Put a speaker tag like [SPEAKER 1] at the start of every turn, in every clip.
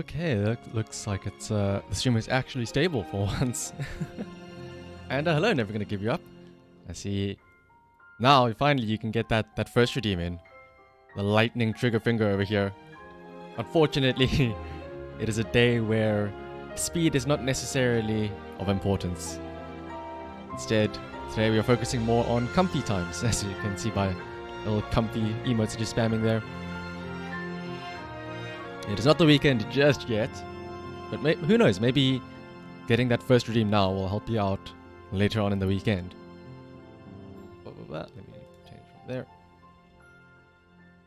[SPEAKER 1] Okay, that looks like it's the stream is actually stable for once. And hello, never gonna give you up. I see. Now finally you can get that first redeem in. The lightning trigger finger over here. Unfortunately, it is a day where speed is not necessarily of importance. Instead, today we are focusing more on comfy times, as you can see by little comfy emotes just spamming there. It is not the weekend just yet, but who knows, maybe getting that first redeem now will help you out later on in the weekend. Let me change from there.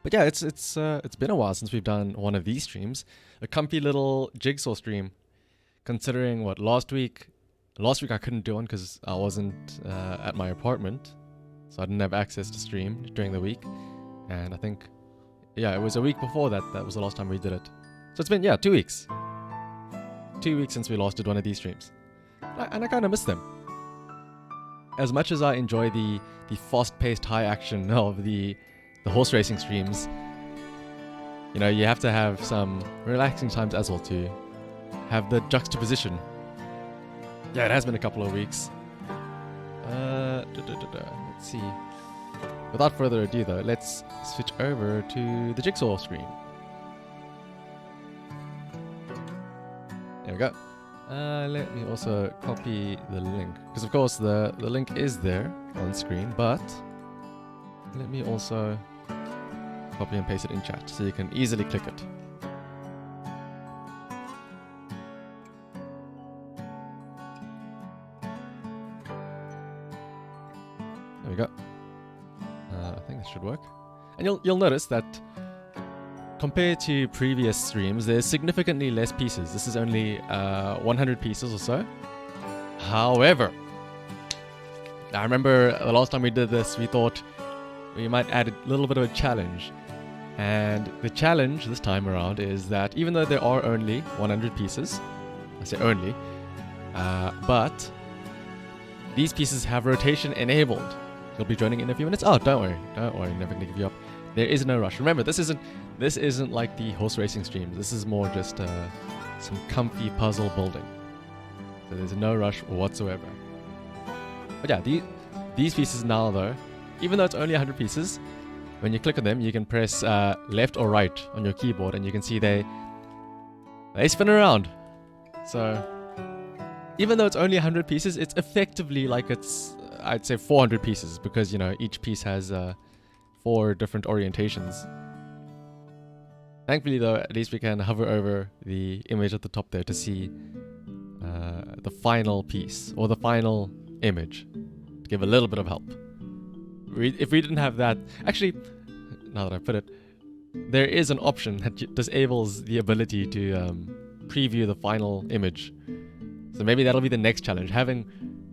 [SPEAKER 1] But yeah, it's been a while since we've done one of these streams. A comfy little jigsaw stream. Considering what last week I couldn't do one because I wasn't at my apartment, so I didn't have access to stream during the week. And I think, yeah, it was a week before that was the last time we did it. So it's been, 2 weeks. 2 weeks since we last did one of these streams. And I kind of miss them. As much as I enjoy the fast-paced high action of the horse racing streams, you know, you have to have some relaxing times as well to have the juxtaposition. Yeah, it has been a couple of weeks. Let's see. Without further ado though, let's switch over to the jigsaw screen. There we go. Let me also copy the link, because of course the link is there on screen, but let me also copy and paste it in chat so you can easily click it. There we go. I think that should work. And you'll notice that compared to previous streams, there's significantly less pieces. This is only 100 pieces or so. However, I remember the last time we did this, we thought we might add a little bit of a challenge. And the challenge this time around is that even though there are only 100 pieces, I say only, but these pieces have rotation enabled. You'll be joining in a few minutes. Oh, don't worry, never gonna give you up. There is no rush. Remember, this isn't like the horse racing streams. This is more just some comfy puzzle building. So there's no rush whatsoever. But yeah, these pieces now though, even though it's only 100 pieces, when you click on them, you can press left or right on your keyboard, and you can see they spin around. So even though it's only 100 pieces, it's effectively like it's, I'd say 400 pieces, because you know each piece has 4 different orientations. Thankfully though, at least we can hover over the image at the top there to see the final piece, or the final image, to give a little bit of help. If we didn't have that, actually, now that I put it, there is an option that disables the ability to preview the final image. So maybe that'll be the next challenge, having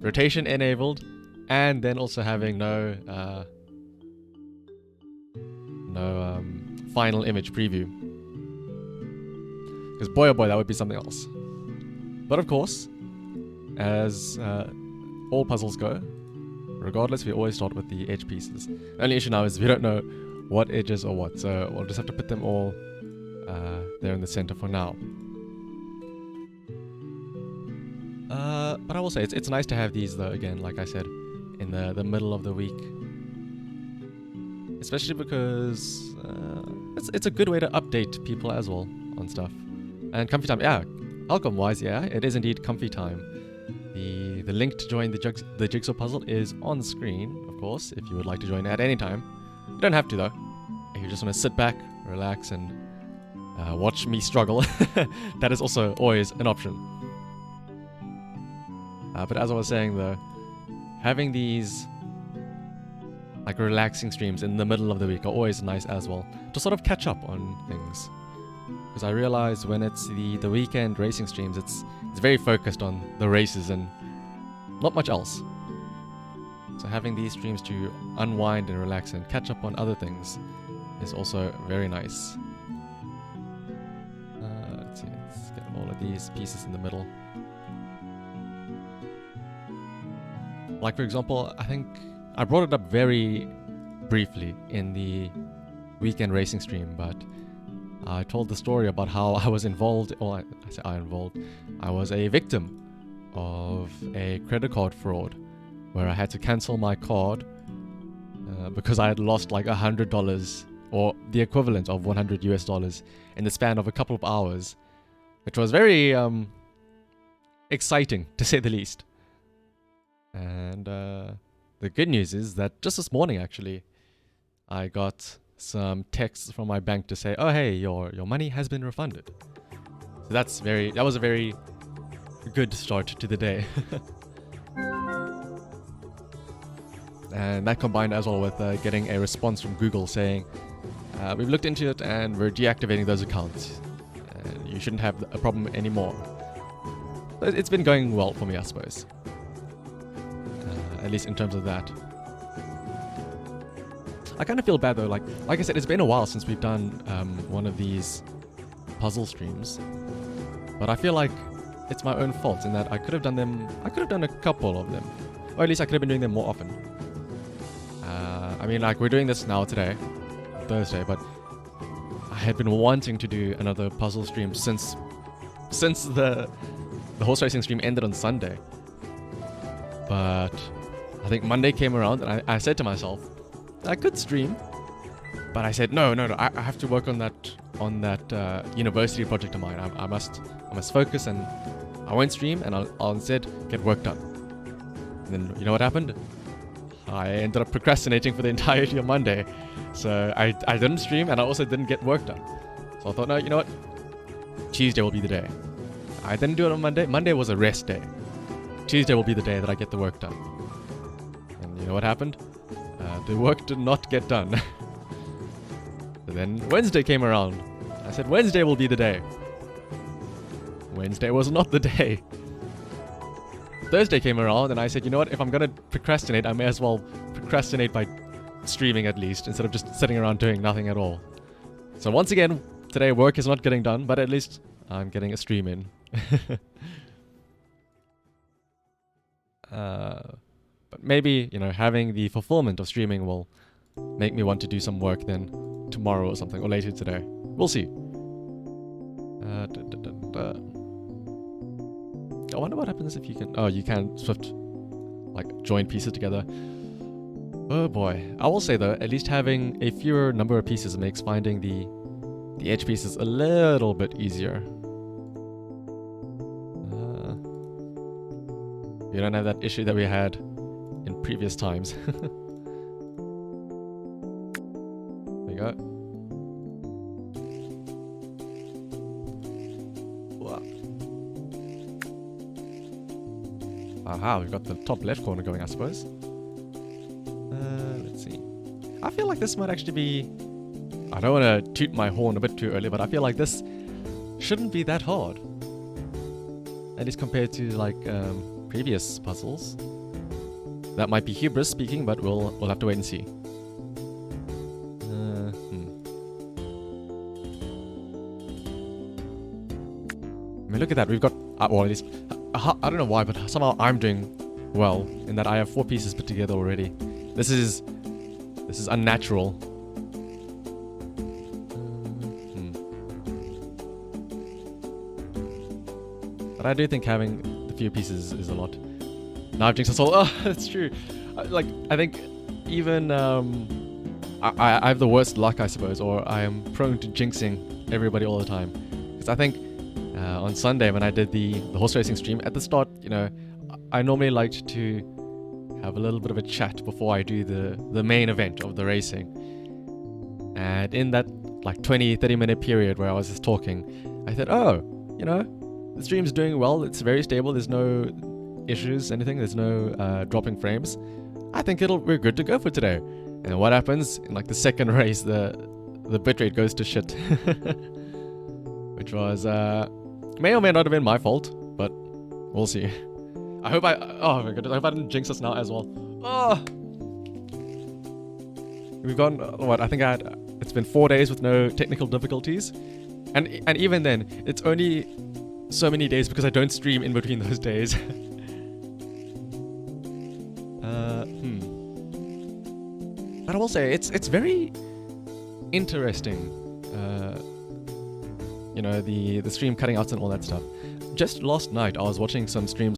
[SPEAKER 1] rotation enabled, and then also having no final image preview. Because boy oh boy, that would be something else. But of course, as all puzzles go, regardless, we always start with the edge pieces. The only issue now is we don't know what edges are what, so we'll just have to put them all there in the center for now. But I will say, it's nice to have these though, again, like I said, in the middle of the week. Especially because it's a good way to update people as well on stuff. And comfy time, yeah, outcome-wise, yeah, it is indeed comfy time. The link to join the jigsaw puzzle is on screen, of course, if you would like to join at any time. You don't have to though. If you just want to sit back, relax, and watch me struggle, that is also always an option. But as I was saying though, having these like relaxing streams in the middle of the week are always nice as well, to sort of catch up on things. Because I realize when it's the weekend racing streams, it's very focused on the races and not much else. So having these streams to unwind and relax and catch up on other things is also very nice. Let's see, let's get all of these pieces in the middle. Like for example, I think I brought it up very briefly in the weekend racing stream, but I told the story about how I was involved, or I was a victim of a credit card fraud where I had to cancel my card because I had lost like $100 or the equivalent of $100 in the span of a couple of hours, which was very exciting to say the least. And the good news is that just this morning, actually, I got some texts from my bank to say, "Oh, hey, your money has been refunded." So that was a very good start to the day. And that combined as well with getting a response from Google saying, "We've looked into it and we're deactivating those accounts. You shouldn't have a problem anymore." So it's been going well for me, I suppose. At least in terms of that. I kind of feel bad though, like I said, it's been a while since we've done one of these puzzle streams, but I feel like it's my own fault in that I could have done a couple of them, or at least I could have been doing them more often. I mean, like, we're doing this now today, Thursday, but I had been wanting to do another puzzle stream since the horse racing stream ended on Sunday. But I think Monday came around and I said to myself, I could stream, but I said no, I have to work on that university project of mine. I must focus, and I won't stream, and I'll instead get work done. And then you know what happened? I ended up procrastinating for the entirety of Monday, so I didn't stream, and I also didn't get work done. So I thought, no, you know what? Tuesday will be the day. I didn't do it on Monday. Monday was a rest day. Tuesday will be the day that I get the work done. And you know what happened? The work did not get done. So then Wednesday came around. I said Wednesday will be the day. Wednesday was not the day. Thursday came around and I said, you know what, if I'm going to procrastinate, I may as well procrastinate by streaming at least, instead of just sitting around doing nothing at all. So once again, today work is not getting done, but at least I'm getting a stream in. But maybe, you know, having the fulfillment of streaming will make me want to do some work then tomorrow or something, or later today. We'll see. I wonder what happens if you can... Oh, you can Swift, like, join pieces together. Oh boy. I will say though, at least having a fewer number of pieces makes finding the edge pieces a little bit easier. You don't have that issue that we had in previous times. There you go. Wow. Aha, we've got the top left corner going, I suppose. Let's see. I feel like this might actually be... I don't want to toot my horn a bit too early, but I feel like this shouldn't be that hard. At least compared to, like, previous puzzles. That might be hubris speaking, but we'll have to wait and see. I mean, look at that. We've got, well, at least I don't know why, but somehow I'm doing well in that I have 4 pieces put together already. This is unnatural. But I do think having the few pieces is a lot. Now I've jinxed us all. Oh, that's true. I think even I have the worst luck, I suppose, or I am prone to jinxing everybody all the time. Because I think on Sunday when I did the horse racing stream, at the start, you know, I normally liked to have a little bit of a chat before I do the main event of the racing. And in that like 20-30 minute period where I was just talking, I thought, oh, you know, the stream's doing well, it's very stable, there's no issues, anything, there's no dropping frames. I think we're good to go for today. And what happens in like the second race, the bitrate goes to shit. Which was may or may not have been my fault, but we'll see. I hope oh my goodness, I hope I didn't jinx us now as well. Oh! We've gone, what, I think it's been 4 days with no technical difficulties. And even then, it's only so many days because I don't stream in between those days. But I will say, it's very interesting you know, the stream cutting out and all that stuff. Just last night, I was watching some streams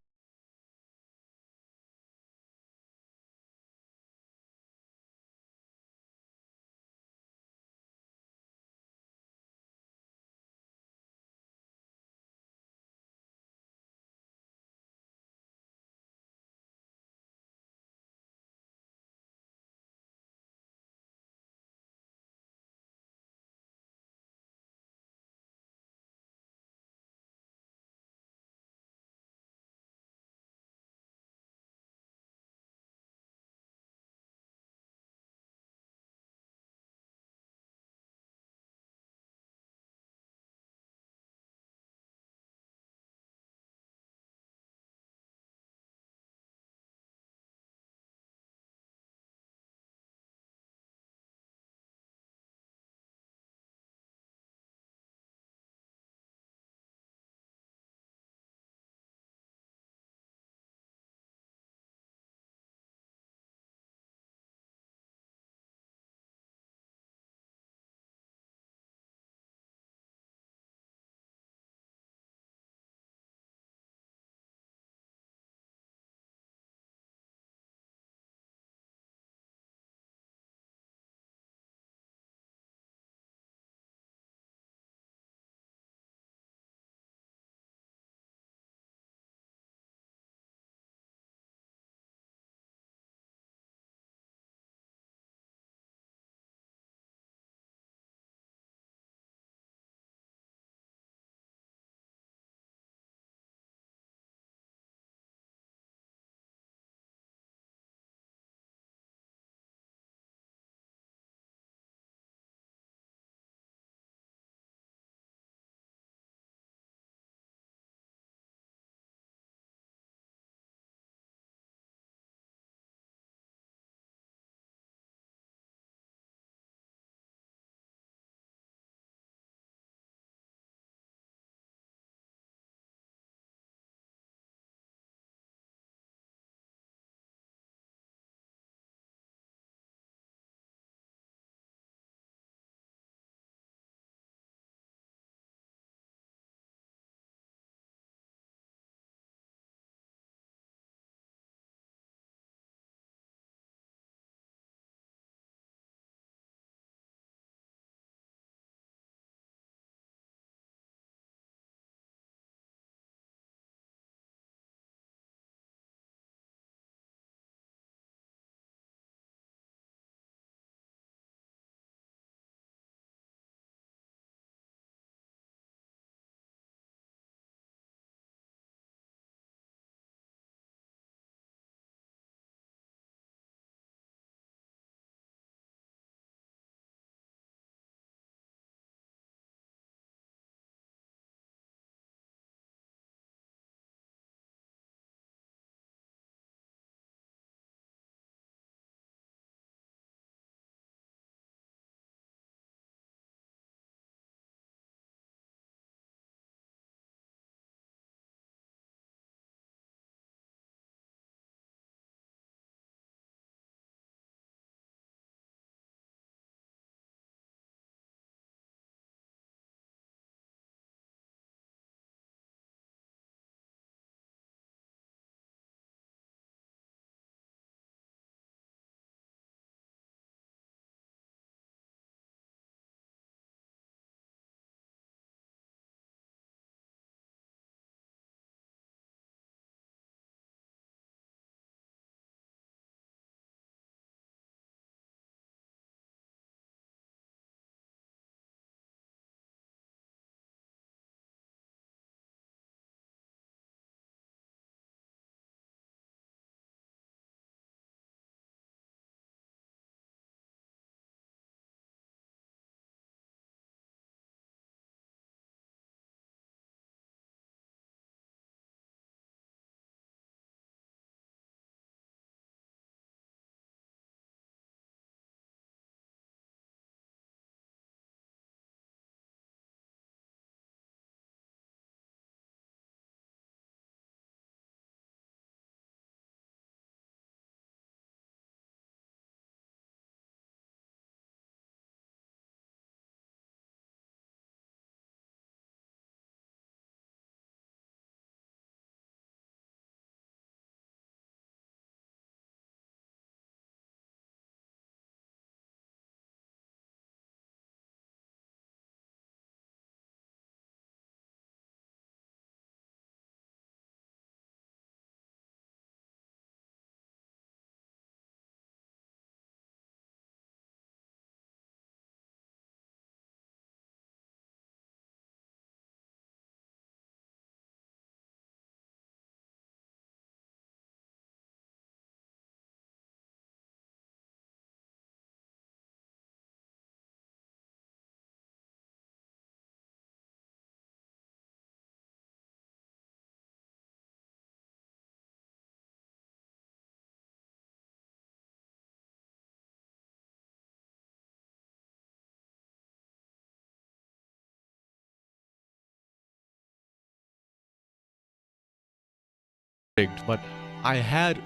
[SPEAKER 1] rigged, but I had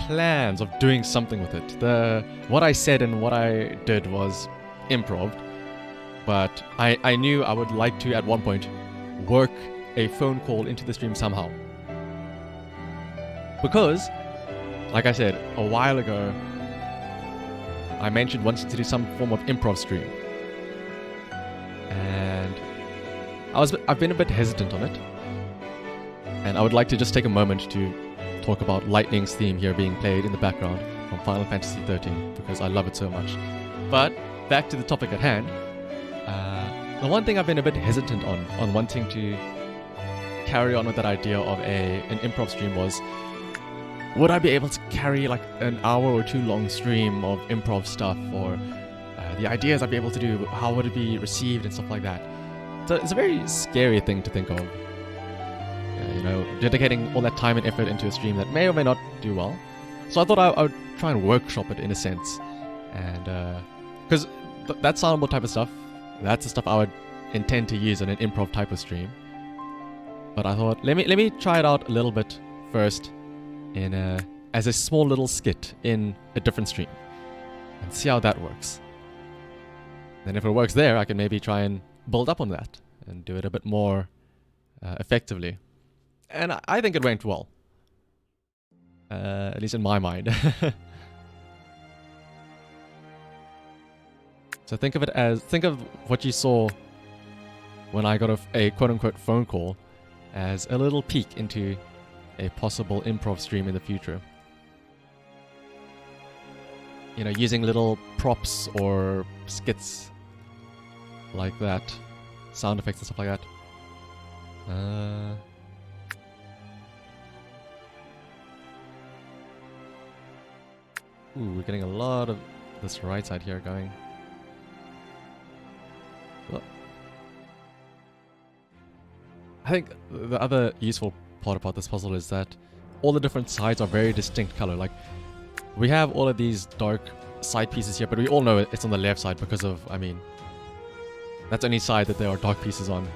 [SPEAKER 1] plans of doing something with it. What I said and what I did was improv, but I knew I would like to at one point work a phone call into the stream somehow. Because, like I said, a while ago, I mentioned wanting to do some form of improv stream. And I've been a bit hesitant on it. And I would like to just take a moment to talk about Lightning's theme here being played in the background from Final Fantasy XIII, because I love it so much. But, back to the topic at hand. The one thing I've been a bit hesitant on wanting to carry on with that idea of an improv stream was, would I be able to carry like an hour or two long stream of improv stuff, or the ideas I'd be able to do, how would it be received and stuff like that. So it's a very scary thing to think of. You know, dedicating all that time and effort into a stream that may or may not do well. So I thought I would try and workshop it in a sense. And, because that soundboard type of stuff, that's the stuff I would intend to use in an improv type of stream. But I thought, let me try it out a little bit first in as a small little skit in a different stream. And see how that works. Then if it works there, I can maybe try and build up on that and do it a bit more effectively. And I think it went well. At least in my mind. So think of what you saw when I got a quote-unquote phone call as a little peek into a possible improv stream in the future. You know, using little props or skits like that, sound effects and stuff like that. Ooh, we're getting a lot of this right side here going. Well, I think the other useful part about this puzzle is that all the different sides are very distinct color. Like, we have all of these dark side pieces here, but we all know it's on the left side because of, I mean, that's the only side that there are dark pieces on.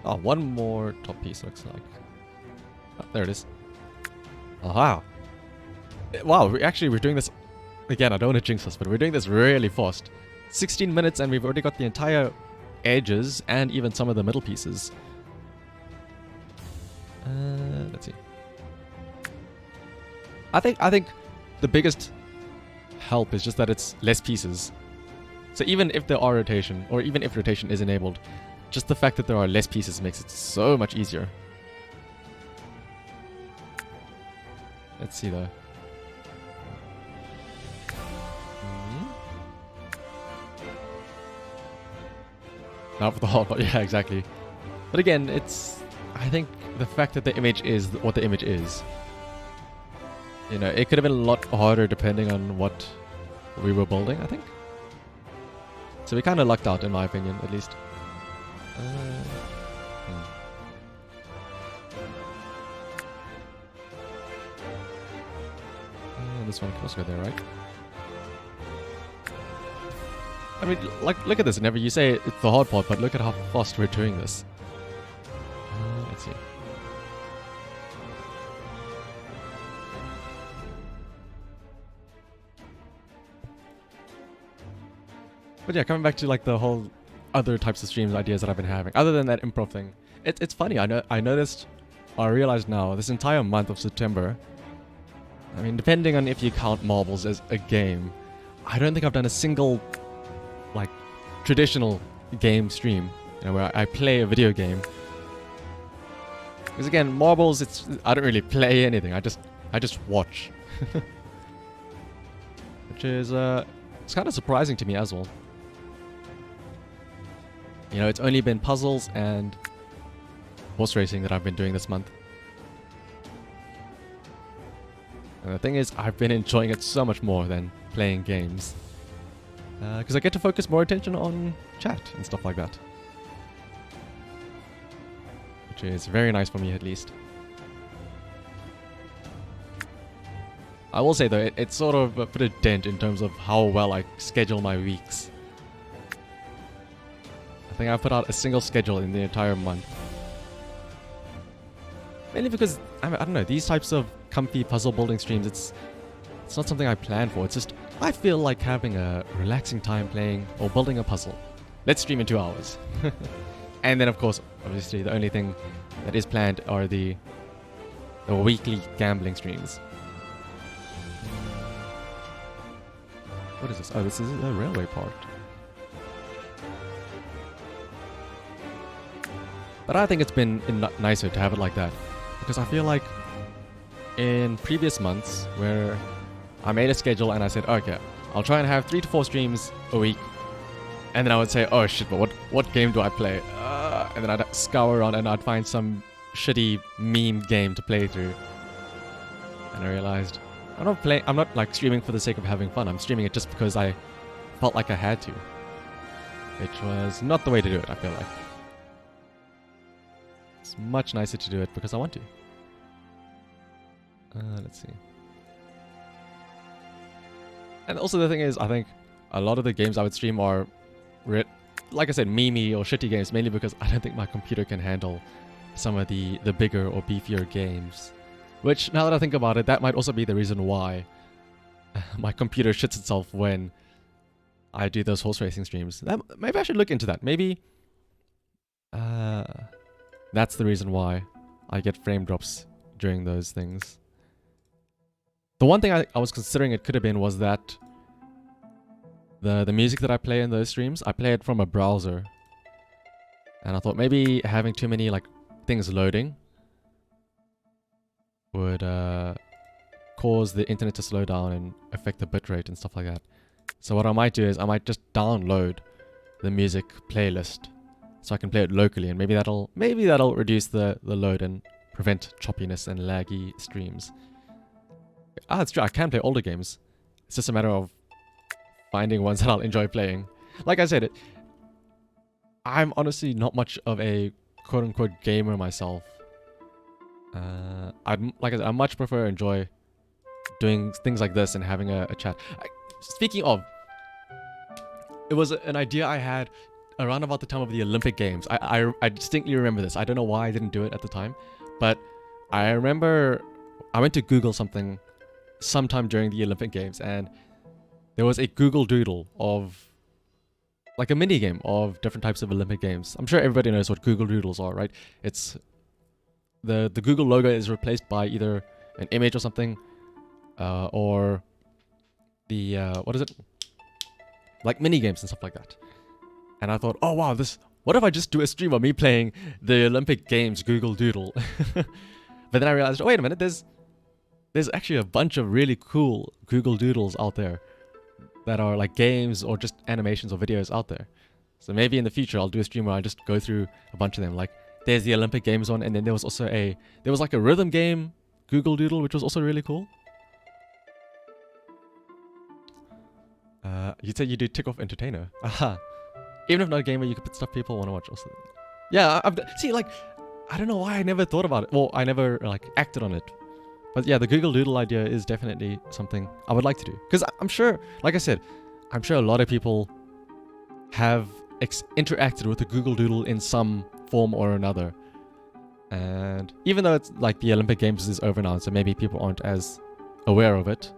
[SPEAKER 1] Oh, one more top piece looks like. Oh, there it is. Aha! Wow, we're doing this... Again, I don't want to jinx us, but we're doing this really fast. 16 minutes and we've already got the entire edges and even some of the middle pieces. Let's see. I think the biggest help is just that it's less pieces. So even if there are rotation, or even if rotation is enabled, just the fact that there are less pieces makes it so much easier. Let's see though. Not for the whole, but yeah, exactly. But again, I think the fact that the image is what the image is. You know, it could have been a lot harder depending on what we were building, I think. So we kind of lucked out, in my opinion, at least. This one can also go there, right? I mean, like, look at this. Whenever you say it's the hard part, but look at how fast we're doing this. Let's see. But yeah, coming back to like the whole other types of streams ideas that I've been having, other than that improv thing, it's funny. I noticed, I realized now, this entire month of September, I mean, depending on if you count marbles as a game, I don't think I've done a single like traditional game stream, you know, where I play a video game. Because again, marbles, I don't really play anything. I just watch, which is it's kind of surprising to me as well. You know, it's only been puzzles and horse racing that I've been doing this month. And the thing is, I've been enjoying it so much more than playing games. Because I get to focus more attention on chat and stuff like that. Which is very nice for me, at least. I will say, though, it sort of put a dent in terms of how well I schedule my weeks. I think I've put out a single schedule in the entire month. Mainly because, I don't know, these types of comfy puzzle building streams, it's not something I plan for. It's just, I feel like having a relaxing time playing or building a puzzle. Let's stream in 2 hours. And then, of course, obviously, the only thing that is planned are the weekly gambling streams. What is this? Oh, this is a railway part. But I think it's been nicer to have it like that. Because I feel like in previous months where I made a schedule and I said, okay, I'll try and have 3 to 4 streams a week. And then I would say, oh shit, but what game do I play? And then I'd scour around and I'd find some shitty meme game to play through. And I realized, I'm not like streaming for the sake of having fun. I'm streaming it just because I felt like I had to. Which was not the way to do it, I feel like. It's much nicer to do it because I want to. Let's see. And also the thing is, I think a lot of the games I would stream are, like I said, memey or shitty games, mainly because I don't think my computer can handle some of the bigger or beefier games. Which, now that I think about it, that might also be the reason why my computer shits itself when I do those horse racing streams. Maybe I should look into that. Maybe that's the reason why I get frame drops during those things. The one thing I was considering it could have been was that the music that I play in those streams, I play it from a browser. And I thought maybe having too many like things loading would cause the internet to slow down and affect the bitrate and stuff like that. So what I might do is I might just download the music playlist so I can play it locally, and maybe that'll reduce the load and prevent choppiness and laggy streams. It's true, I can play older games. It's just a matter of finding ones that I'll enjoy playing. Like I said, I'm honestly not much of a quote-unquote gamer myself. Like I said, I much prefer enjoy doing things like this and having a chat. Speaking of, it was an idea I had around about the time of the Olympic Games. I distinctly remember this. I don't know why I didn't do it at the time, but I remember I went to Google something sometime during the Olympic Games, and there was a Google Doodle of like a mini game of different types of Olympic Games. I'm sure everybody knows what Google Doodles are, right? It's the Google logo is replaced by either an image or something, or the what is it? Like mini games and stuff like that. And I thought, oh wow, what if I just do a stream of me playing the Olympic Games Google Doodle? But then I realized, oh, wait a minute, there's actually a bunch of really cool Google Doodles out there that are like games or just animations or videos out there. So maybe in the future I'll do a stream where I just go through a bunch of them. Like there's the Olympic Games one, and then there was also like a rhythm game Google Doodle, which was also really cool. You said you do Tick-Off Entertainer. Aha. Even if not a gamer, you could put stuff people want to watch also. Yeah, see, like, I don't know why I never thought about it. Well, I never, like, acted on it. But yeah, the Google Doodle idea is definitely something I would like to do. Because I'm sure, like I said, I'm sure a lot of people have interacted with the Google Doodle in some form or another. And even though it's like the Olympic Games is over now, so maybe people aren't as aware of it,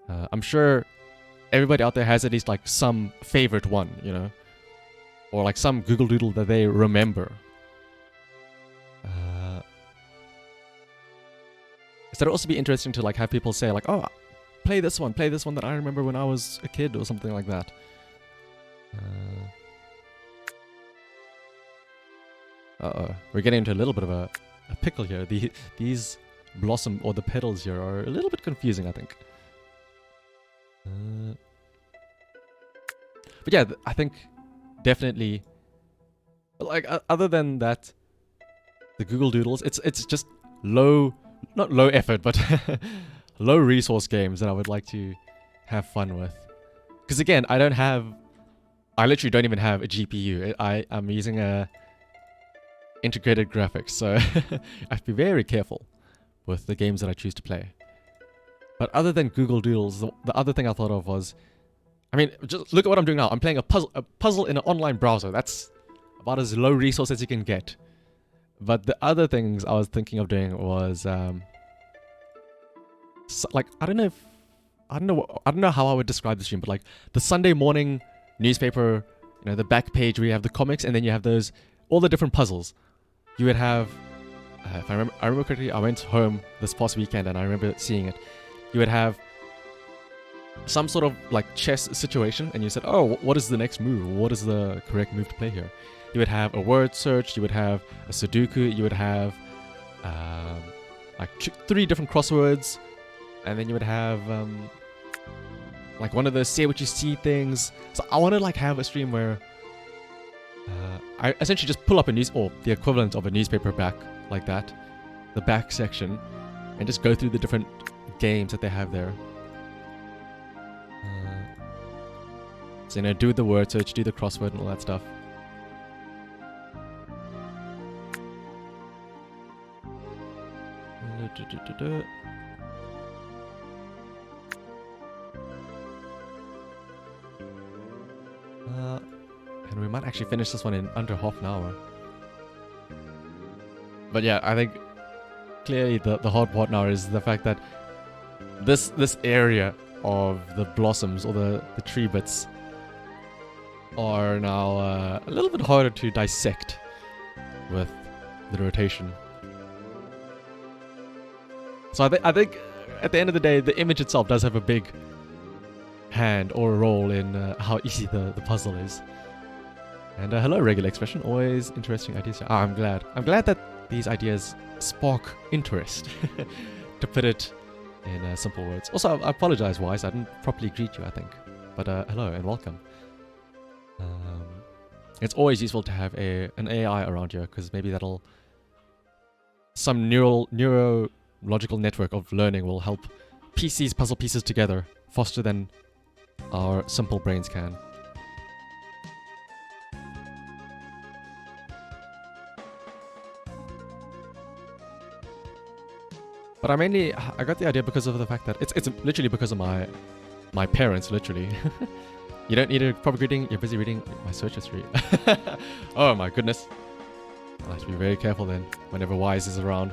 [SPEAKER 1] I'm sure everybody out there has at least like some favorite one, you know? Or like some Google Doodle that they remember. So it'd also be interesting to like have people say like, oh, play this one that I remember when I was a kid or something like that. We're getting into a little bit of a pickle here. These blossom or the petals here are a little bit confusing, I think. But yeah, I think definitely, like, other than that, the Google Doodles, it's just not low effort, but low resource games that I would like to have fun with. Because again, I literally don't even have a GPU. I'm using a integrated graphics, so I have to be very careful with the games that I choose to play. But other than Google Doodles, the other thing I thought of was, I mean, just look at what I'm doing now. I'm playing a puzzle in an online browser. That's about as low resource as you can get. But the other things I was thinking of doing was like I don't know how I would describe the stream, but like the Sunday morning newspaper, you know, the back page where you have the comics, and then you have those all the different puzzles. You would have, if I remember correctly, I went home this past weekend and I remember seeing it. You would have some sort of like chess situation, and you said, oh, what is the next move? What is the correct move to play here? You would have a word search, you would have a Sudoku, you would have like 3 different crosswords, and then you would have like one of those say what you see things. So I want to like have a stream where I essentially just pull up or the equivalent of a newspaper back like that, the back section, and just go through the different games that they have there. So, you know, do the word search, do the crossword and all that stuff. And we might actually finish this one in under half an hour. But yeah, I think clearly the hard part now is the fact that this area of the blossoms or the tree bits are now a little bit harder to dissect with the rotation. So I think at the end of the day, the image itself does have a big hand or a role in how easy the puzzle is. And hello, regular expression. Always interesting ideas. I'm glad that these ideas spark interest, to put it in simple words. Also, I apologize, Wise. I didn't properly greet you, I think. But hello and welcome. It's always useful to have an AI around here, because maybe that'll... some neurological network of learning will help piece these puzzle pieces together faster than our simple brains can. But I got the idea because of the fact that it's literally because of my parents, literally. You don't need a proper greeting, you're busy reading my search history. Oh my goodness. I have to be very careful then, whenever Wise is around.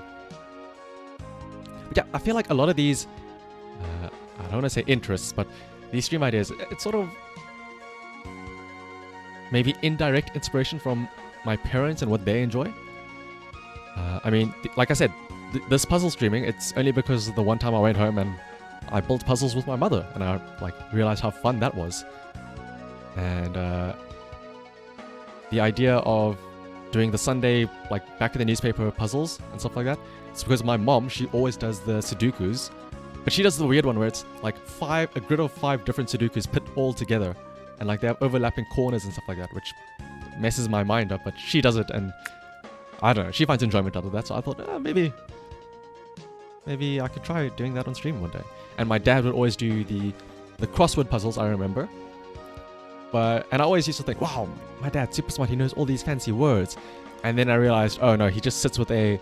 [SPEAKER 1] But yeah, I feel like a lot of these, I don't want to say interests, but these stream ideas, it's sort of maybe indirect inspiration from my parents and what they enjoy. I mean, like I said, this puzzle streaming, it's only because the one time I went home and I built puzzles with my mother, and I like realized how fun that was. And the idea of doing the Sunday, like back in the newspaper puzzles and stuff like that, it's because my mom, she always does the Sudokus, but she does the weird one where it's like a grid of 5 different Sudokus put all together, and like they have overlapping corners and stuff like that, which messes my mind up, but she does it, and I don't know, she finds enjoyment out of that, so I thought, maybe I could try doing that on stream one day. And my dad would always do the crossword puzzles, I remember. And I always used to think, wow, my dad's super smart, he knows all these fancy words. And then I realized, oh no, he just sits with I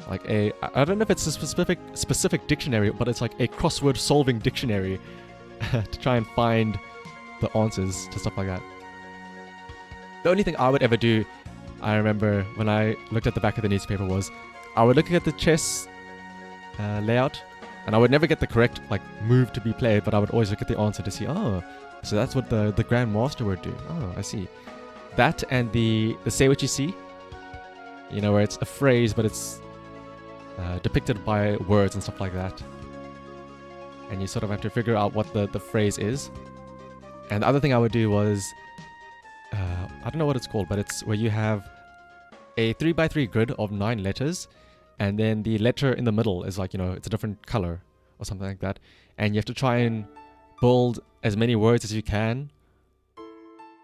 [SPEAKER 1] don't know if it's a specific dictionary, but it's like a crossword solving dictionary to try and find the answers to stuff like that. The only thing I would ever do, I remember when I looked at the back of the newspaper, was I would look at the chess layout, and I would never get the correct like move to be played, but I would always look at the answer to see, oh, so that's what the Grand Master would do. Oh, I see. That and the say what you see, you know, where it's a phrase, but it's depicted by words and stuff like that. And you sort of have to figure out what the phrase is. And the other thing I would do was, I don't know what it's called, but it's where you have a 3x3 grid of 9 letters, and then the letter in the middle is like, you know, it's a different color or something like that. And you have to try and build as many words as you can,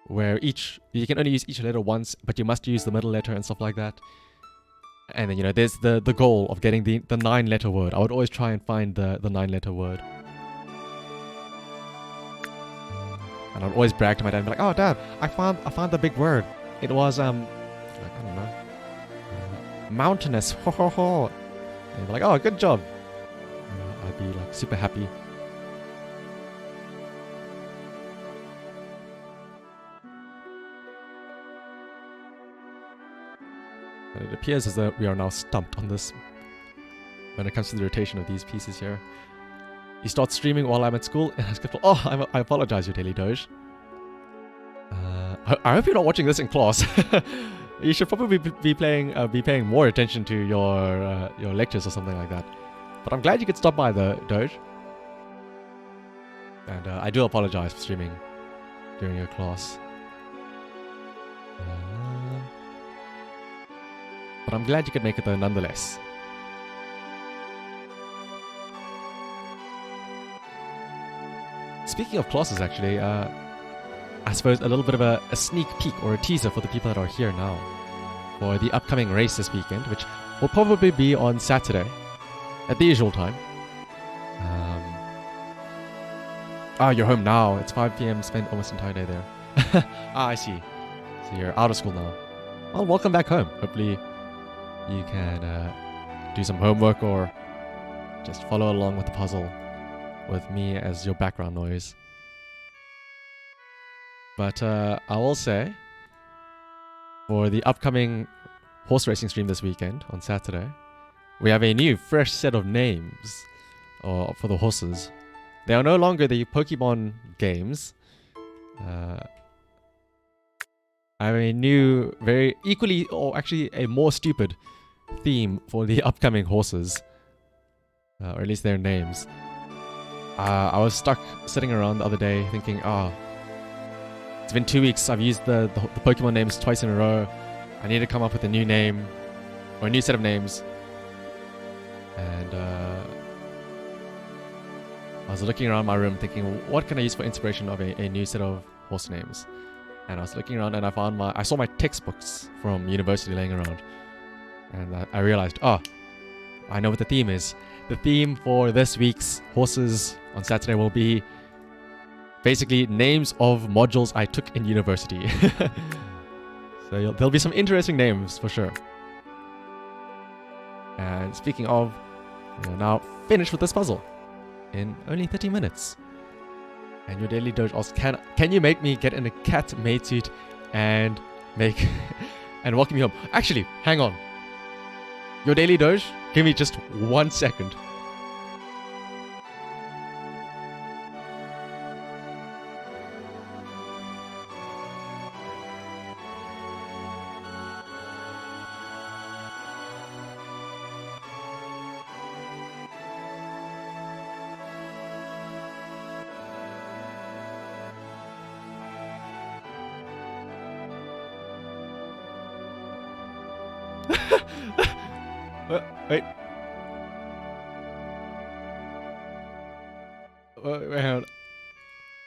[SPEAKER 1] where you can only use each letter once, but you must use the middle letter and stuff like that. And then, you know, there's the goal of getting the 9-letter word. I would always try and find the 9-letter word. And I'd always brag to my dad and be like, oh, Dad, I found the big word. It was, like, I don't know, mountainous, ho ho ho. And he'd be like, oh, good job. I'd be like super happy. And it appears as though we are now stumped on this when it comes to the rotation of these pieces here. You start streaming while I'm at school. Oh, I apologize, your daily doge. I hope you're not watching this in class. You should probably be paying more attention to your lectures or something like that. But I'm glad you could stop by the doge. And I do apologize for streaming during your class. But I'm glad you could make it though nonetheless. Speaking of classes, actually, I suppose a little bit of a sneak peek or a teaser for the people that are here now for the upcoming race this weekend, which will probably be on Saturday at the usual time. You're home now. It's 5 p.m. Spent almost an entire day there. I see. So you're out of school now. Well, welcome back home. Hopefully you can do some homework or just follow along with the puzzle with me as your background noise. But I will say, for the upcoming horse racing stream this weekend on Saturday, we have a new fresh set of names for the horses. They are no longer the Pokemon games. I have a new, very equally, or actually a more stupid theme for the upcoming horses. Or at least their names. I was stuck sitting around the other day thinking, it's been 2 weeks. I've used the Pokemon names twice in a row. I need to come up with a new name, or a new set of names. And I was looking around my room thinking, what can I use for inspiration of a new set of horse names? And I was looking around and I saw my textbooks from university laying around. And I realized, I know what the theme is. The theme for this week's horses on Saturday will be basically names of modules I took in university. So there'll be some interesting names for sure. And speaking of, we are now finished with this puzzle in only 30 minutes. And your daily doge asks, can you make me get in a cat maid suit and and welcome me home? Actually, hang on. Your daily doge, give me just 1 second. Wait. Wait, hang on.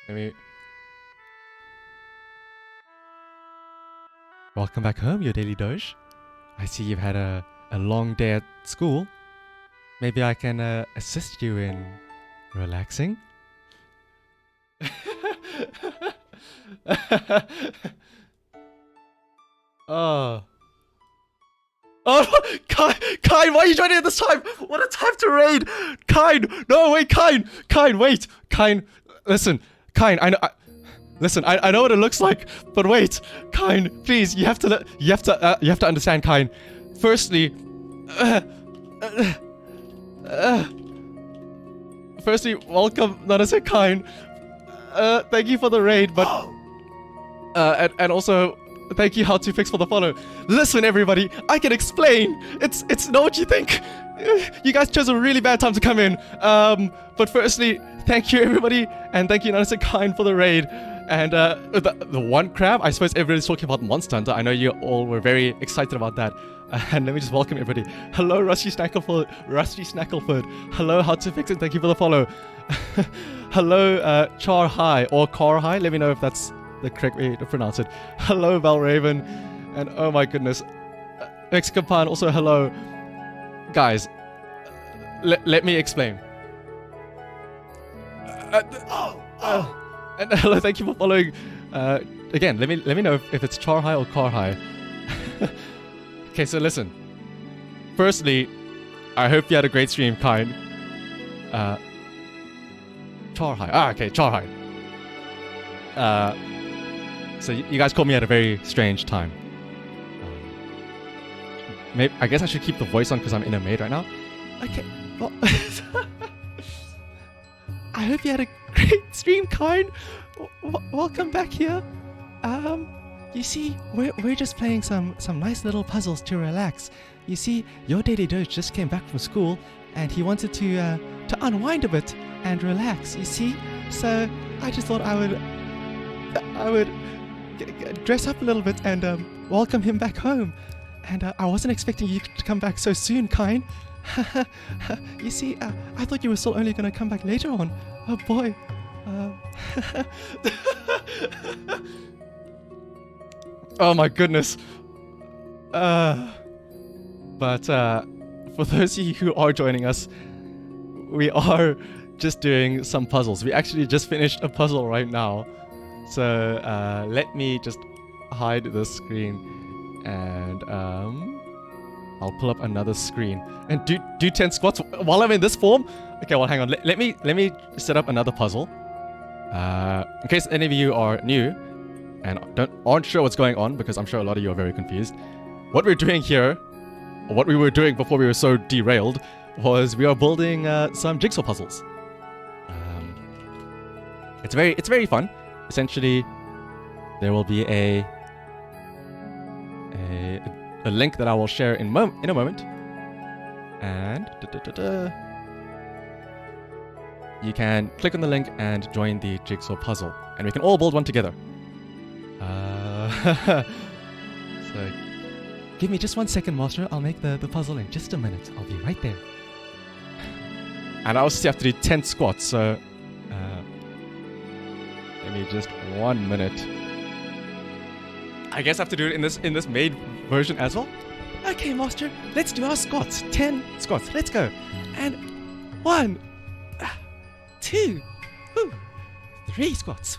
[SPEAKER 1] Maybe. Welcome back home, your daily doge. I see you've had a long day at school. Maybe I can assist you in relaxing. Oh, Kine, why are you joining at this time? What a time to raid! Kine, no, wait, Kine, wait, Kine, listen, Kine, I know what it looks like, but wait, Kine, please, you have to understand, Kine. Firstly, welcome, Nanase Kine. Thank you for the raid, but and also, thank you, How to Fix, for the follow. Listen, everybody, I can explain. It's not what you think. You guys chose a really bad time to come in. But firstly, thank you, everybody, and thank you, Nanase Kine, for the raid. And the one crab, I suppose everybody's talking about Monster Hunter. I know you all were very excited about that. And let me just welcome everybody. Hello, Rusty Snackleford. Hello, How to Fix It. Thank you for the follow. Hello, Char High or Car High. Let me know if that's the correct way to pronounce it. Hello, Valraven. And oh my goodness, Mexican Pan, also hello. Guys, let me explain. And hello, thank you for following. Again, let me know if it's Char High or Car High. Okay, so listen. Firstly, I hope you had a great stream, Kine. Char High. Okay, Char High. So you guys called me at a very strange time. maybe I guess I should keep the voice on because I'm in a maid right now. Okay, well, I hope you had a great stream, Kine. Welcome back here. You see, we're just playing some nice little puzzles to relax. You see, your Daddy Doge just came back from school, and he wanted to unwind a bit and relax. You see, so I just thought I would dress up a little bit and welcome him back home. And I wasn't expecting you to come back so soon, Kine. You see, I thought you were still only going to come back later on. Oh boy. Oh my goodness. But for those of you who are joining us, we are just doing some puzzles. We actually just finished a puzzle right now. So let me just hide this screen and I'll pull up another screen and do 10 squats while I'm in this form. Okay, well, hang on. Let me set up another puzzle. In case any of you are new and aren't sure what's going on, because I'm sure a lot of you are very confused. What we're doing here, or what we were doing before we were so derailed, was we are building some jigsaw puzzles. It's very fun. Essentially, there will be a link that I will share in a moment, and you can click on the link and join the jigsaw puzzle, and we can all build one together. So give me just 1 second, Master. I'll make the puzzle in just a minute. I'll be right there. And I also have to do 10 squats, so give me just 1 minute. I guess I have to do it in this made version as well. Okay, Master, let's do our squats. 10 squats. Let's go. And 1, 2, 3 squats.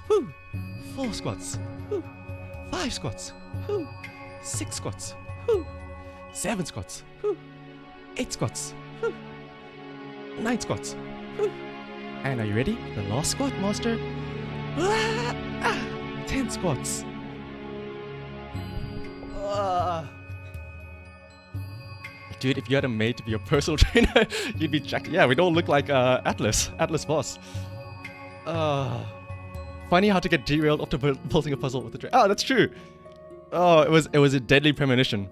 [SPEAKER 1] 4 squats. 5 squats. 6 squats. 7 squats. 8 squats. 9 squats. And are you ready? The last squat, Master. 10 squats. Dude, if you had a maid to be your personal trainer, you'd be jacked. Yeah, we'd all look like Atlas Boss. Funny how to get derailed after building a puzzle with the trainer. Oh, that's true. Oh, it was a deadly premonition.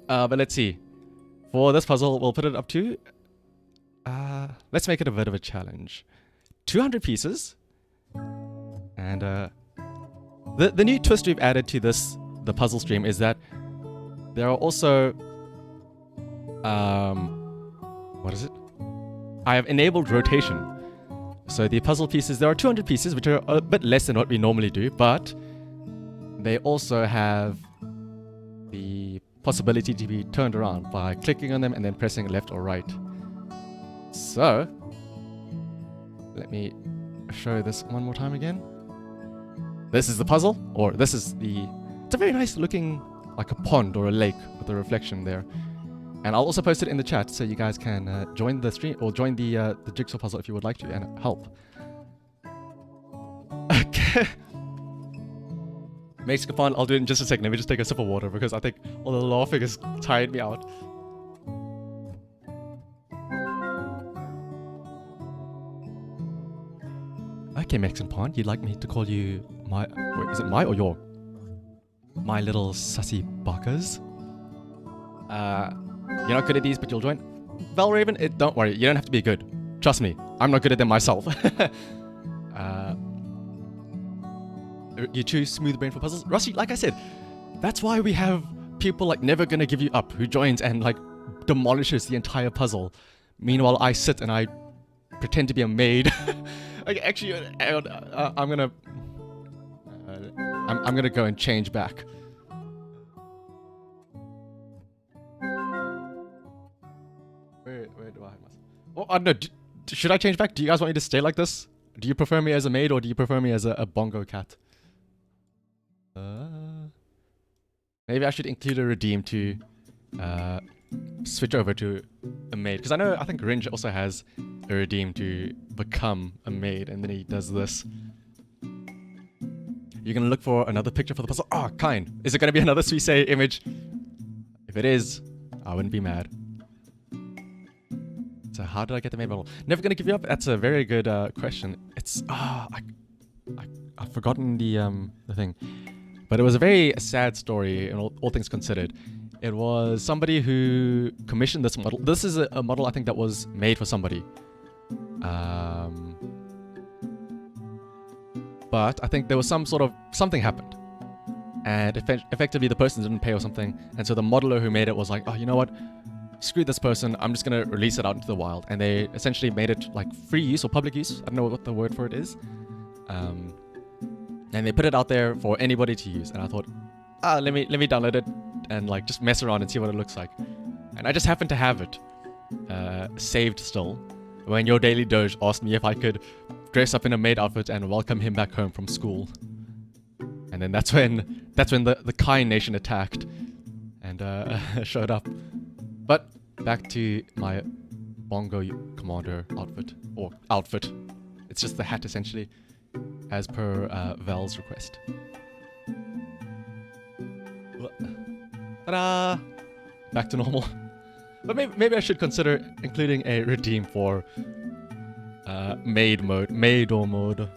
[SPEAKER 1] But let's see. For this puzzle, we'll put it up to... let's make it a bit of a challenge. 200 pieces. And the new twist we've added to the puzzle stream is that there are also... what is it? I have enabled rotation. So the puzzle pieces, there are 200 pieces, which are a bit less than what we normally do, but they also have the possibility to be turned around by clicking on them and then pressing left or right. So, let me show this one more time again. This is the puzzle, or this is it's a very nice looking, like a pond or a lake with a reflection there. And I'll also post it in the chat so you guys can join the stream or join the jigsaw puzzle if you would like to and help. Okay. Mexican fun, I'll do it in just a second. Let me just take a sip of water because I think all the laughing has tired me out. Okay, Mexican Pond, you'd like me to call you my... Wait, is it my or your? My little sussy buckers. You're not good at these, but you'll join. Valraven, don't worry, you don't have to be good. Trust me, I'm not good at them myself. You're too smooth brain for puzzles. Rusty, like I said, that's why we have people like Never Gonna Give You Up who joins and like demolishes the entire puzzle. Meanwhile, I sit and I pretend to be a maid. Okay, actually, I'm gonna go and change back. Where do I have myself? Oh, I don't know. Should I change back? Do you guys want me to stay like this? Do you prefer me as a maid or do you prefer me as a bongo cat? Maybe I should include a redeem to switch over to a maid. Because I think Ringe also has a redeem to become a maid, and then he does this. You're going to look for another picture for the puzzle? Oh, kind. Is it going to be another Suisse image? If it is, I wouldn't be mad. So how did I get the maid model? Never gonna give you up. That's a very good question. It's I've forgotten the thing, but it was a very sad story. And all things considered, it was somebody who commissioned this model. This is a model I think that was made for somebody. But I think there was something happened, and effectively the person didn't pay or something, and so the modeler who made it was like, oh, you know what? Screw this person, I'm just gonna release it out into the wild. And they essentially made it like free use or public use. I don't know what the word for it is. And they put it out there for anybody to use. And I thought, let me download it and like just mess around and see what it looks like. And I just happened to have it saved still when your daily doge asked me if I could dress up in a maid outfit and welcome him back home from school. And then that's when the Kind Nation attacked and showed up. But back to my Bongo Commander outfit. It's just the hat essentially, as per Val's request. Ta-da! Back to normal. But maybe I should consider including a redeem for maid or mode.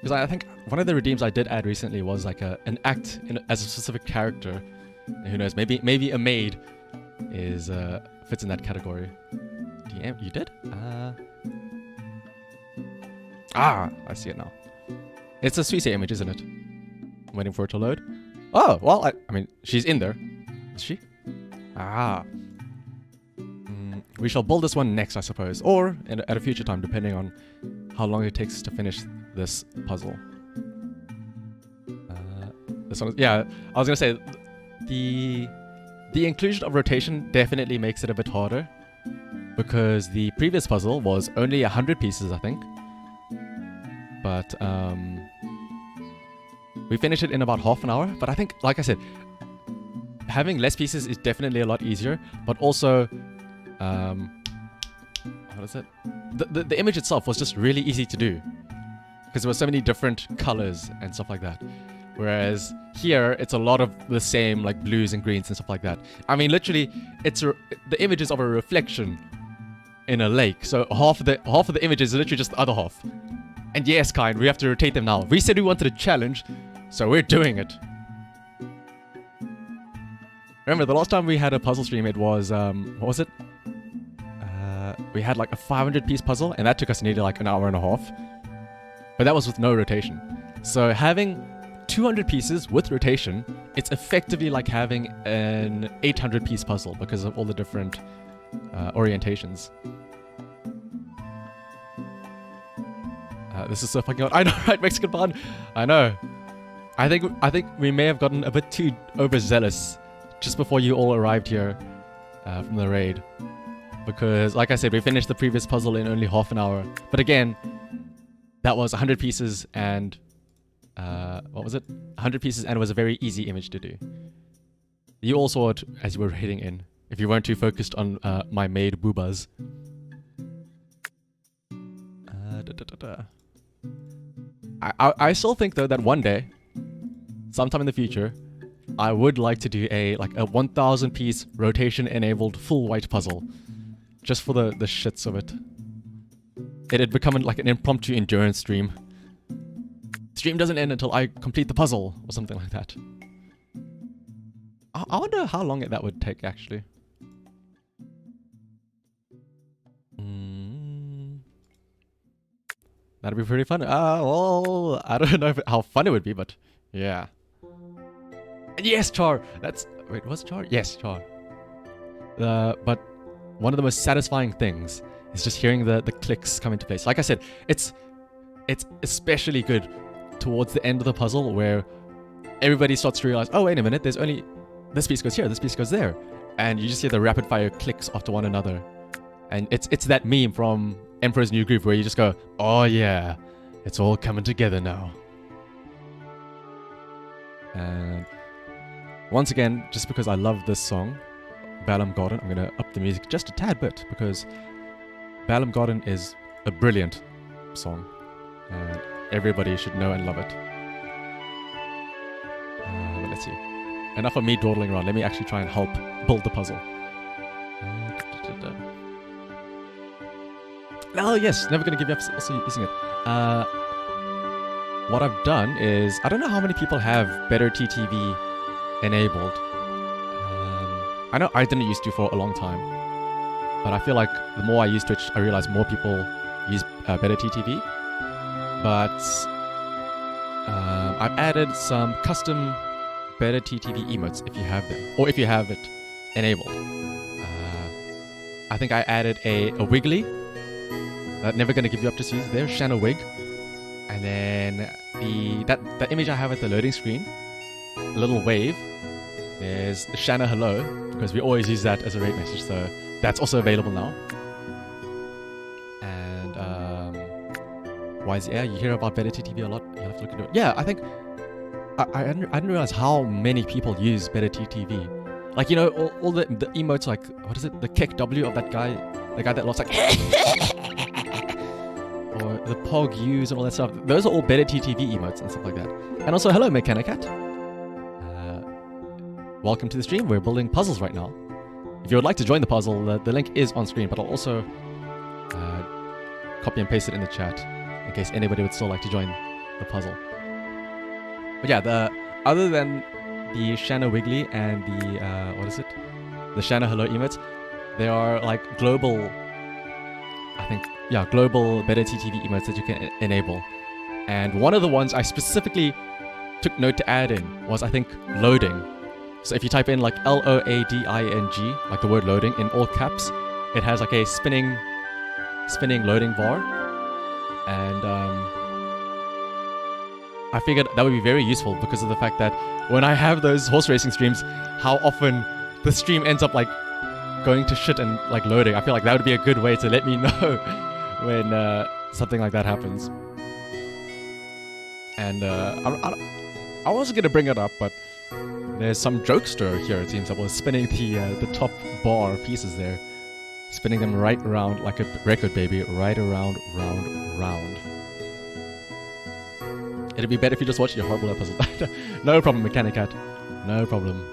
[SPEAKER 1] Because I think one of the redeems I did add recently was like an act as a specific character. And who knows? Maybe a maid is fits in that category. DM, you did? I see it now. It's a Suisse image, isn't it? I'm waiting for it to load. Oh, well, I mean, she's in there. Is she? We shall build this one next, I suppose. Or at a future time, depending on how long it takes to finish this puzzle. This one is, yeah, I was going to say, the inclusion of rotation definitely makes it a bit harder. Because the previous puzzle was only 100 pieces, I think. But, we finished it in about half an hour. But I think, like I said, having less pieces is definitely a lot easier. But also, what is it? The image itself was just really easy to do. Because there were so many different colors and stuff like that. Whereas here, it's a lot of the same, like blues and greens and stuff like that. I mean, literally, the image is of a reflection in a lake. So half of the image is literally just the other half. And yes, Kind, we have to rotate them now. We said we wanted a challenge, so we're doing it. Remember, the last time we had a puzzle stream, it was, what was it? We had like a 500-piece puzzle, and that took us nearly like an hour and a half. But that was with no rotation. So having 200 pieces with rotation, it's effectively like having an 800-piece puzzle because of all the different orientations. This is so fucking odd. I know, right, Mexican Bond? I know. I think we may have gotten a bit too overzealous just before you all arrived here from the raid. Because, like I said, we finished the previous puzzle in only half an hour. But again, that was 100 pieces and... what was it? 100 pieces, and it was a very easy image to do. You all saw it as you were heading in, if you weren't too focused on my maid boobas. I still think, though, that one day, sometime in the future, I would like to do a 1,000-piece rotation-enabled full white puzzle. Just for the shits of it. It'd become like an impromptu endurance stream. Stream doesn't end until I complete the puzzle, or something like that. I wonder how long that would take, actually. That'd be pretty fun. Well, I don't know how fun it would be, but yeah. Yes, Char! Wait, was Char? Yes, Char. But one of the most satisfying things is just hearing the clicks come into place. Like I said, it's especially good towards the end of the puzzle where everybody starts to realize, oh, wait a minute, there's only... this piece goes here, this piece goes there. And you just hear the rapid fire clicks after one another. And it's that meme from Emperor's New Groove where you just go, oh yeah, it's all coming together now. And once again, just because I love this song, Balam Garden, I'm going to up the music just a tad bit because Balam Garden is a brilliant song and everybody should know and love it. let's see. Enough of me dawdling around. Let me actually try and help build the puzzle. Oh yes, never gonna give you up also using it. What I've done is, I don't know how many people have Better TTV enabled. I know I didn't used to for a long time, but I feel like the more I use Twitch, I realize more people use Better TTV. But I've added some custom Better TTV emotes if you have them, or if you have it enabled. I think I added a wiggly. Never gonna give you up to use there, Shanna wig. And then that image I have at the loading screen, a little wave. There's Shanna hello, because we always use that as a rate message, so that's also available now. And you hear about Better TTV a lot. You have to look into it. Yeah, I think I didn't realize how many people use Better TTV. Like, you know, all the emotes, like, what is it? The kick W of that guy, the guy that looks like or the Pog U's and all that stuff. Those are all Better TTV emotes and stuff like that. And also, hello, Mechanicat. Welcome to the stream. We're building puzzles right now. If you would like to join the puzzle, the link is on screen, but I'll also copy and paste it in the chat in case anybody would still like to join the puzzle. But yeah, other than the Shanna Wiggly and the the Shanna Hello emotes, there are like global Better TTV emotes that you can enable. And one of the ones I specifically took note to add in was, I think, loading. So if you type in like LOADING, like the word loading in all caps, it has like a spinning loading bar. And I figured that would be very useful because of the fact that when I have those horse racing streams, how often the stream ends up like going to shit and like loading. I feel like that would be a good way to let me know when something like that happens. And I wasn't gonna bring it up, but there's some jokester here, it seems, that was spinning the top bar pieces there, spinning them right around like a record, baby, right around, round. It'd be better if you just watch your horrible episode. No problem, Mechanicat. No problem.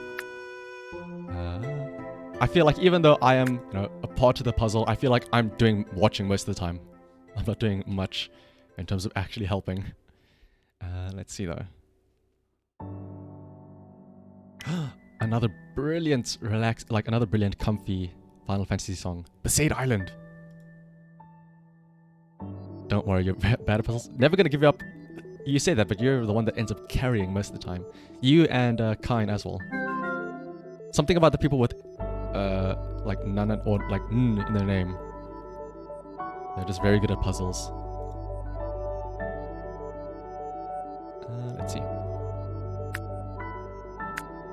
[SPEAKER 1] I feel like even though I am, a part of the puzzle, I feel like I'm doing watching most of the time. I'm not doing much in terms of actually helping. Let's see though. Another brilliant, another brilliant, comfy Final Fantasy song. Besaid Island. Don't worry, you're bad at puzzles. Never gonna give you up. You say that, but you're the one that ends up carrying most of the time. You and Kine as well. Something about the people with like none or like n in their name. They're just very good at puzzles. Let's see.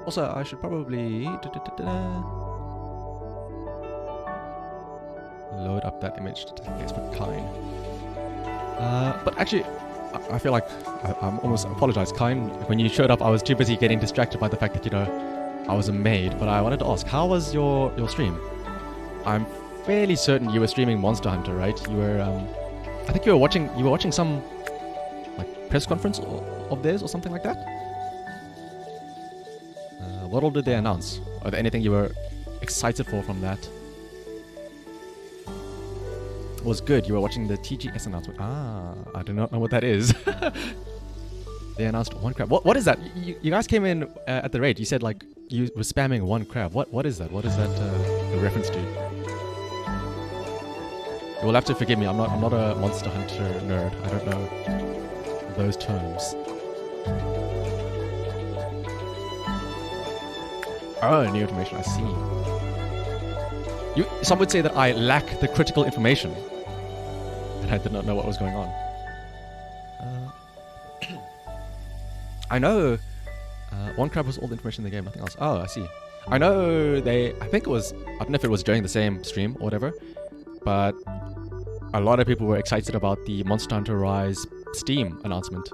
[SPEAKER 1] Also, I should probably load up that image to place for Kine. But actually, I feel like I'm almost apologize, Kine. When you showed up, I was too busy getting distracted by the fact that I was a maid. But I wanted to ask, how was your stream? I'm fairly certain you were streaming Monster Hunter, right? You were, I think you were watching some like press conference of theirs or something like that. What all did they announce? Or anything you were excited for from that? It was good. You were watching the TGS announcement. Ah, I do not know what that is. They announced one crab. What is that? You guys came in at the rate. You said like you were spamming one crab. What is that? What is that a reference to? You will have to forgive me. I'm not a Monster Hunter nerd. I don't know those terms. Oh, new information. I see. Some would say that I lack the critical information. And I did not know what was going on. I know one crab was all the information in the game, nothing else. Oh, I see. I know I think it was, I don't know if it was during the same stream or whatever, but a lot of people were excited about the Monster Hunter Rise Steam announcement.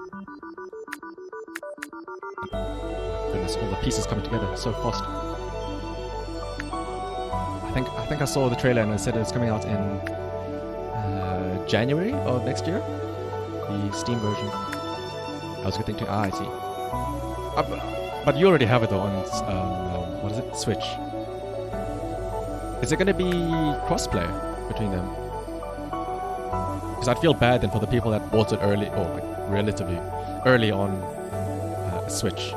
[SPEAKER 1] Goodness, all the pieces coming together so fast. I think I saw the trailer and it said it was coming out in January of next year. The Steam version. That was a good thing too. Ah, I see. But you already have it though on what is it? Switch. Is it going to be crossplay between them? Because I'd feel bad then for the people that bought it early, or like relatively early on Switch.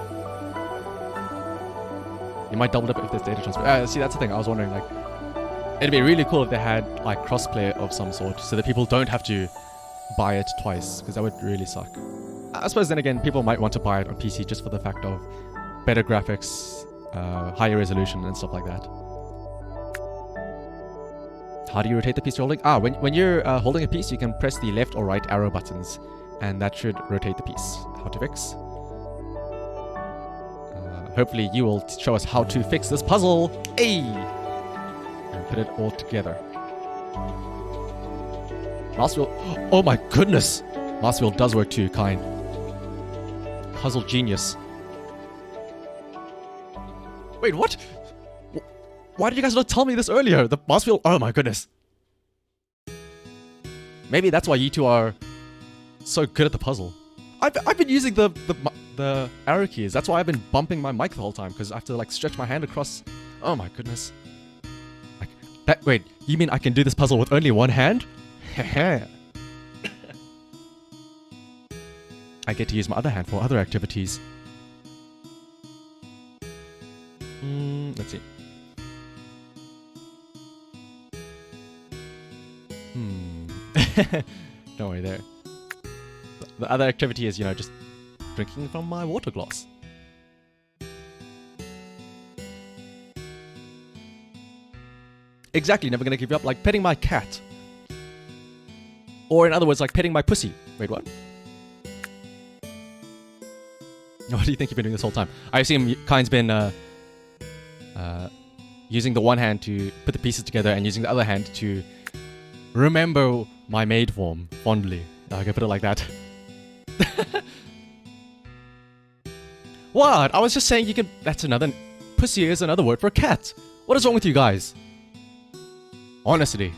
[SPEAKER 1] You might double up if there's data transfer. See, that's the thing. I was wondering, like, it'd be really cool if they had like crossplay of some sort, so that people don't have to buy it twice, because that would really suck. I suppose then again, people might want to buy it on PC just for the fact of better graphics, higher resolution, and stuff like that. How do you rotate the piece you're holding? When you're holding a piece, you can press the left or right arrow buttons, and that should rotate the piece. How to fix? Hopefully you will show us how to fix this puzzle. Hey! And put it all together. Mouse wheel. Oh my goodness! Mouse wheel does work too, kind. Puzzle genius. Wait, what? Why did you guys not tell me this earlier? The mouse wheel. Oh my goodness. Maybe that's why you two are so good at the puzzle. I've been using the arrow keys. That's why I've been bumping my mic the whole time, because I have to like stretch my hand across. Oh my goodness. Like that. Wait, you mean I can do this puzzle with only one hand? Heh. I get to use my other hand for other activities. Let's see. Don't worry there. The other activity is, you know, just drinking from my water glass. Exactly, never gonna give you up. Like petting my cat. Or in other words, like petting my pussy. Wait, what? What do you think you've been doing this whole time? I assume Kind's been using the one hand to put the pieces together and using the other hand to remember my maid form fondly. I can put it like that. What? I was just saying you can... That's another... Pussy is another word for cat. What is wrong with you guys? Honestly,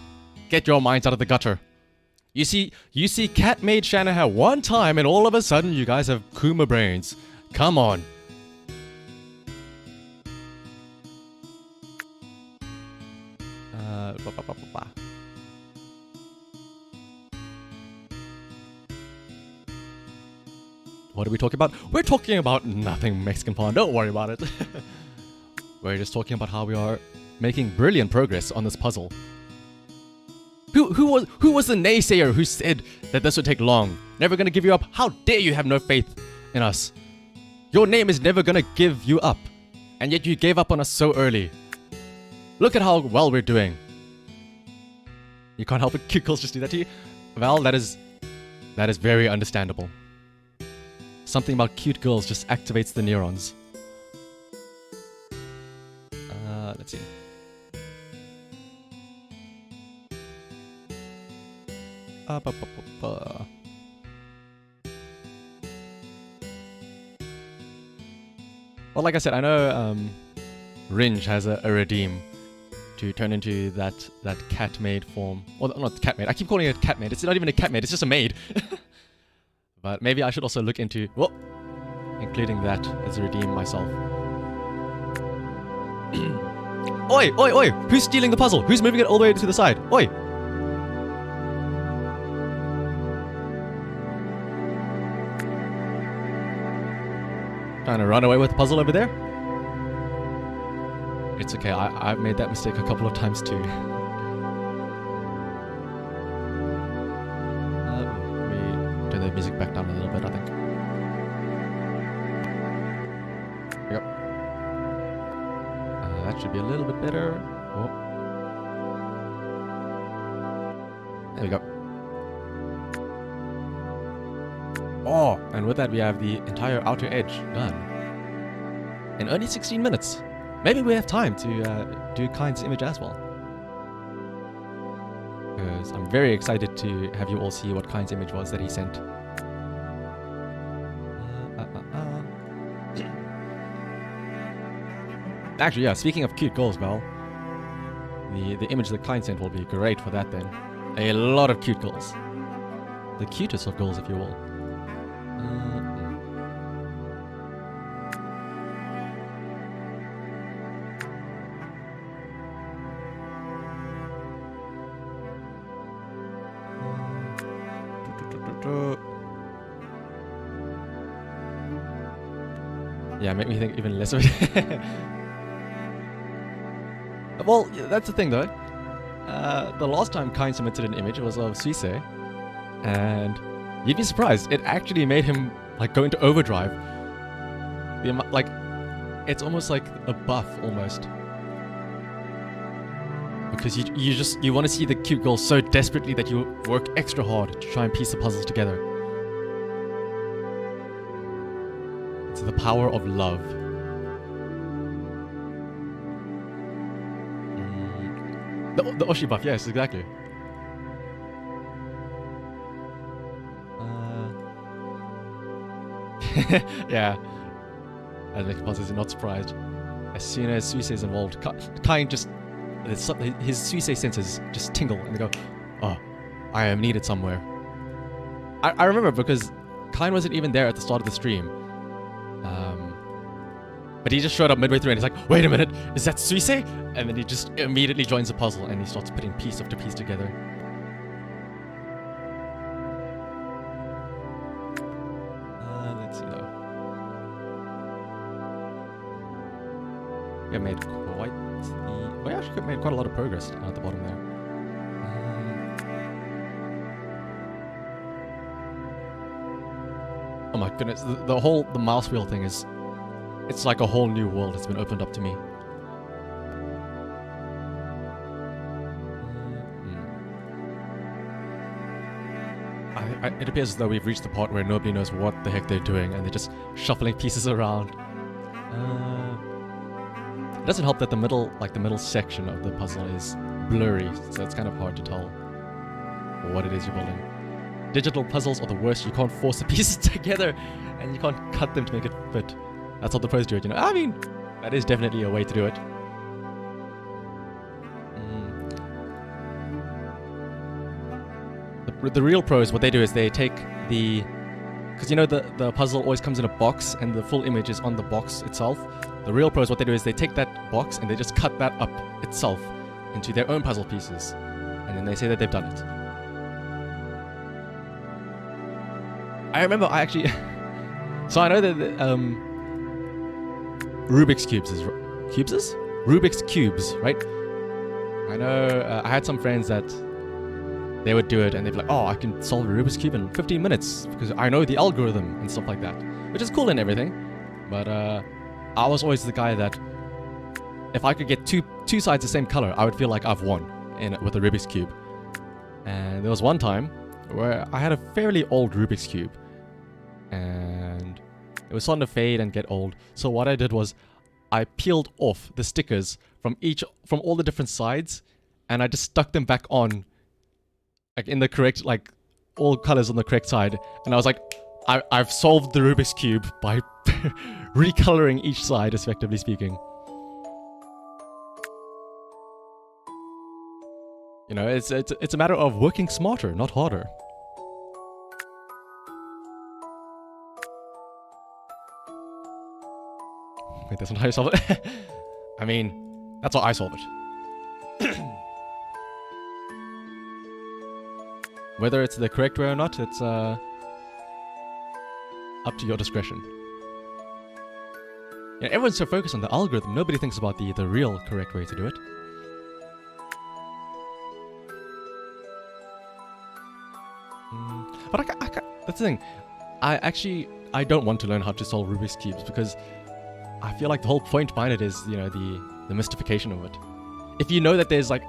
[SPEAKER 1] get your minds out of the gutter. You see cat maid Shanahan one time and all of a sudden you guys have Kuma brains. Come on. What are we talking about? We're talking about nothing, Mexican Pawn. Don't worry about it. We're just talking about how we are making brilliant progress on this puzzle. Who was the naysayer who said that this would take long? Never gonna give you up? How dare you have no faith in us? Your name is never gonna give you up. And yet you gave up on us so early. Look at how well we're doing. You can't help it. Cute girls just do that to you? Well, that is very understandable. Something about cute girls just activates the neurons. Let's see. Well, like I said, I know Ringe has a redeem to turn into that cat maid form. Well, not cat maid. I keep calling it cat maid. It's not even a cat maid. It's just a maid. But maybe I should also look into including that as a redeem myself. Oi, oi, oi! Who's stealing the puzzle? Who's moving it all the way to the side? Oi! Trying to run away with the puzzle over there? It's okay, I've made that mistake a couple of times too. Let me turn the music back down a little bit, I think. There we go. That should be a little bit better. Oh. There we go. Oh, and with that we have the entire outer edge done. In only 16 minutes. Maybe we have time to do Kind's image as well. Because I'm very excited to have you all see what Kind's image was that he sent. Actually, yeah, speaking of cute girls, well, the image that Kind sent will be great for that then. A lot of cute girls. The cutest of girls, if you will. Yeah, make me think even less of it. Well, yeah, that's the thing though. The last time Kine submitted an image was of Suisse, and you'd be surprised. It actually made him like go into overdrive. Like, it's almost like a buff almost. Because you want to see the cute girl so desperately that you work extra hard to try and piece the puzzles together. It's the power of love. The Oshi buff, yes, exactly. Yeah. As Nicopolis is not surprised. As soon as Suisse is involved, Kine just... his Suisse senses just tingle and they go, oh, I am needed somewhere. I remember because Kine wasn't even there at the start of the stream. But he just showed up midway through and he's like, wait a minute, is that Suisse? And then he just immediately joins the puzzle and he starts putting piece after piece together. Let's see though. We have made quite the... We actually made quite a lot of progress down at the bottom there. Oh my goodness, the mouse wheel thing is... It's like a whole new world has been opened up to me. It appears as though we've reached the part where nobody knows what the heck they're doing and they're just shuffling pieces around. It doesn't help that the middle section of the puzzle is blurry, so it's kind of hard to tell what it is you're building. Digital puzzles are the worst. You can't force the pieces together and you can't cut them to make it fit. That's how the pros do it, you know. I mean, that is definitely a way to do it. The real pros, what they do is they take the... Because you know the puzzle always comes in a box and the full image is on the box itself. The real pros, what they do is they take that box and they just cut that up itself into their own puzzle pieces. And then they say that they've done it. I remember I actually... So I know that... Rubik's Cubes is... Rubik's Cubes, right? I know I had some friends that they would do it and they'd be like, oh, I can solve a Rubik's Cube in 15 minutes because I know the algorithm and stuff like that. Which is cool and everything. But I was always the guy that if I could get two sides the same color, I would feel like I've won with a Rubik's Cube. And there was one time where I had a fairly old Rubik's Cube. And it was starting to fade and get old. So what I did was I peeled off the stickers from all the different sides and I just stuck them back on like in the correct, like all colors on the correct side. And I was like, I've solved the Rubik's Cube by recoloring each side, effectively speaking. You know, it's a matter of working smarter, not harder. Wait, that's not how you solve it? I mean, that's how I solve it. Whether it's the correct way or not, it's up to your discretion. Yeah, everyone's so focused on the algorithm, nobody thinks about the real correct way to do it. But that's the thing. I don't want to learn how to solve Rubik's Cubes because I feel like the whole point behind it is, you know, the mystification of it. If you know that there's like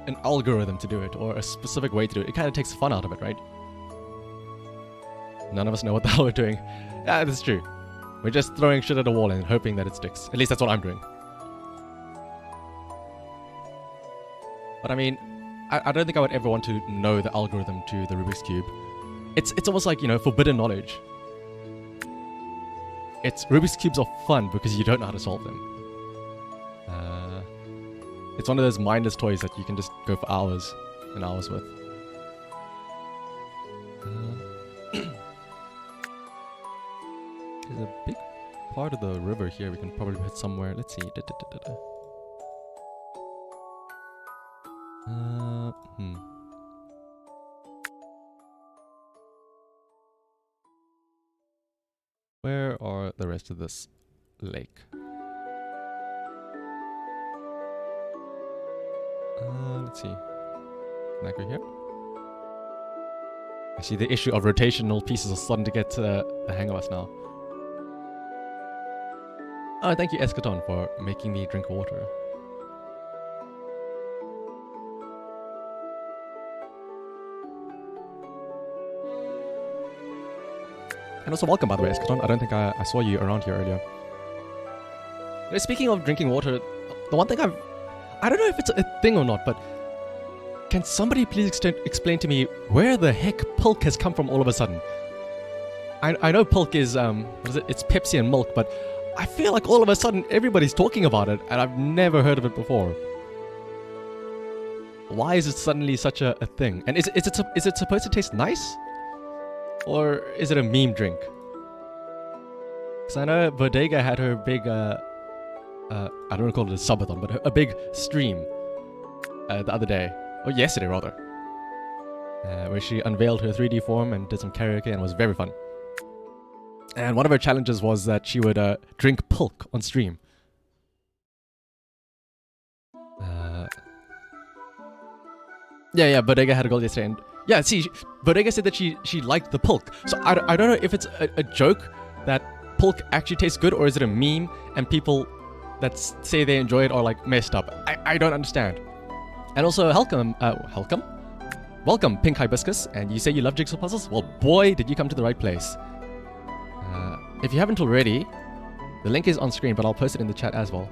[SPEAKER 1] an algorithm to do it or a specific way to do it, it kind of takes the fun out of it, right? None of us know what the hell we're doing. Yeah, that's true. We're just throwing shit at a wall and hoping that it sticks. At least that's what I'm doing. But I mean, I don't think I would ever want to know the algorithm to the Rubik's Cube. It's almost like, you know, forbidden knowledge. Rubik's Cubes are fun because you don't know how to solve them. It's one of those mindless toys that you can just go for hours and hours with. There's a big part of the river here we can probably hit somewhere. Let's see. Where are the rest of this lake? Let's see. Can I go here? I see the issue of rotational pieces are starting to get the hang of us now. Oh, thank you, Eschaton, for making me drink water. And also welcome, by the way, Eschaton. I don't think I saw you around here earlier. Speaking of drinking water, the one thing I don't know if it's a thing or not, but can somebody please explain to me where the heck Pilk has come from all of a sudden? I know Pilk is, what is it? It's Pepsi and milk, but I feel like all of a sudden everybody's talking about it, and I've never heard of it before. Why is it suddenly such a thing? And is it supposed to taste nice? Or is it a meme drink? Because I know Bodega had her big, I don't want to call it a subathon, but a big stream the other day. Or yesterday, rather. Where she unveiled her 3D form and did some karaoke, and it was very fun. And one of her challenges was that she would drink Pilk on stream. Yeah, Bodega had a goal yesterday, and yeah, see, Bodega said that she liked the Pilk. So I don't know if it's a joke that Pilk actually tastes good, or is it a meme and people that say they enjoy it are like messed up. I don't understand. And also, welcome, Pink Hibiscus, and you say you love jigsaw puzzles? Well, boy, did you come to the right place. If you haven't already, the link is on screen, but I'll post it in the chat as well.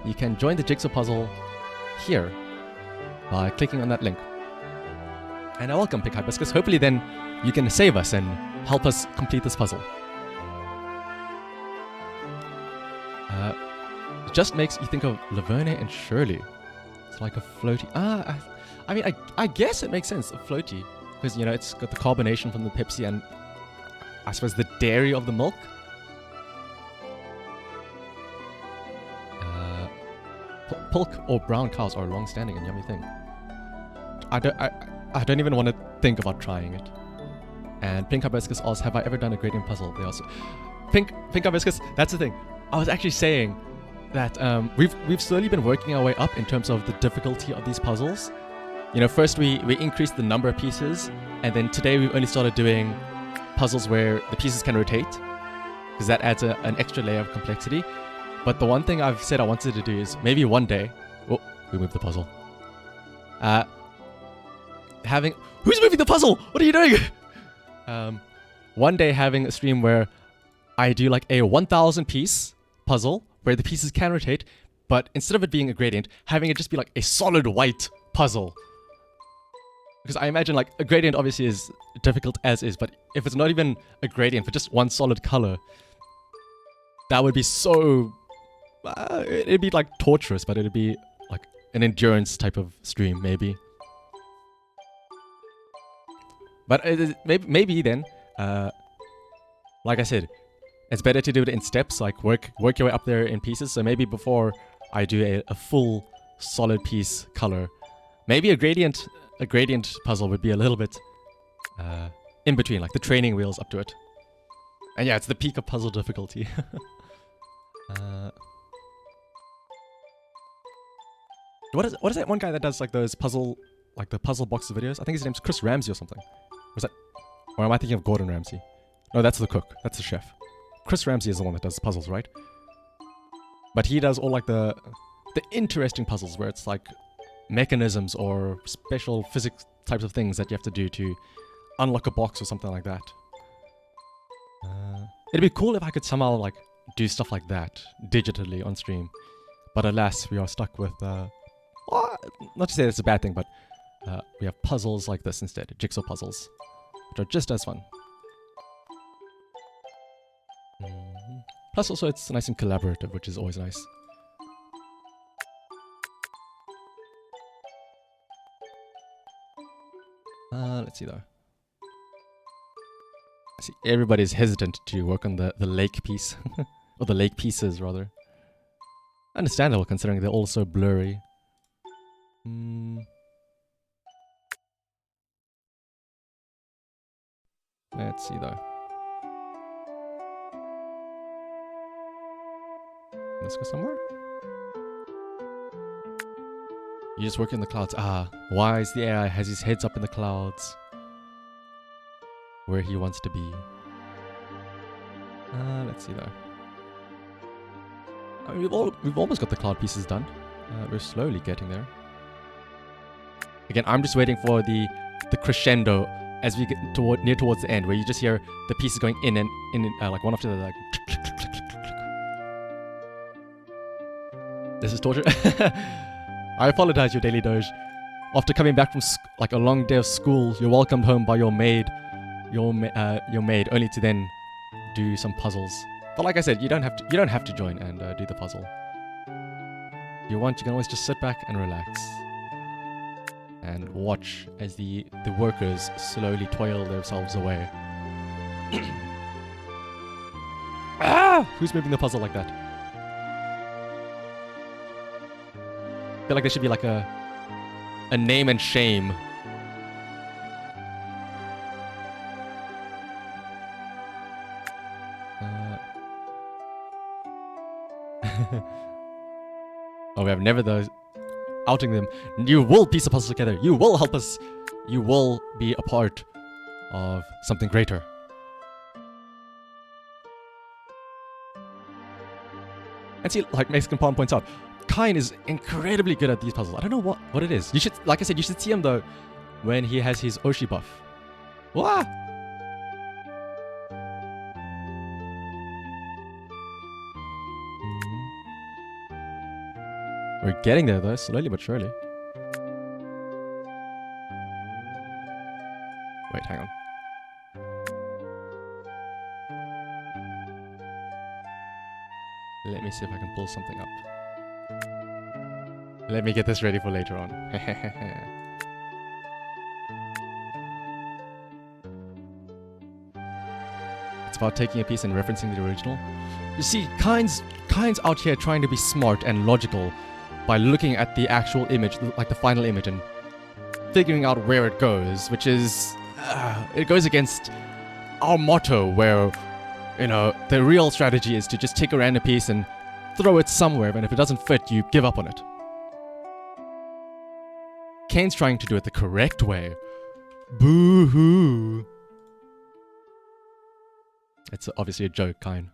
[SPEAKER 1] You can join the jigsaw puzzle here by clicking on that link. And I welcome Pink Hibiscus. Hopefully then you can save us and help us complete this puzzle. It just makes you think of Laverne and Shirley. It's like a floaty. I mean, I guess it makes sense, a floaty, because you know it's got the carbonation from the Pepsi and I suppose the dairy of the milk. Pilk or brown cows are a long-standing and yummy thing. I don't even want to think about trying it. And Pink Hibiscus asks, have I ever done a gradient puzzle? They also Pink Hibiscus. That's the thing. I was actually saying that we've slowly been working our way up in terms of the difficulty of these puzzles. You know, first we increased the number of pieces, and then today we've only started doing puzzles where the pieces can rotate, because that adds an extra layer of complexity. But the one thing I've said I wanted to do is maybe one day... Oh, we moved the puzzle. Who's moving the puzzle? What are you doing? One day having a stream where I do like a 1,000 piece puzzle where the pieces can rotate, but instead of it being a gradient, having it just be like a solid white puzzle. Because I imagine like a gradient obviously is difficult as is, but if it's not even a gradient for just one solid color, that would be so... it'd be like torturous, but it'd be like an endurance type of stream, maybe. But maybe then, like I said, it's better to do it in steps, like work your way up there in pieces. So maybe before I do a full solid piece color, maybe a gradient puzzle would be a little bit in between, like the training wheels up to it. And yeah, it's the peak of puzzle difficulty. What is that one guy that does like those puzzle, like the puzzle box videos? I think his name's Chris Ramsey or something. Was that, or am I thinking of Gordon Ramsay? No, that's the cook. That's the chef. Chris Ramsey is the one that does puzzles, right? But he does all like the interesting puzzles where it's like mechanisms or special physics types of things that you have to do to unlock a box or something like that. It'd be cool if I could somehow like do stuff like that digitally on stream. But alas, we are stuck with, well, not to say it's a bad thing, but we have puzzles like this instead, jigsaw puzzles, which are just as fun. Plus also it's nice and collaborative, which is always nice. Let's see though. I see everybody's hesitant to work on the lake piece. Or the lake pieces, rather. Understandable, considering they're all so blurry. Let's see though. Let's go somewhere. You just work in the clouds. Ah, why is the AI has his heads up in the clouds? Where he wants to be. Let's see though. I mean, we've almost got the cloud pieces done. We're slowly getting there. Again, I'm just waiting for the crescendo as we get near towards the end, where you just hear the pieces going in and like one after the other, like. This is torture. I apologize, your daily doge. After coming back from like a long day of school, you're welcomed home by your maid, your maid, only to then do some puzzles. But like I said, you don't have to join and do the puzzle. If you want, you can always just sit back and relax and watch as the workers slowly toil themselves away. Ah! Who's moving the puzzle like that? I feel like there should be like a name and shame. Oh, we have never those outing them. You will piece the puzzle together. You will help us. You will be a part of something greater. And see, like Mexican Palm points out, Kine is incredibly good at these puzzles. I don't know what it is. You should, like I said, you should see him though when he has his Oshi buff. Wah! We're getting there though, slowly but surely. Wait, hang on. Let me see if I can pull something up. Let me get this ready for later on. It's about taking a piece and referencing the original. You see, Kine's out here trying to be smart and logical by looking at the actual image, like the final image, and figuring out where it goes, which is... it goes against our motto where, you know, the real strategy is to just take a random piece and throw it somewhere, and if it doesn't fit, you give up on it. Kane's trying to do it the correct way. Boo-hoo. It's obviously a joke, Kine.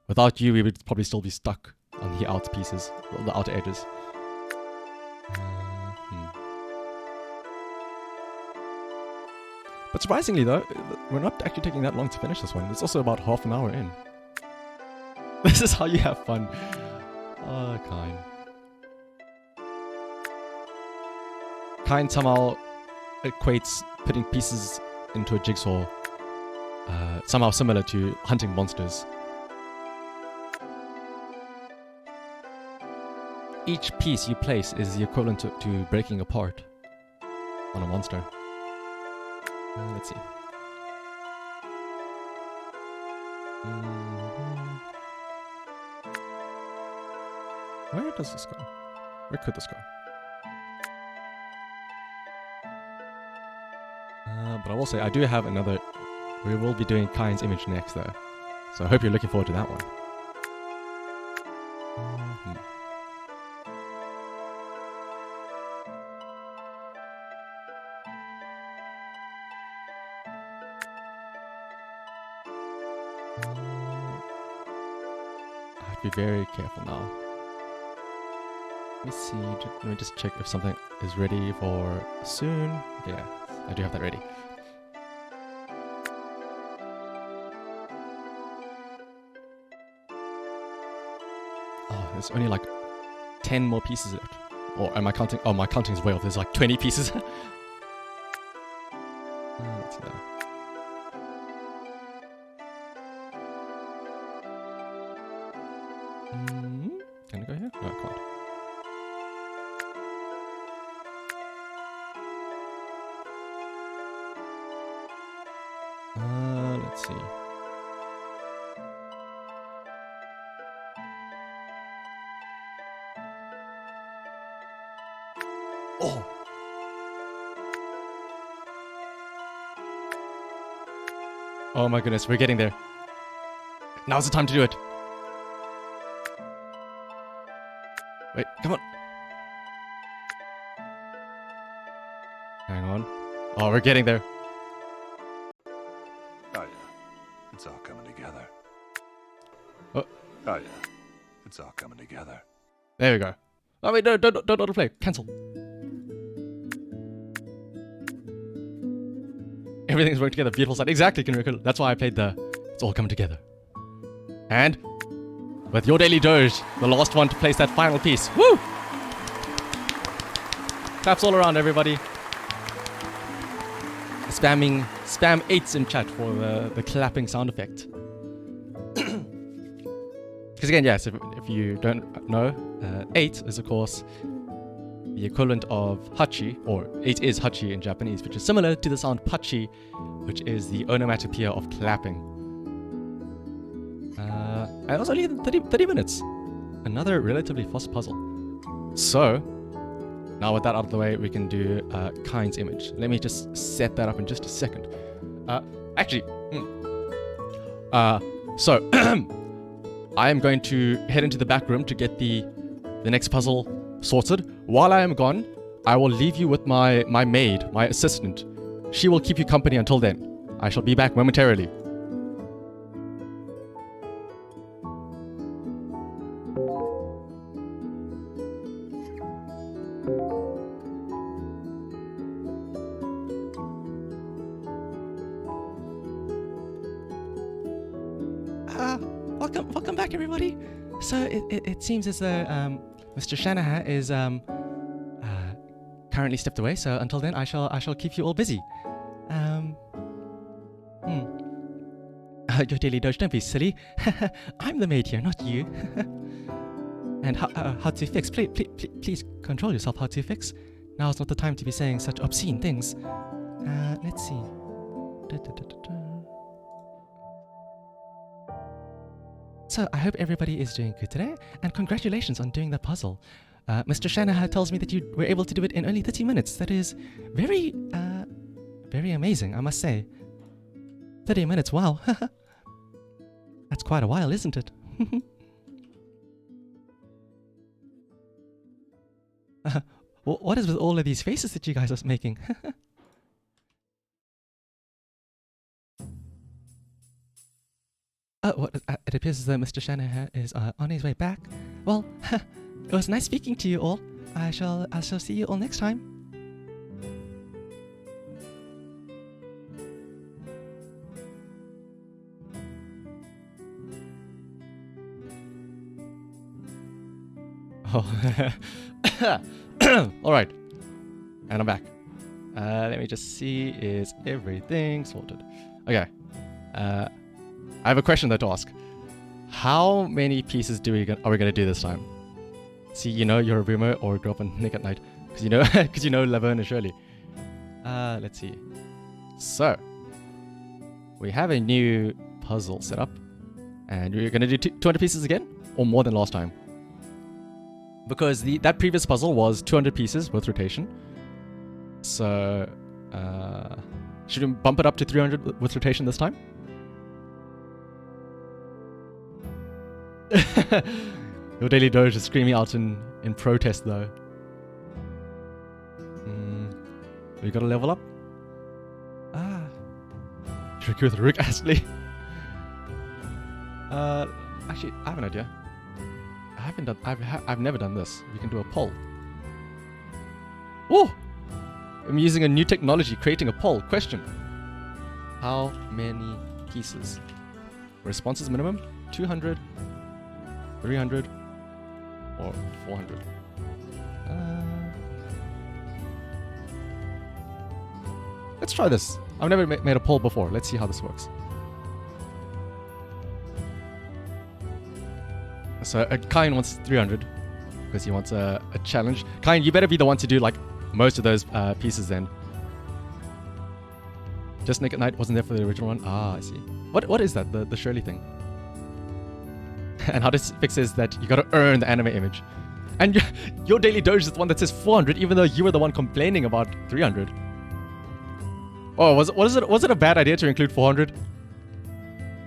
[SPEAKER 1] Without you, we would probably still be stuck on the outer pieces, or the outer edges. But surprisingly though, we're not actually taking that long to finish this one. It's also about half an hour in. This is how you have fun. Oh, Kine. Kine somehow equates putting pieces into a jigsaw somehow similar to hunting monsters. Each piece you place is the equivalent to breaking apart on a monster. Let's see. Where does this go? Where could this go? But I will say, I do have another... We will be doing Kine's image next though. So I hope you're looking forward to that one. I have to be very careful now. Let me see, let me just check if something is ready for soon. Yeah, I do have that ready. Oh, there's only like 10 more pieces left. Or am I counting? Oh, my counting is way off. There's like 20 pieces. Let's see that. Can I go here? No, I can't. Let's see. Oh! Oh my goodness, we're getting there. Now's the time to do it. Wait, come on. Hang on. Oh, we're getting there.
[SPEAKER 2] Oh yeah, it's all coming together.
[SPEAKER 1] Oh,
[SPEAKER 2] Oh yeah, it's all coming together.
[SPEAKER 1] there we go. Oh wait, no, don't autoplay. Cancel. Everything's working together. Beautiful sound. Exactly, Kinriku. That's why I played the It's All Coming Together. And with your daily doge, the last one to place that final piece. Woo! Claps all around, everybody. Spam 8s in chat for the clapping sound effect. Because again, yes, if you don't know, 8 is of course the equivalent of hachi, or 8 is hachi in Japanese, which is similar to the sound pachi, which is the onomatopoeia of clapping. And it was only 30 minutes. Another relatively fast puzzle. So, now with that out of the way, we can do Kind's image. Let me just set that up in just a second. So, I am going to head into the back room to get the next puzzle sorted. While I am gone, I will leave you with my maid, my assistant. She will keep you company until then. I shall be back momentarily. Welcome back, everybody. So it seems as though Mr. Shanahan is currently stepped away. So until then, I shall keep you all busy. Your daily doge, don't be silly. I'm the maid here, not you. And how to fix? Please control yourself. How to fix? Now's not the time to be saying such obscene things. Let's see. So, I hope everybody is doing good today, and congratulations on doing the puzzle. Mr. Shanahan tells me that you were able to do it in only 30 minutes. That is very amazing, I must say. 30 minutes, wow. That's quite a while, isn't it? What is with all of these faces that you guys are making? It appears as though Mr. Shanahan is on his way back. Well, it was nice speaking to you all. I shall see you all next time. Oh, alright. And I'm back. Let me just see, is everything sorted? Okay. I have a question though to ask. How many pieces are we gonna do this time? See, you know you're a boomer or grew up on Nick at Night. Because you know Laverne and Shirley. Let's see. So, we have a new puzzle set up. And we're gonna do 200 pieces again? Or more than last time? Because that previous puzzle was 200 pieces with rotation. So, should we bump it up to 300 with rotation this time? Your daily doge is screaming out in protest though. We gotta level up. Tricky with Rook Astley. Actually, I have an idea. I've never done this. We can do a poll. Oh! I'm using a new technology, creating a poll. Question: how many pieces? Responses minimum 200. 300 or 400. Let's try this. I've never made a poll before. Let's see how this works. So Kine wants 300 because he wants a challenge. Kine, you better be the one to do like most of those pieces then. Just Nick at Night wasn't there for the original one. Ah, I see. What is that? The Shirley thing? And how this fixes that you gotta earn the anime image. And your daily doge is the one that says 400, even though you were the one complaining about 300. Oh, was it a bad idea to include 400?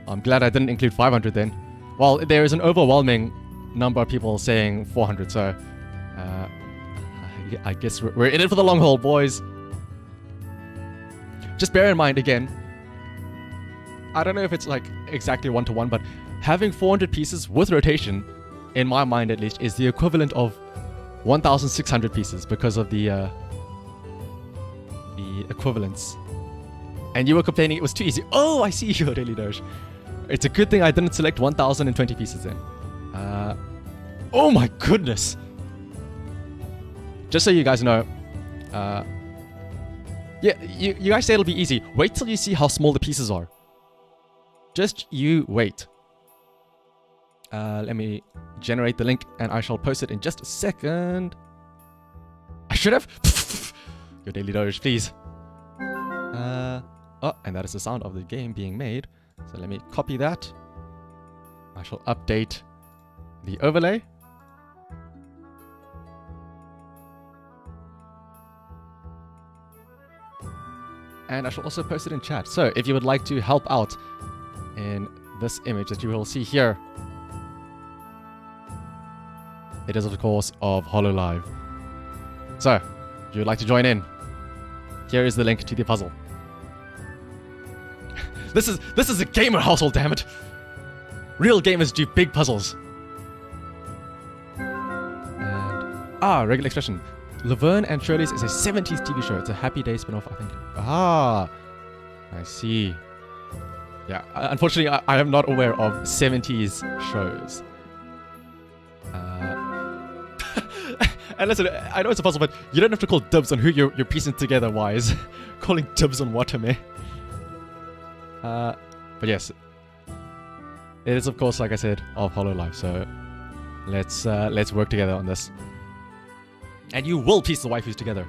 [SPEAKER 1] I'm glad I didn't include 500 then. Well, there is an overwhelming number of people saying 400, so Yeah, I guess we're in it for the long haul, boys. Just bear in mind, again, I don't know if it's like exactly 1-to-1, but having 400 pieces with rotation, in my mind at least, is the equivalent of 1,600 pieces because of the equivalence. And you were complaining it was too easy. Oh, I see you, Daily Doge. It's a good thing I didn't select 1,020 pieces then. Oh my goodness. Just so you guys know, yeah, you guys say it'll be easy. Wait till you see how small the pieces are. Just you wait. Let me generate the link and I shall post it in just a second. I should have. Your Daily Doge, please. Oh, and that is the sound of the game being made. So let me copy that. I shall update the overlay. And I shall also post it in chat. So if you would like to help out in this image that you will see here, it is of course of HoloLive. So if you would like to join in, here is the link to the puzzle. This is a gamer household, damn it. Real gamers do big puzzles. And regular expression. Laverne and Shirley's is a 70s TV show. It's a Happy Day spin-off, I think. I see. Yeah, unfortunately, I am not aware of 70s shows. And listen, I know it's a puzzle, but you don't have to call dibs on who you're piecing together, wise. Calling dibs on Watame. But yes, it is of course, like I said, of HoloLive. So let's work together on this. And you will piece the waifus together.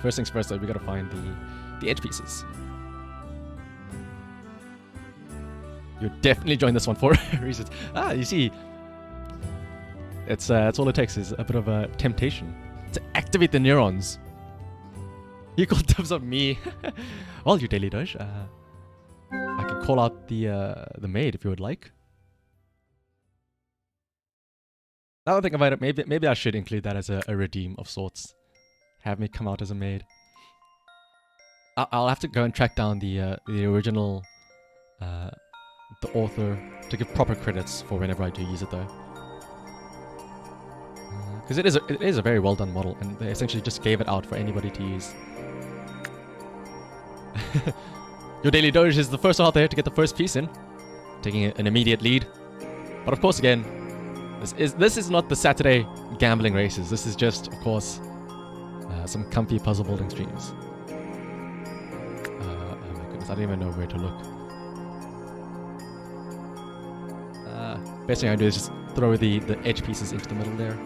[SPEAKER 1] First things first, though, we gotta find the edge pieces. You definitely joined this one for reasons. You see, it's all it takes is a bit of a temptation to activate the neurons. You call dibs on me. Well, you Daily Doge. I can call out the maid if you would like. Now that I think about it, maybe I should include that as a redeem of sorts. Have me come out as a maid. I'll have to go and track down the original, the author, to give proper credits for whenever I do use it though. Because it is a very well done model, and they essentially just gave it out for anybody to use. Your Daily Doge is the first one out there to get the first piece in, taking an immediate lead. But of course, again, this is not the Saturday gambling races. This is just, of course, some comfy puzzle building streams. Oh my goodness, I don't even know where to look. Best thing I do is just throw the edge pieces into the middle there.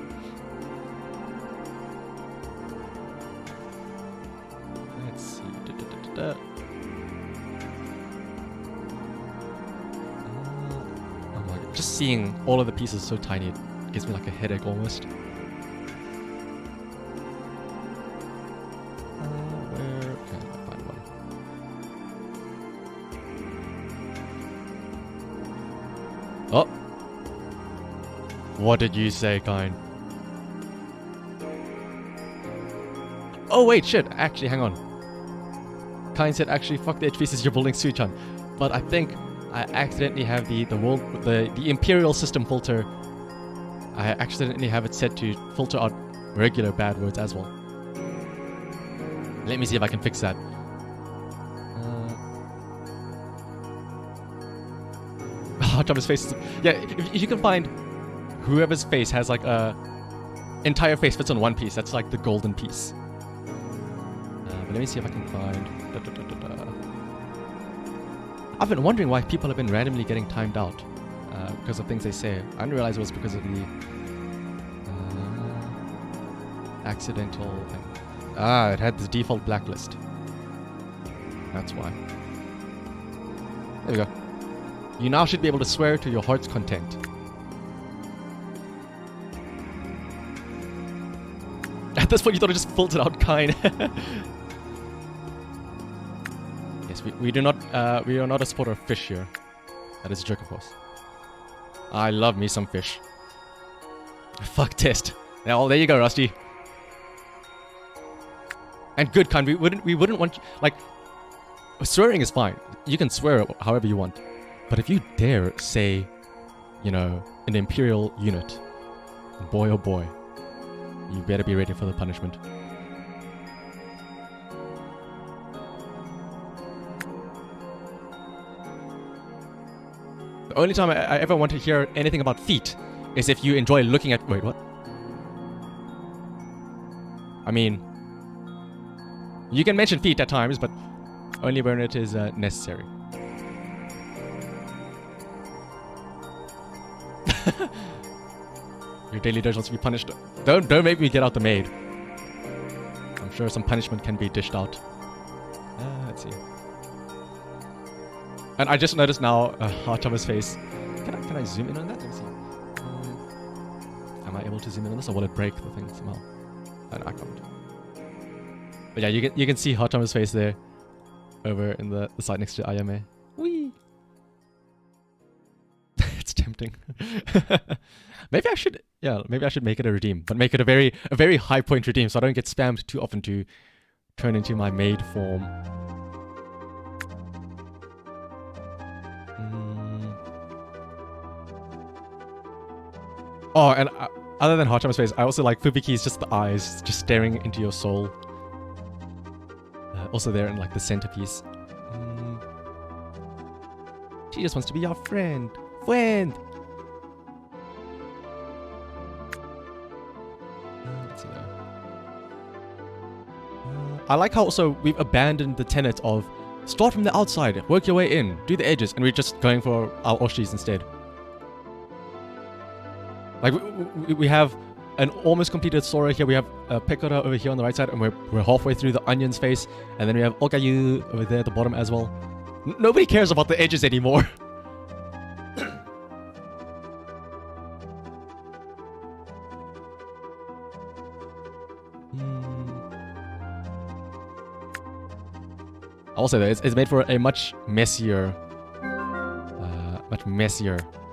[SPEAKER 1] Let's see. Oh my god. Just seeing all of the pieces so tiny, it gives me like a headache almost. Where can I find one? Oh! What did you say, Kine? Oh wait, shit, actually, hang on. Kine said, actually, fuck the edge pieces, you're building Suichan. But I think I accidentally have the Imperial System filter. I accidentally have it set to filter out regular bad words as well. Let me see if I can fix that. Thomas' face. Yeah, if you can find whoever's face has like a entire face fits on one piece, that's like the golden piece. But let me see if I can find. I've been wondering why people have been randomly getting timed out because of things they say. I didn't realize it was because of the accidental thing. It had the default blacklist. That's why. There we go. You now should be able to swear to your heart's content. At this point, you thought it just filtered out kind. Yes, we do not. We are not a supporter of fish here. That is a joke, of course. I love me some fish. Fuck test. Yeah, well, there you go, Rusty. And good kind. We wouldn't want, like, swearing is fine. You can swear however you want. But if you dare say, you know, an Imperial unit, boy oh boy, you better be ready for the punishment. The only time I ever want to hear anything about feet is if you enjoy looking at... Wait, what? I mean, you can mention feet at times, but only when it is necessary. Your daily doge wants to be punished. Don't make me get out the maid. I'm sure some punishment can be dished out. Let's see. And I just noticed now Hot Tubber's face. Can I zoom in on that? Let me see. Am I able to zoom in on this, or will it break the thing somehow? I can't. But yeah, you can see Hot Tubber's face there, over in the side next to Ayame. Whee! It's tempting. Maybe I should make it a redeem, but make it a very high point redeem, so I don't get spammed too often to turn into my maid form. Oh, and other than Hot Tubber's face, I also like Fubiki's just the eyes, just staring into your soul. Also there in like the centerpiece. She just wants to be your friend. Let's see there. I like how also we've abandoned the tenet of start from the outside, work your way in, do the edges, and we're just going for our oshis instead. Like we have an almost completed Sora here. We have Pekora over here on the right side, and we're halfway through the onion's face, and then we have Okayu over there at the bottom as well. Nobody cares about the edges anymore. Also, though, it's made for a much messier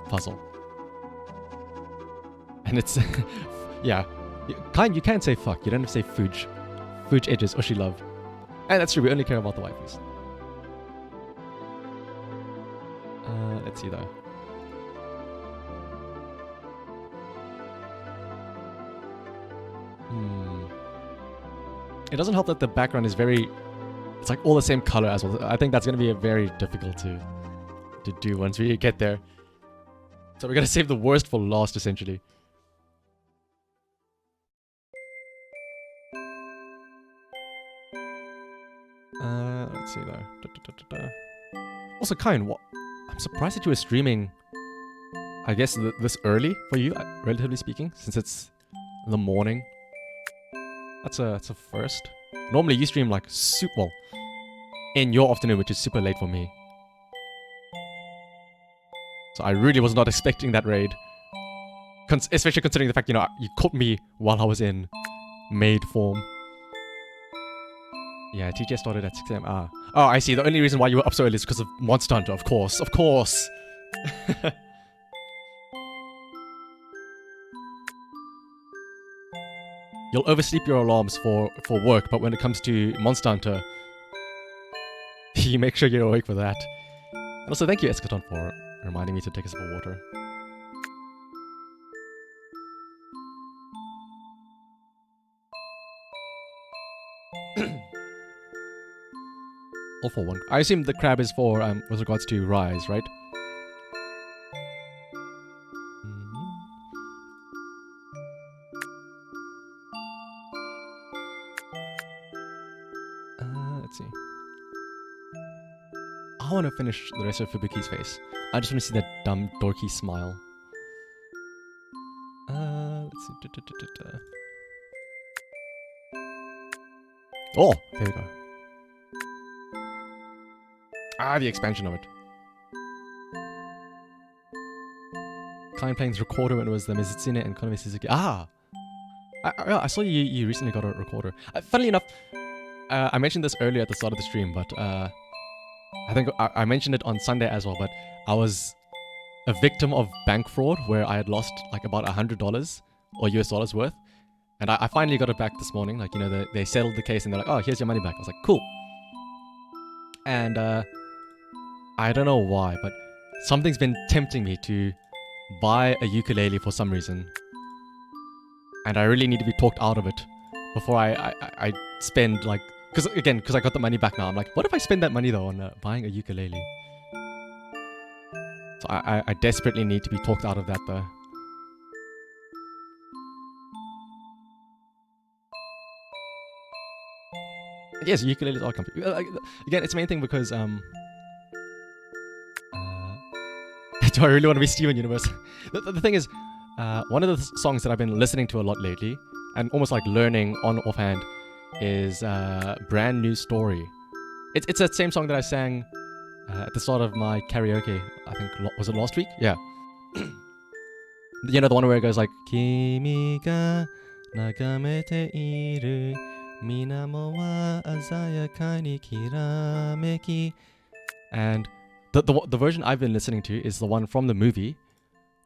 [SPEAKER 1] puzzle. And it's, yeah, you can say fuck, you don't have to say fooge. Fooge edges, Oshi love. And that's true, we only care about the waifus. Let's see though. It doesn't help that the background is it's like all the same color as well. I think that's going to be very difficult to do once we get there. So we're going to save the worst for last, essentially. Let's see though. Also, Kain, what? I'm surprised that you were streaming, I guess, this early for you, relatively speaking, since it's the morning. That's a first. Normally you stream like well, in your afternoon, which is super late for me. So I really was not expecting that raid. Especially considering the fact, you know, you caught me while I was in maid form. Yeah, TJ started at 6 AM. Oh, I see. The only reason why you were up so early is because of Monster Hunter, of course. Of course! You'll oversleep your alarms for work, but when it comes to Monster Hunter, you make sure you're awake for that. And also, thank you, Eschaton, for reminding me to take a sip of water. All for one. I assume the crab is for, with regards to Rise, right? Let's see. I want to finish the rest of Fubuki's face. I just want to see that dumb, dorky smile. Let's see. Oh, there we go. The expansion of it. Kain playing the recorder when it was the Mizutsune and Konami Suzuki. I saw you recently got a recorder. Funnily enough, I mentioned this earlier at the start of the stream, but I think I mentioned it on Sunday as well, but I was a victim of bank fraud where I had lost like about $100 or US dollars worth. And I finally got it back this morning. Like, you know, they settled the case and they're like, oh, here's your money back. I was like, cool. And I don't know why, but something's been tempting me to buy a ukulele for some reason. And I really need to be talked out of it before I spend, like, because I got the money back now. I'm like, what if I spend that money though on buying a ukulele? So I desperately need to be talked out of that though. Yes, ukuleles are comfy. Again, it's the main thing because do I really want to be Steven Universe? The thing is, one of the songs that I've been listening to a lot lately, and almost like learning on offhand, is Brand New Story. It's that same song that I sang at the start of my karaoke. I think was it last week? Yeah. You know, the one where it goes like Kimi ga nagamete iru minamo wa azayaka ni kirameki. And the version I've been listening to is the one from the movie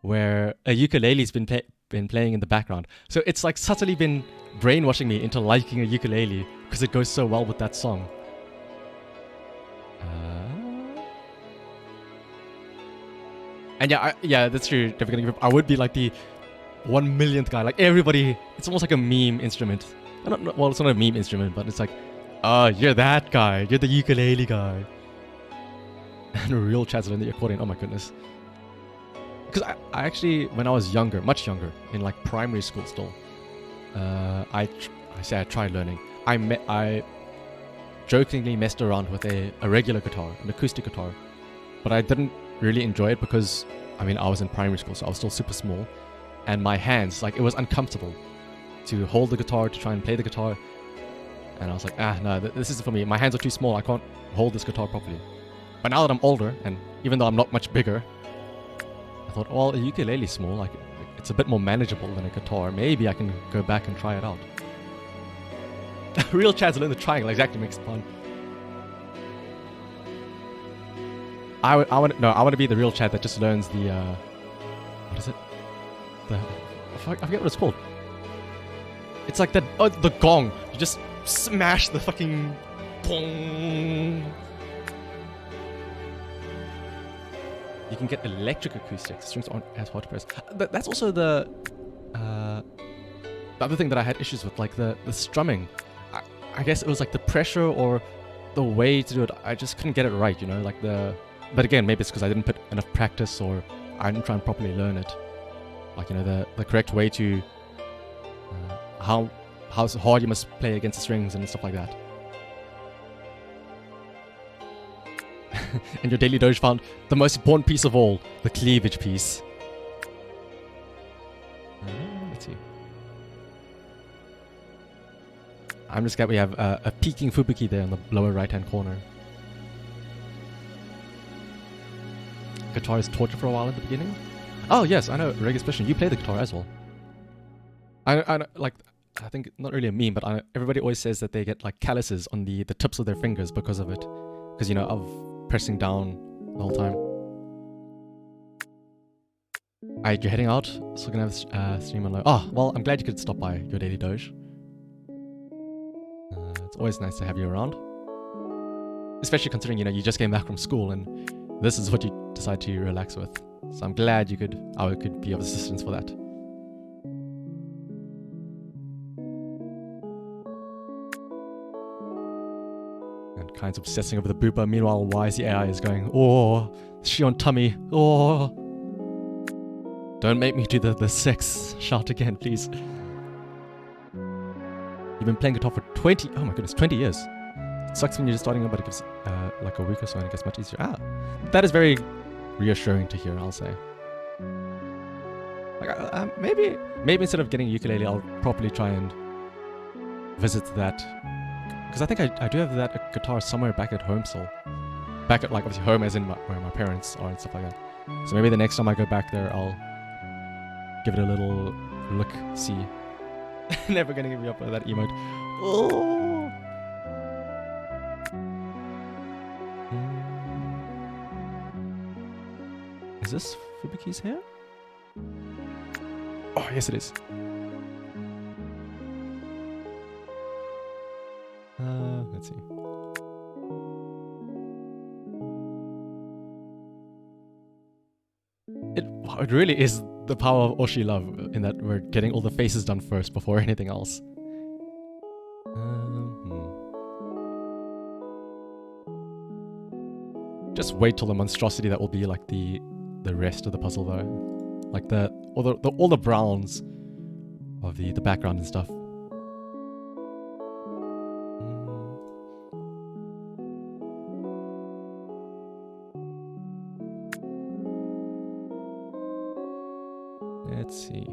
[SPEAKER 1] where a ukulele's been playing in the background. So it's like subtly been brainwashing me into liking a ukulele because it goes so well with that song. And yeah, that's true. I would be like the 1 millionth guy. Like everybody, it's almost like a meme instrument. Well, it's not a meme instrument, but it's like, oh, you're that guy. You're the ukulele guy. And a real chat's in the accordion. Oh my goodness. Because I actually, when I was younger, much younger, in like primary school still, I tried learning. I jokingly messed around with a regular guitar, an acoustic guitar, but I didn't really enjoy it because, I mean, I was in primary school, so I was still super small, and my hands, like, it was uncomfortable to hold the guitar, to try and play the guitar, and I was like, no, this isn't for me. My hands are too small. I can't hold this guitar properly. But now that I'm older, and even though I'm not much bigger, I thought, well, a ukulele's small, like, it's a bit more manageable than a guitar. Maybe I can go back and try it out. Real Chad's learn the triangle, exactly, makes it fun. I want to be the real Chad that just learns the what is it? I forget what it's called. It's like the gong. You just smash the fucking pong. You can get electric acoustics. Strings aren't as hard to press. That's also the other thing that I had issues with, like the strumming. I guess it was like the pressure or the way to do it. I just couldn't get it right, you know, like the. But again, maybe it's because I didn't put enough practice or I didn't try and properly learn it. Like, you know, the correct way to how hard you must play against the strings and stuff like that. And your daily doge found the most important piece of all, the cleavage piece. Let's see. I'm just glad we have a peeking Fubuki there in the lower right-hand corner. Guitar is torture for a while at the beginning. Oh yes, I know, Regis Bishon, you play the guitar as well. I think not really a meme, but everybody always says that they get like calluses on the tips of their fingers because of it, because, you know, of pressing down the whole time. Alright, you're heading out, so we're gonna have stream on low. Oh, well, I'm glad you could stop by your daily doge. It's always nice to have you around, especially considering, you know, you just came back from school and this is what you decide to relax with. So I'm glad I could be of assistance for that. And Kind's obsessing over the booper. Meanwhile, YZ AI is going, oh, is she on tummy? Oh. Don't make me do the sex shout again, please. You've been playing guitar for 20 years. It sucks when you're just starting out, but it gives like a week or so and it gets much easier. That is very reassuring to hear, I'll say. Like, maybe instead of getting a ukulele, I'll properly try and visit that. Because I think I do have that guitar somewhere back at home still. Back at, like, obviously home as in where my parents are and stuff like that. So maybe the next time I go back there, I'll give it a little look-see. Never gonna give me up with that emote. Oh. Is this Fubuki's hair? Oh, yes it is. Let's see. It really is the power of Oshi love in that we're getting all the faces done first before anything else. Just wait till the monstrosity that will be like the rest of the puzzle though, like all the browns of the background and stuff. Let's see.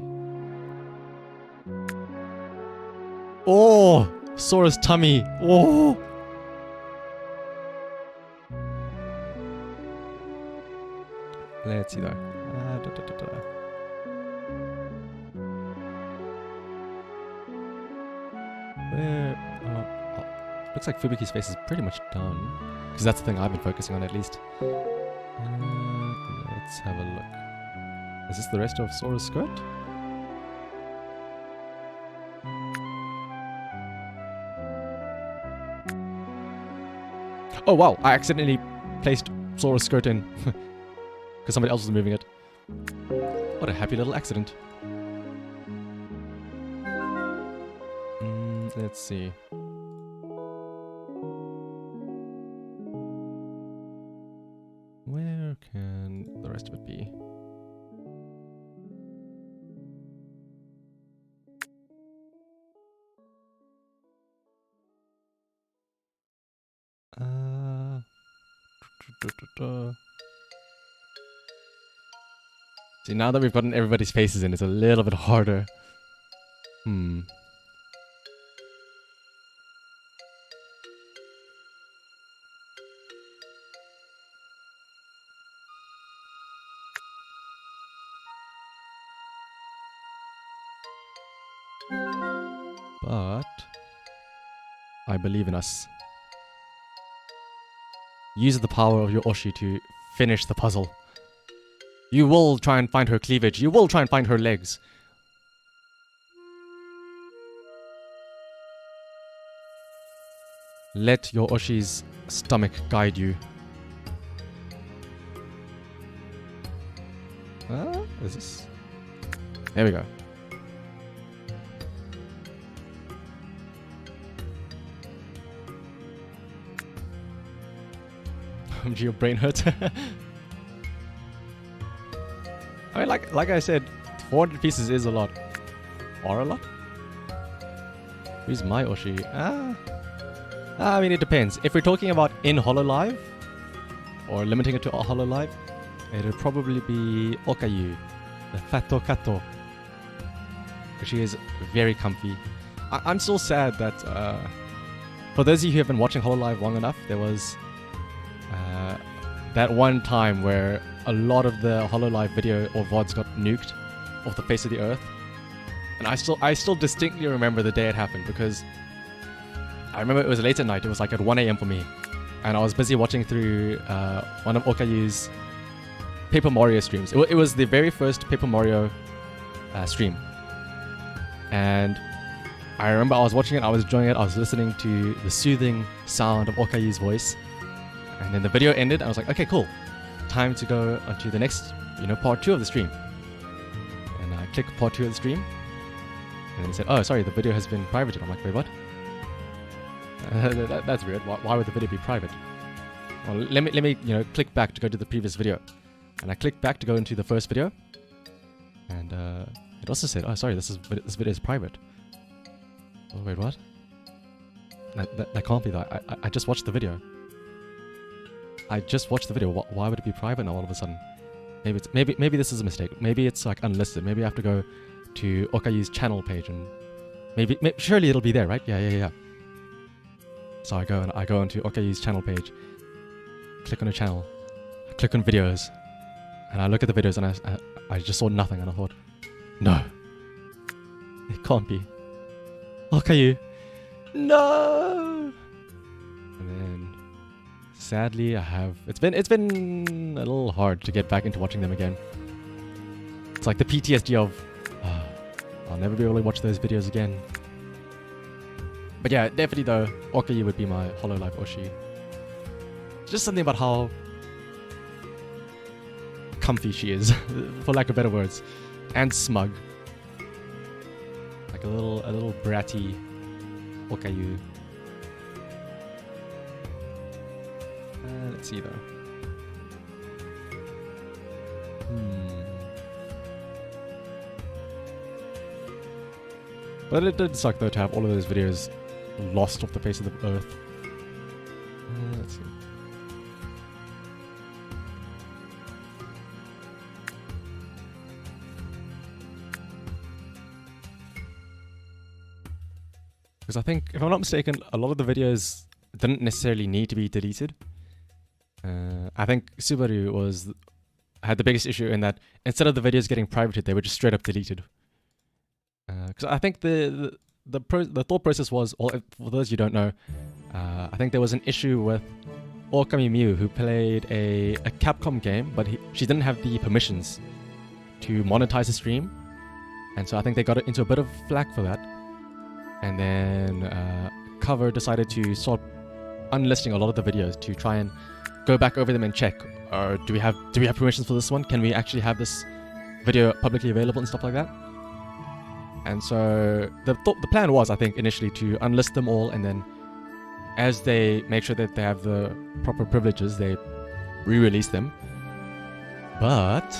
[SPEAKER 1] Oh, Sora's tummy. Oh. Let's see though. Where? Looks like Fubuki's face is pretty much done, because that's the thing I've been focusing on at least. Let's have a look. Is this the rest of Sora's skirt? Oh wow! I accidentally placed Sora's skirt in. Because somebody else was moving it. What a happy little accident. Let's see. Where can the rest of it be? See, now that we've gotten everybody's faces in, it's a little bit harder. But I believe in us. Use the power of your Oshi to finish the puzzle. You will try and find her cleavage. You will try and find her legs. Let your Oshi's stomach guide you. Is this? There we go. Your brain hurts. I mean, like I said, 400 pieces is a lot. Or a lot? Who's my Oshi? I mean, it depends. If we're talking about in HoloLive, or limiting it to HoloLive, it'll probably be Okayu, the Fato Kato. She is very comfy. I'm still sad that, for those of you who have been watching HoloLive long enough, there was that one time where a lot of the HoloLive video or VODs got nuked off the face of the earth. And I still distinctly remember the day it happened, because I remember it was late at night. It was like at 1 a.m. for me. And I was busy watching through one of Okayu's Paper Mario streams. It was the very first Paper Mario stream. And I remember I was watching it, I was enjoying it, I was listening to the soothing sound of Okayu's voice. And then the video ended, and I was like, okay, cool. Time to go on to the next, part 2 of the stream. And I click part 2 of the stream. And then it said, oh, sorry, the video has been privated. I'm like, wait, what? That's weird. Why would the video be private? Well, let me click back to go to the previous video. And I clicked back to go into the first video. And it also said, oh, sorry, this video is private. Oh, wait, what? That can't be that. I just watched the video. I just watched the video. Why would it be private now all of a sudden? Maybe this is a mistake. Maybe it's like unlisted. Maybe I have to go to Okayu's channel page and maybe surely it'll be there, right? Yeah. So I go onto Okayu's channel page, click on a channel, click on videos, and I look at the videos and I just saw nothing, and I thought, no, it can't be. Okayu, no. And then sadly, it's been a little hard to get back into watching them again. It's like the PTSD of, I'll never be able to watch those videos again. But yeah, definitely though, Okayu would be my Hololive Oshi. Just something about how comfy she is, for lack of better words, and smug. Like a little bratty Okayu. Let's see though. But it did suck though to have all of those videos lost off the face of the earth. Let's see. Because I think, if I'm not mistaken, a lot of the videos didn't necessarily need to be deleted. I think Subaru had the biggest issue in that instead of the videos getting privated, they were just straight up deleted. Because I think the thought process was, or for those you don't know, I think there was an issue with Okami Miu, who played a Capcom game, but she didn't have the permissions to monetize the stream, and so I think they got into a bit of flack for that. And then Cover decided to start unlisting a lot of the videos to try and go back over them and check, do we have permissions for this one? Can we actually have this video publicly available and stuff like that? And so the plan was, I think, initially to unlist them all, and then as they make sure that they have the proper privileges, they re-release them. But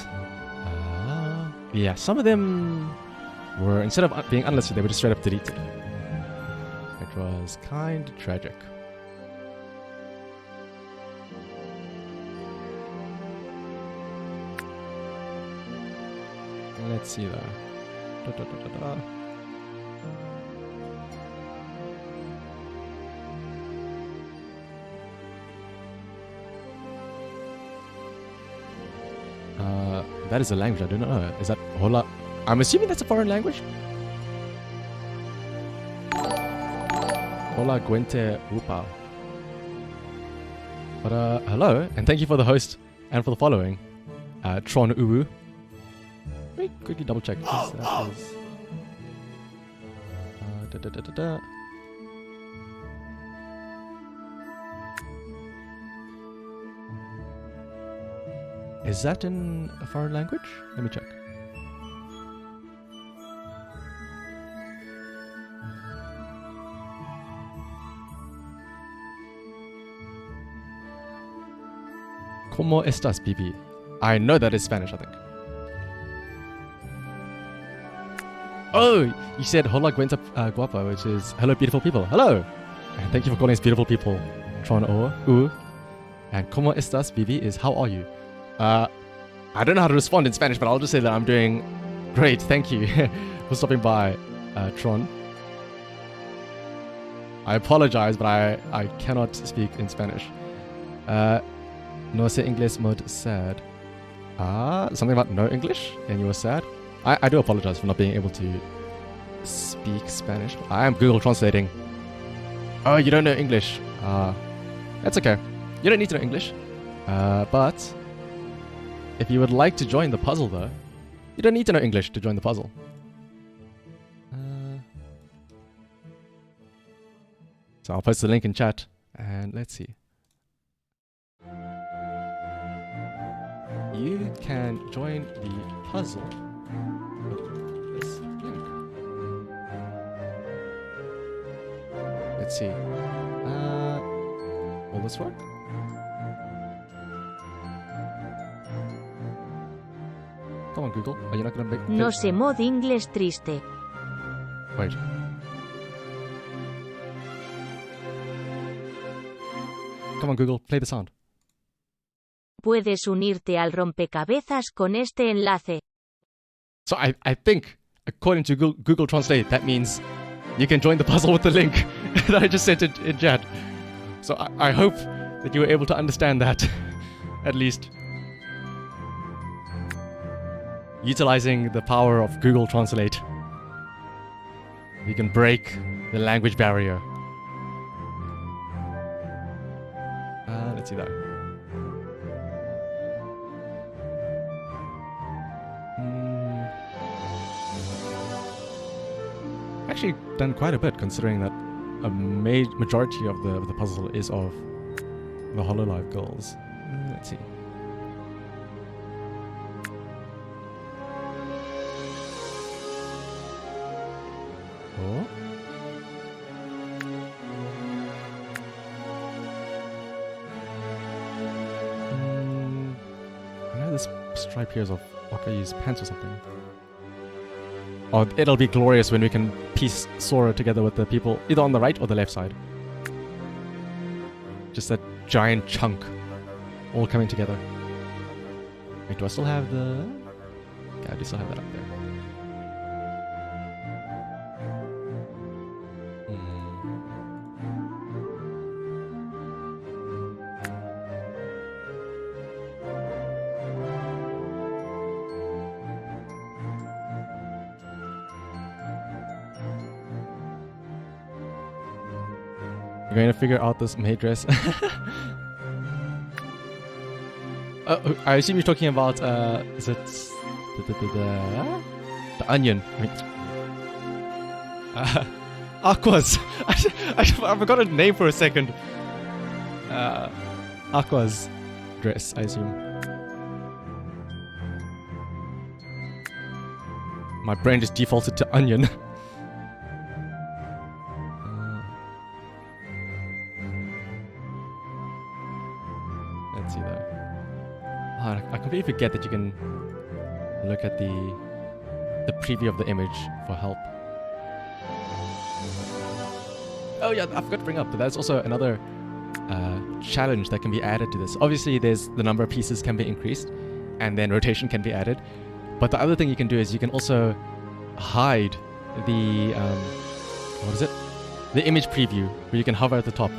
[SPEAKER 1] yeah, some of them were, instead of being unlisted, they were just straight up deleted. It was kind of tragic. Let's see though. That is a language I do not know. Is that Hola? I'm assuming that's a foreign language. Hola Gwente Upa. But hello, and thank you for the host and for the following. Tron Uwu. Let me quickly double check. That is, Is that in a foreign language? Let me check. ¿Cómo estás, Pipi? I know that is Spanish, I think. Oh, you said hola Gwenta guapa, which is hello beautiful people. Hello! And thank you for calling us beautiful people. Tron O. And ¿Cómo estás, Pipi? Is how are you? I don't know how to respond in Spanish, but I'll just say that I'm doing great. Thank you for stopping by, Tron. I apologize, but I cannot speak in Spanish. No sé inglés mod sad. Something about no English and you were sad? I do apologize for not being able to speak Spanish. I am Google translating. Oh, you don't know English. That's okay. You don't need to know English. But if you would like to join the puzzle though, you don't need to know English to join the puzzle. So I'll post the link in chat and let's see. You can join the puzzle with this link. Let's see. Will this work? Come on, Google. Are you not going to make...
[SPEAKER 3] No sé mod inglés triste.
[SPEAKER 1] Wait. Come on, Google. Play the sound.
[SPEAKER 3] Puedes unirte al rompecabezas con este enlace.
[SPEAKER 1] So I think, according to Google Translate, that means you can join the puzzle with the link that I just sent in chat. So I hope that you were able to understand that, at least. Utilizing the power of Google Translate, you can break the language barrier. Let's see that. Actually done quite a bit, considering that a majority of the puzzle is of the Hololive girls. Let's see. Oh. I know this stripe here is of Okayu's pants or something. Oh, it'll be glorious when we can piece Sora together with the people either on the right or the left side. Just that giant chunk all coming together. Wait, do I still have the... Yeah, I do still have that up there. You're going to figure out this maid dress. I assume you're talking about, is it the onion? Aqua's. I forgot a name for a second. Aqua's dress, I assume. My brain just defaulted to onion. Let's see though. I completely forget that you can look at the preview of the image for help. Oh yeah, I forgot to bring up, but that's also another challenge that can be added to this. Obviously, there's the number of pieces can be increased, and then rotation can be added. But the other thing you can do is you can also hide the what is it? The image preview, where you can hover at the top.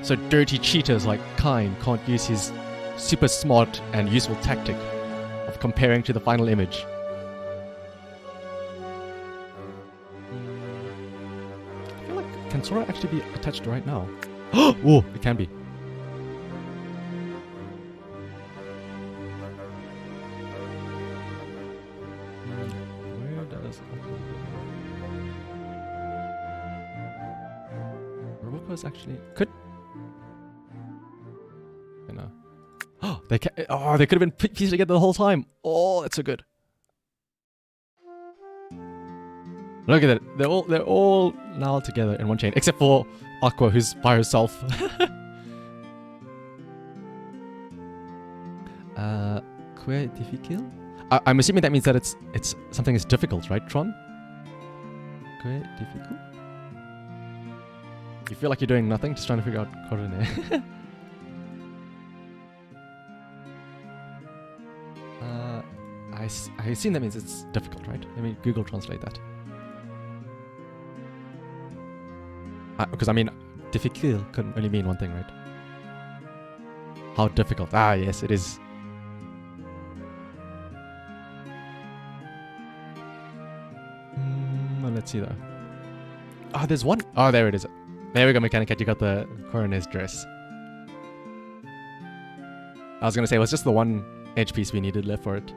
[SPEAKER 1] So dirty cheaters like Kine can't use his super smart and useful tactic of comparing to the final image. I feel like, can Sora actually be attached right now? Oh, it can be. Where does Roboco's actually could? They could have been pieced together the whole time. Oh, that's so good. Look at that. They're all now together in one chain, except for Aqua, who's by herself. Que difficile? I'm assuming that means that it's something is difficult, right, Tron? Que difficile? You feel like you're doing nothing, just trying to figure out coordinate. I assume that means it's difficult, right? Let me Google translate that. Because I mean, difficile can only mean one thing, right? How difficult? Ah, yes, it is. Let's see though. Oh, there's one. Oh, there it is. There we go, Mechanic Cat. You got the coroner's dress. I was gonna say it was just the one edge piece we needed left for it.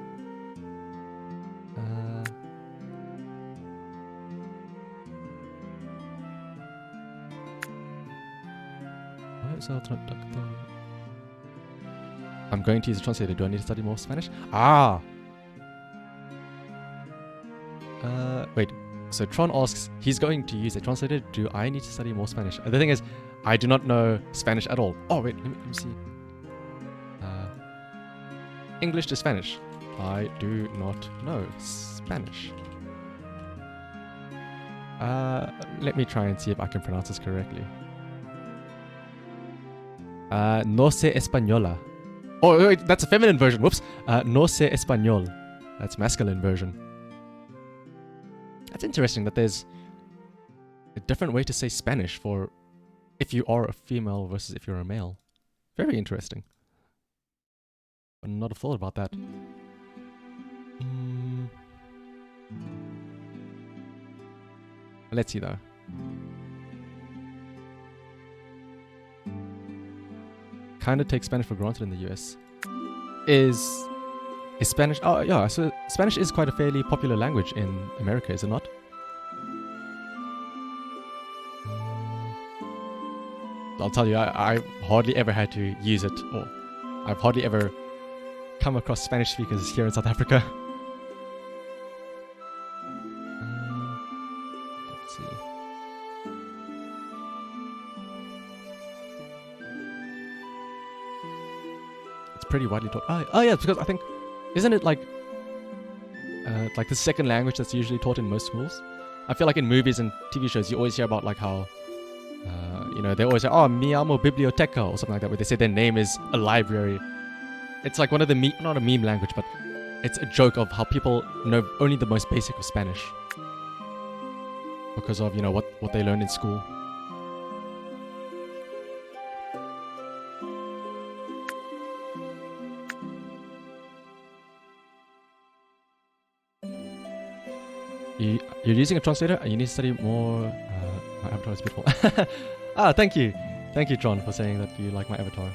[SPEAKER 1] I'm going to use a translator. Do I need to study more Spanish? Ah! Wait. So Tron asks, he's going to use a translator. Do I need to study more Spanish? The thing is, I do not know Spanish at all. Oh, wait. Let me see. English to Spanish. I do not know Spanish. Let me try and see if I can pronounce this correctly. No sé española. Oh, wait, that's a feminine version. Whoops. No sé español. That's masculine version. That's interesting that there's a different way to say Spanish for if you are a female versus if you're a male. Very interesting. I've not have thought about that. Let's see though. Kind of take Spanish for granted in the US. Is Spanish? Oh yeah, so Spanish is quite a fairly popular language in America, is it not? I'll tell you, I've hardly ever had to use it, or I've hardly ever come across Spanish speakers here in South Africa. Let's see. It's pretty widely taught. Oh yeah, because I think, isn't it like the second language that's usually taught in most schools? I feel like in movies and TV shows, you always hear about like how, you know, they always say, "Oh, mi amo biblioteca" or something like that, where they say their name is a library. It's like one of the not a meme language, but it's a joke of how people know only the most basic of Spanish because of, you know, what they learned in school. You're using a translator? You need to study more. My avatar is beautiful. Thank you. Thank you, John, for saying that you like my avatar.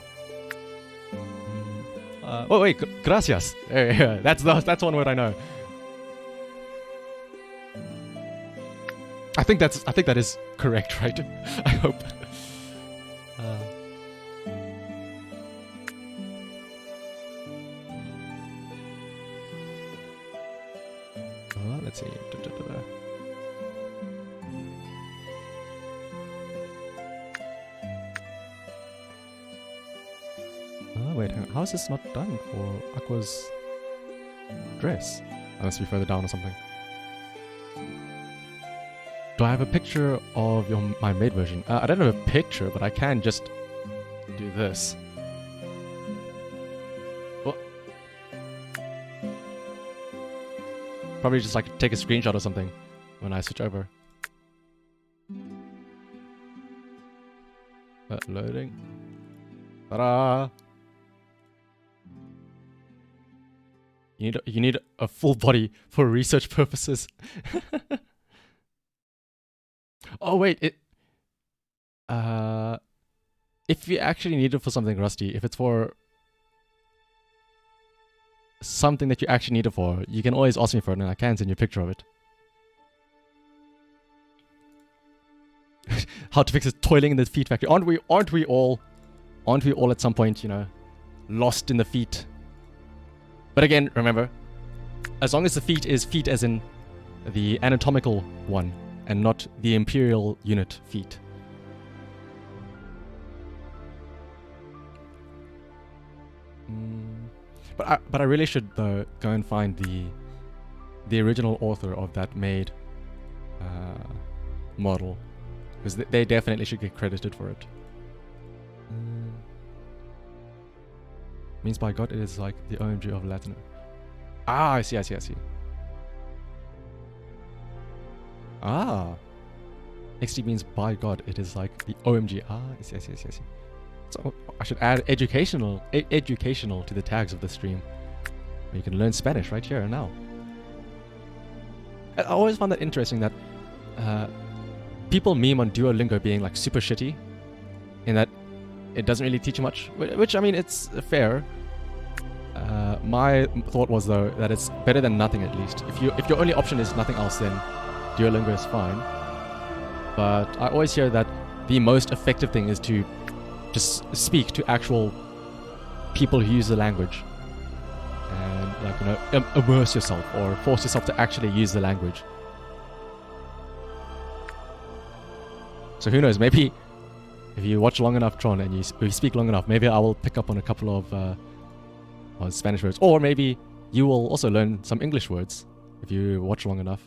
[SPEAKER 1] Wait, gracias. Yeah, that's one word I know. I think that is correct, right? I hope. Let's see. Wait, hang on. How is this not done for Aqua's dress? That must be further down or something. Do I have a picture of my maid version? I don't have a picture, but I can just do this. Oh. Probably just like take a screenshot or something when I switch over. Loading. Ta-da! You need a full body for research purposes. Oh wait, if you actually need it for something, Rusty, if it's for something that you actually need it for, you can always ask me for it, and I can send you a picture of it. How to fix it? Toiling in the feet factory. Aren't we all at some point, you know, lost in the feet? But again, remember, as long as the feet is feet as in the anatomical one and not the imperial unit feet. But I really should though go and find the original author of that maid model, because they definitely should get credited for it. Means by God it is like the OMG of Latin. I see. XD means by God it is like the OMG. I see. So I should add educational to the tags of the stream, where you can learn Spanish right here and now. I always found that interesting that people meme on Duolingo being like super shitty, in that it doesn't really teach you much, which I mean, it's fair. My thought was though that it's better than nothing at least. If your only option is nothing else, then Duolingo is fine. But I always hear that the most effective thing is to just speak to actual people who use the language, and like, you know, immerse yourself or force yourself to actually use the language. So who knows, maybe if you watch long enough, Tron, and you speak long enough, maybe I will pick up on a couple of Spanish words, or maybe you will also learn some English words if you watch long enough.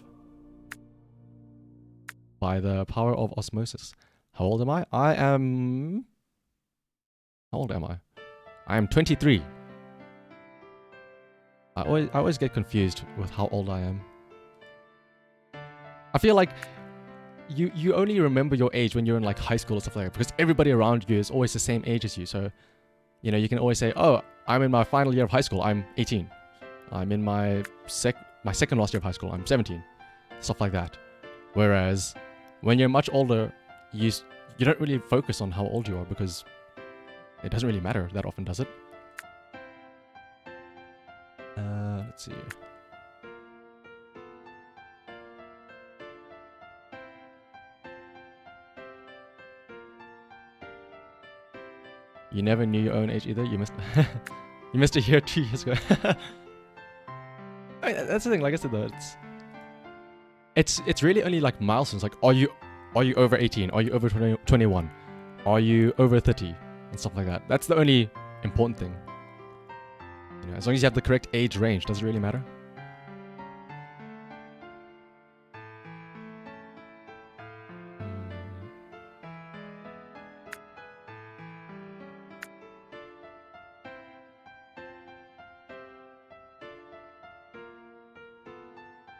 [SPEAKER 1] By the power of osmosis. How old am I? How old am I? I am 23. I always get confused with how old I am. I feel like you only remember your age when you're in like high school or stuff like that, because everybody around you is always the same age as you. So, you know, you can always say, "Oh, I'm in my final year of high school. I'm 18. I'm in my second last year of high school. I'm 17." Stuff like that. Whereas when you're much older, you don't really focus on how old you are, because it doesn't really matter that often, does it? Let's see. You never knew your own age either. You missed. You missed it here 2 years ago. I mean, that's the thing. Like I said, though, it's really only like milestones. Like, are you over 18? Are you over 21? Are you over 30? And stuff like that. That's the only important thing. You know, as long as you have the correct age range, does it really matter?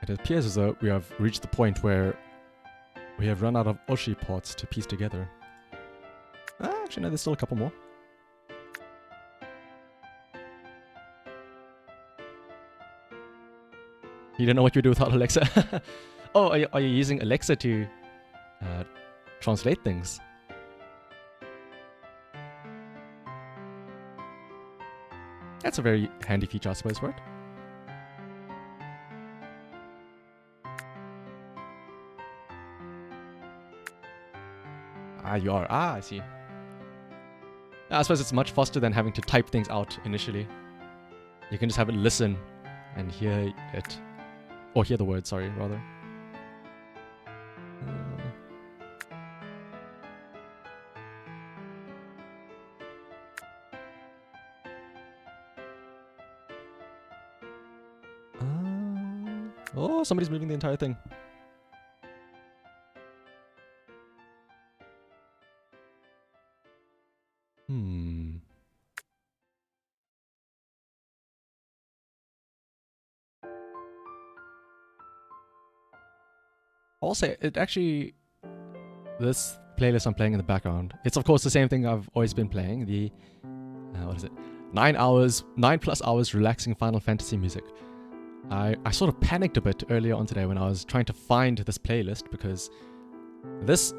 [SPEAKER 1] It appears as though we have reached the point where we have run out of Oshi parts to piece together. Actually, no, there's still a couple more. You don't know what you do without Alexa? Oh, are you using Alexa to translate things? That's a very handy feature, I suppose, right? Ah, you are. Ah, I see. I suppose it's much faster than having to type things out initially. You can just have it listen and hear it. Or hear the word, sorry, rather. Oh, somebody's moving the entire thing. I'll say, it actually... This playlist I'm playing in the background, it's of course the same thing I've always been playing. The... what is it? 9+ hours relaxing Final Fantasy music. I sort of panicked a bit earlier on today when I was trying to find this playlist because this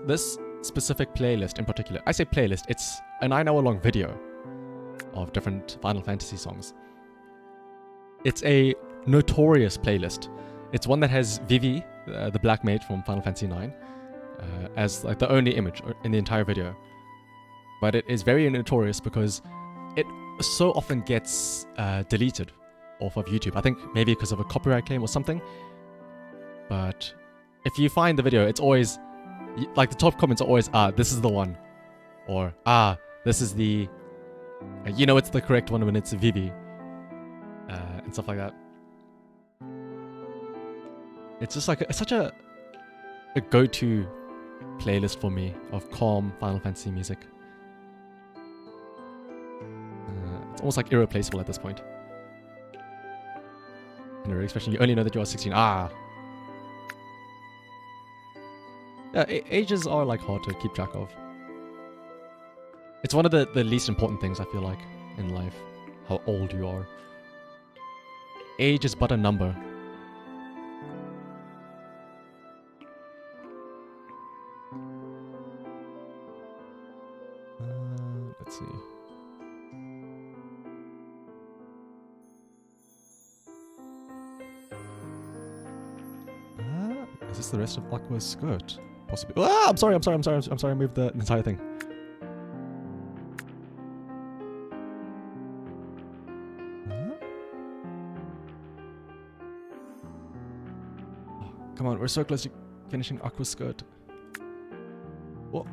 [SPEAKER 1] specific playlist in particular, I say playlist, it's a 9-hour long video of different Final Fantasy songs. It's a notorious playlist. It's one that has Vivi, the Black Mage from Final Fantasy IX, as like the only image in the entire video. But it is very notorious because it so often gets deleted off of YouTube. I think maybe because of a copyright claim or something. But if you find the video, it's always like the top comments are always, this is the one, or this is the, you know, it's the correct one when it's Vivi, and stuff like that. It's just like it's such a go-to playlist for me of calm Final Fantasy music. It's almost like irreplaceable at this point. In a expression, you only know that you are 16. Yeah, ages are like hard to keep track of. It's one of the least important things, I feel like, in life. How old you are. Age is but a number. Let's see. Is this the rest of Aqua's skirt? Possibly. I'm sorry, I moved the entire thing. Come on, we're so close to finishing Aqua's skirt. What?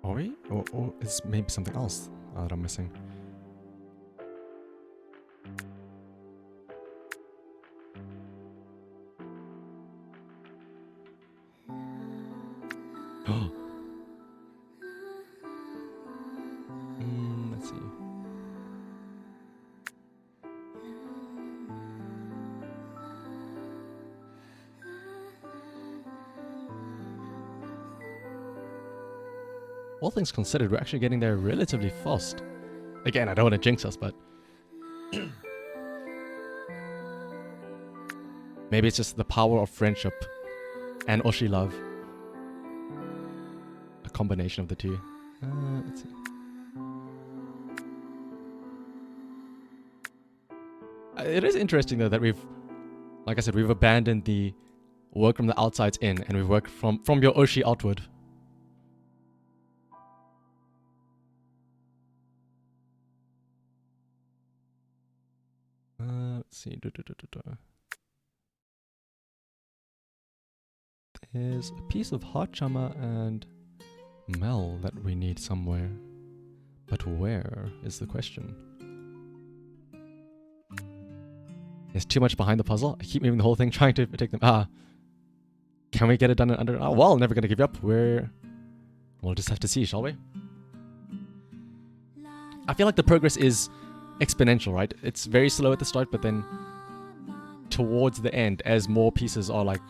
[SPEAKER 1] Are we? Or is maybe something else that I'm missing? Let's see. All things considered, we're actually getting there relatively fast. Again, I don't want to jinx us, but... maybe it's just the power of friendship and Oshi love. A combination of the two. Let's see. It is interesting though that we've, like I said, we've abandoned the work from the outsides in, and we've worked from your Oshi outward. Let's see. There's a piece of heart chama and Mel that we need somewhere. But where is the question? There's too much behind the puzzle. I keep moving the whole thing, trying to take them. Can we get it done in under? Oh, well, never gonna give you up. We'll just have to see, shall we? I feel like the progress is exponential, right? It's very slow at the start, but then towards the end, as more pieces are like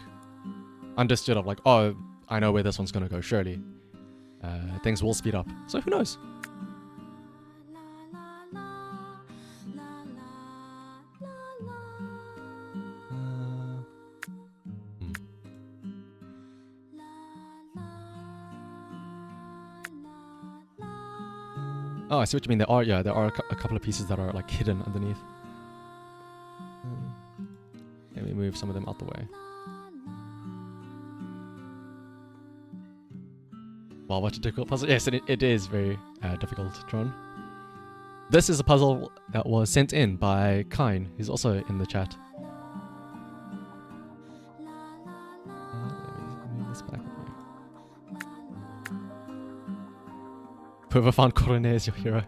[SPEAKER 1] understood of like, oh, I know where this one's gonna go, surely things will speed up. So who knows? Oh, I see what you mean. There are a couple of pieces that are like hidden underneath. Let me move some of them out the way. Wow, what a difficult puzzle. Yes, it is very difficult, Tron. This is a puzzle that was sent in by Kine, who's also in the chat. Let me move this back. Whoever found Corone is your hero.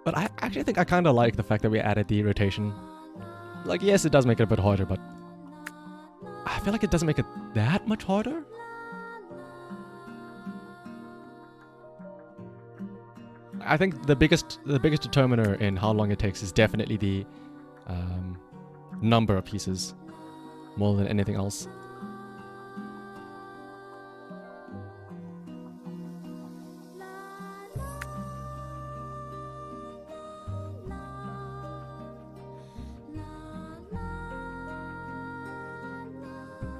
[SPEAKER 1] But I actually think I kind of like the fact that we added the rotation. Like, yes, it does make it a bit harder, but I feel like it doesn't make it that much harder. I think the biggest determiner in how long it takes is definitely the number of pieces, more than anything else.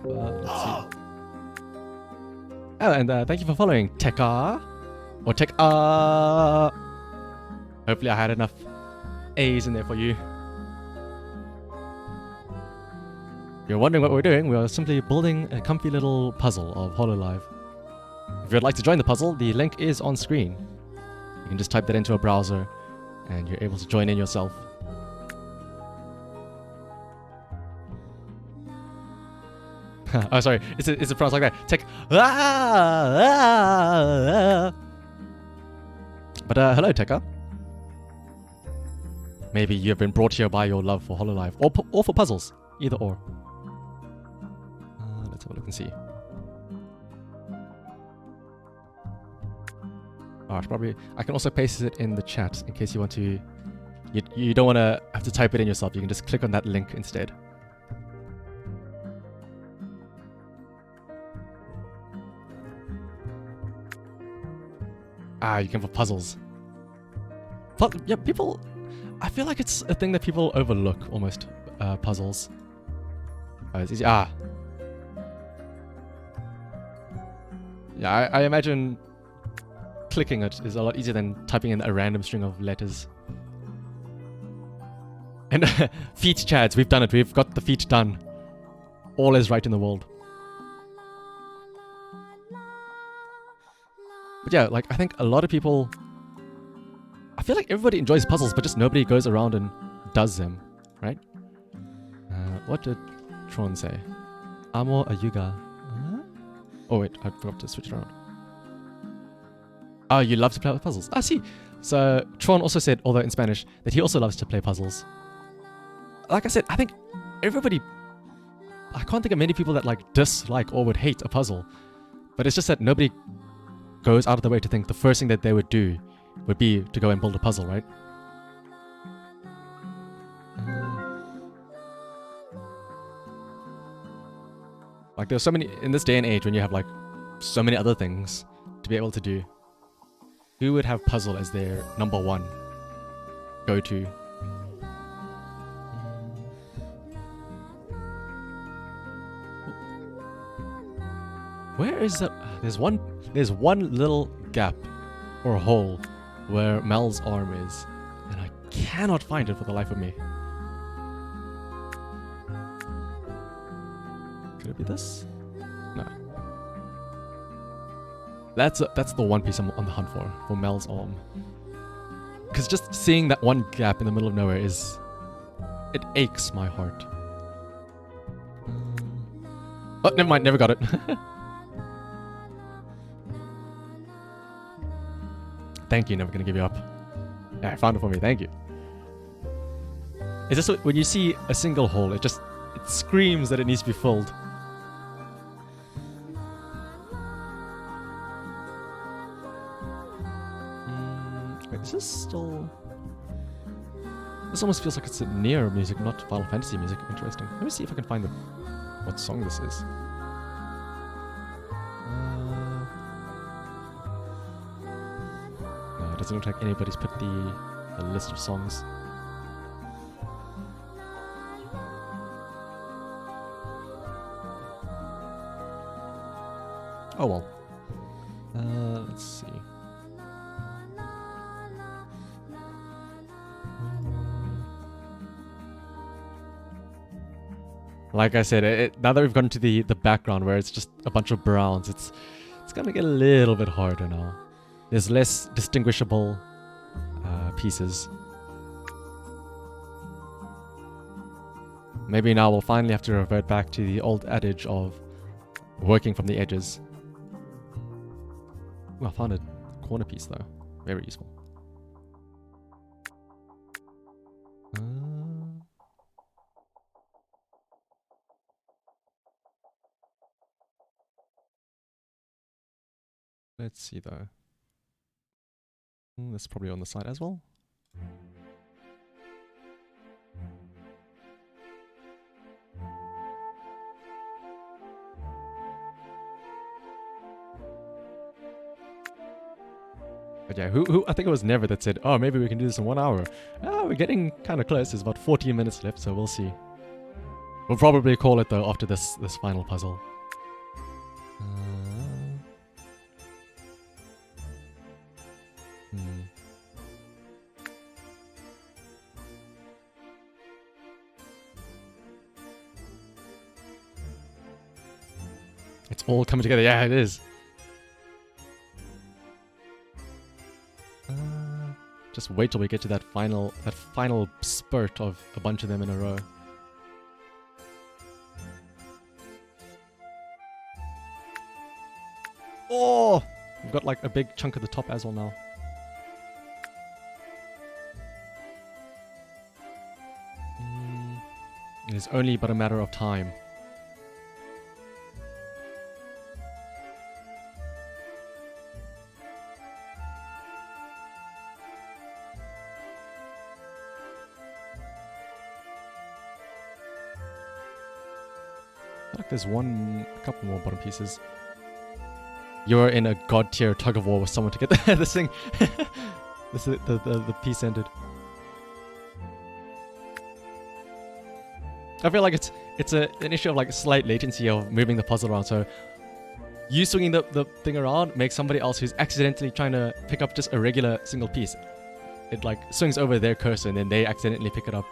[SPEAKER 1] Let's see. Oh, and thank you for following, Tekka. Or Tekka. Hopefully I had enough A's in there for you. If you're wondering what we're doing, we are simply building a comfy little puzzle of HoloLive. If you'd like to join the puzzle, the link is on screen. You can just type that into a browser and you're able to join in yourself. Oh, sorry. It's a pronounced like that. Tech. But hello, Tekka. Maybe you have been brought here by your love for HoloLive, or for puzzles. Either or. Let's have a look and see. I can also paste it in the chat in case you want to. You don't want to have to type it in yourself. You can just click on that link instead. You can for puzzles. Yeah, people. I feel like it's a thing that people overlook almost. Puzzles. It's easy. Yeah, I imagine clicking it is a lot easier than typing in a random string of letters. And feet chads, we've done it. We've got the feet done. All is right in the world. But yeah, like, I think a lot of people... I feel like everybody enjoys puzzles, but just nobody goes around and does them, right? What did Tron say? Amo ayuga. Oh wait, I forgot to switch it around. Oh, you love to play with puzzles. I see. So Tron also said, although in Spanish, that he also loves to play puzzles. Like I said, I think everybody... I can't think of many people that like dislike or would hate a puzzle. But it's just that nobody goes out of the way to think the first thing that they would do would be to go and build a puzzle, right? Like there's so many, in this day and age when you have like so many other things to be able to do, who would have puzzle as their number one go-to? Where is that? There's one little gap or hole where Mel's arm is, and I cannot find it for the life of me. Could it be this? No. That's the one piece I'm on the hunt for Mel's arm. Because just seeing that one gap in the middle of nowhere it aches my heart. Oh, never mind, never got it. Thank you, never gonna give you up. Yeah, I found it for me, thank you. Is this when you see a single hole, it screams that it needs to be filled. Wait, is this still... This almost feels like it's a Nier music, not Final Fantasy music. Interesting. Let me see if I can find what song this is. No, it doesn't look like anybody's put the list of songs. Oh well. Let's see. Like I said, now that we've gotten to the background where it's just a bunch of browns, it's gonna get a little bit harder now. There's less distinguishable pieces. Maybe now we'll finally have to revert back to the old adage of working from the edges. Oh, I found a corner piece though. Very useful. Let's see though. That's probably on the side as well. But yeah, who I think it was Never that said, oh, maybe we can do this in 1 hour. We're getting kind of close. There's about 14 minutes left, so we'll see. We'll probably call it though after this final puzzle. It's all coming together. Yeah, it is. Just wait till we get to that final spurt of a bunch of them in a row. Oh! We've got like a big chunk of the top as well now. It is only but a matter of time. There's a couple more bottom pieces. You're in a god tier tug of war with someone to get this thing. the piece ended. I feel like it's an issue of like slight latency of moving the puzzle around. So you swinging the thing around makes somebody else who's accidentally trying to pick up just a regular single piece. It like swings over their cursor and then they accidentally pick it up.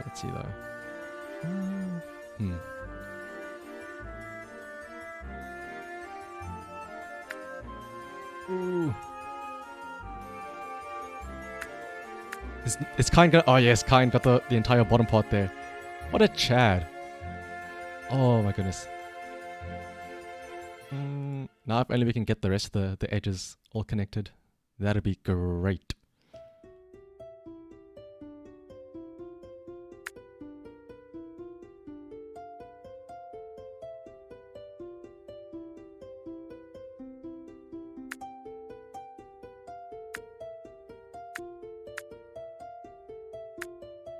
[SPEAKER 1] Let's see though. Ooh. Is Kine got? Oh yes, Kine got the entire bottom part there. What a Chad! Oh my goodness. Now if only we can get the rest of the edges all connected, that'd be great.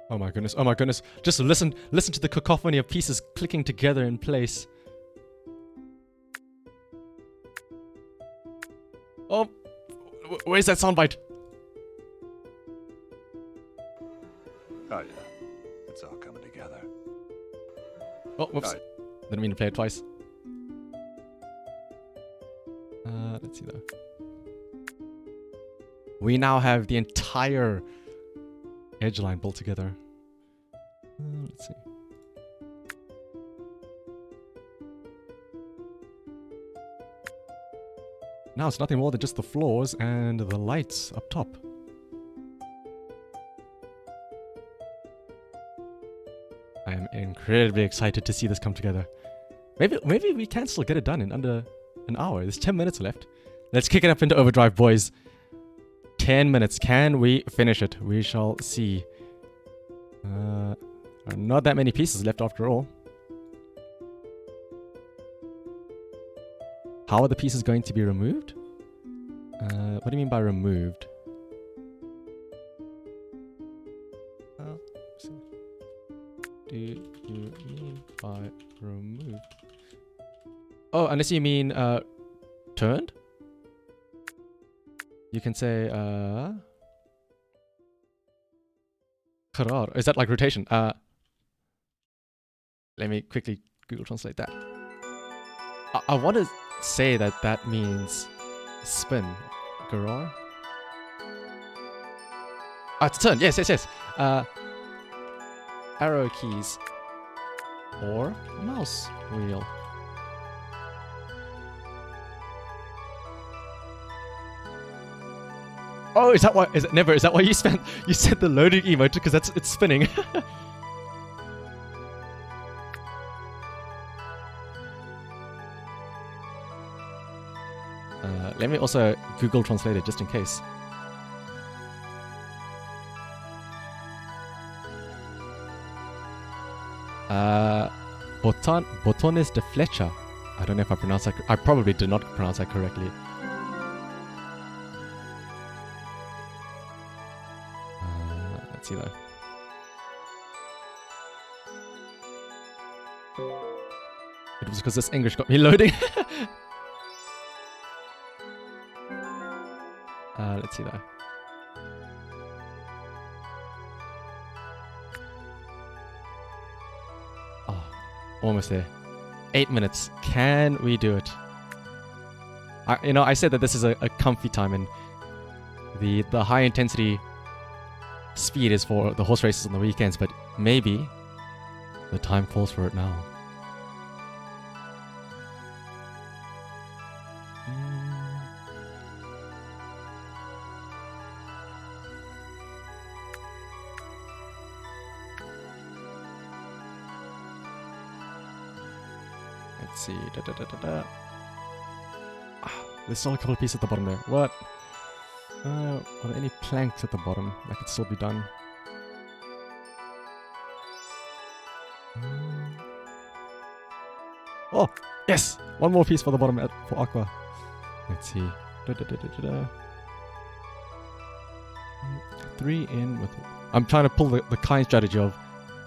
[SPEAKER 1] Oh my goodness, oh my goodness. Just listen to the cacophony of pieces clicking together in place. Oh, where's that soundbite?
[SPEAKER 2] It's all coming together.
[SPEAKER 1] Oh, whoops. Didn't mean to play it twice. Let's see though. We now have the entire edge line built together. Let's see. Now it's nothing more than just the floors and the lights up top. I am incredibly excited to see this come together. Maybe we can still get it done in under an hour. There's 10 minutes left. Let's kick it up into overdrive, boys. 10 minutes. Can we finish it? We shall see. Not that many pieces left after all. How are the pieces going to be removed? What do you mean by removed? Do you mean by removed? Oh, unless you mean turned? You can say Karar. Is that like rotation? Let me quickly Google translate that. I want to say that that means spin. Garar? Ah, it's turn. Yes, yes, yes. Arrow keys. Or mouse wheel. Oh, is that why? Is it never? Is that why you said the loading emote? Because it's spinning. Let me also Google Translate it just in case. Botones de flecha. I don't know if I pronounced that. I probably did not pronounce that correctly. Let's see though. It was because this English got me loading. Let's see though. Oh, almost there. 8 minutes. Can we do it? I said that this is a comfy time, and the high intensity speed is for the horse races on the weekends, but maybe the time calls for it now. Let's see. There's still a couple of pieces at the bottom there. What? Are there any planks at the bottom that could still be done? Oh, yes! One more piece for the bottom for Aqua. Let's see. 3 in with... I'm trying to pull the kind strategy of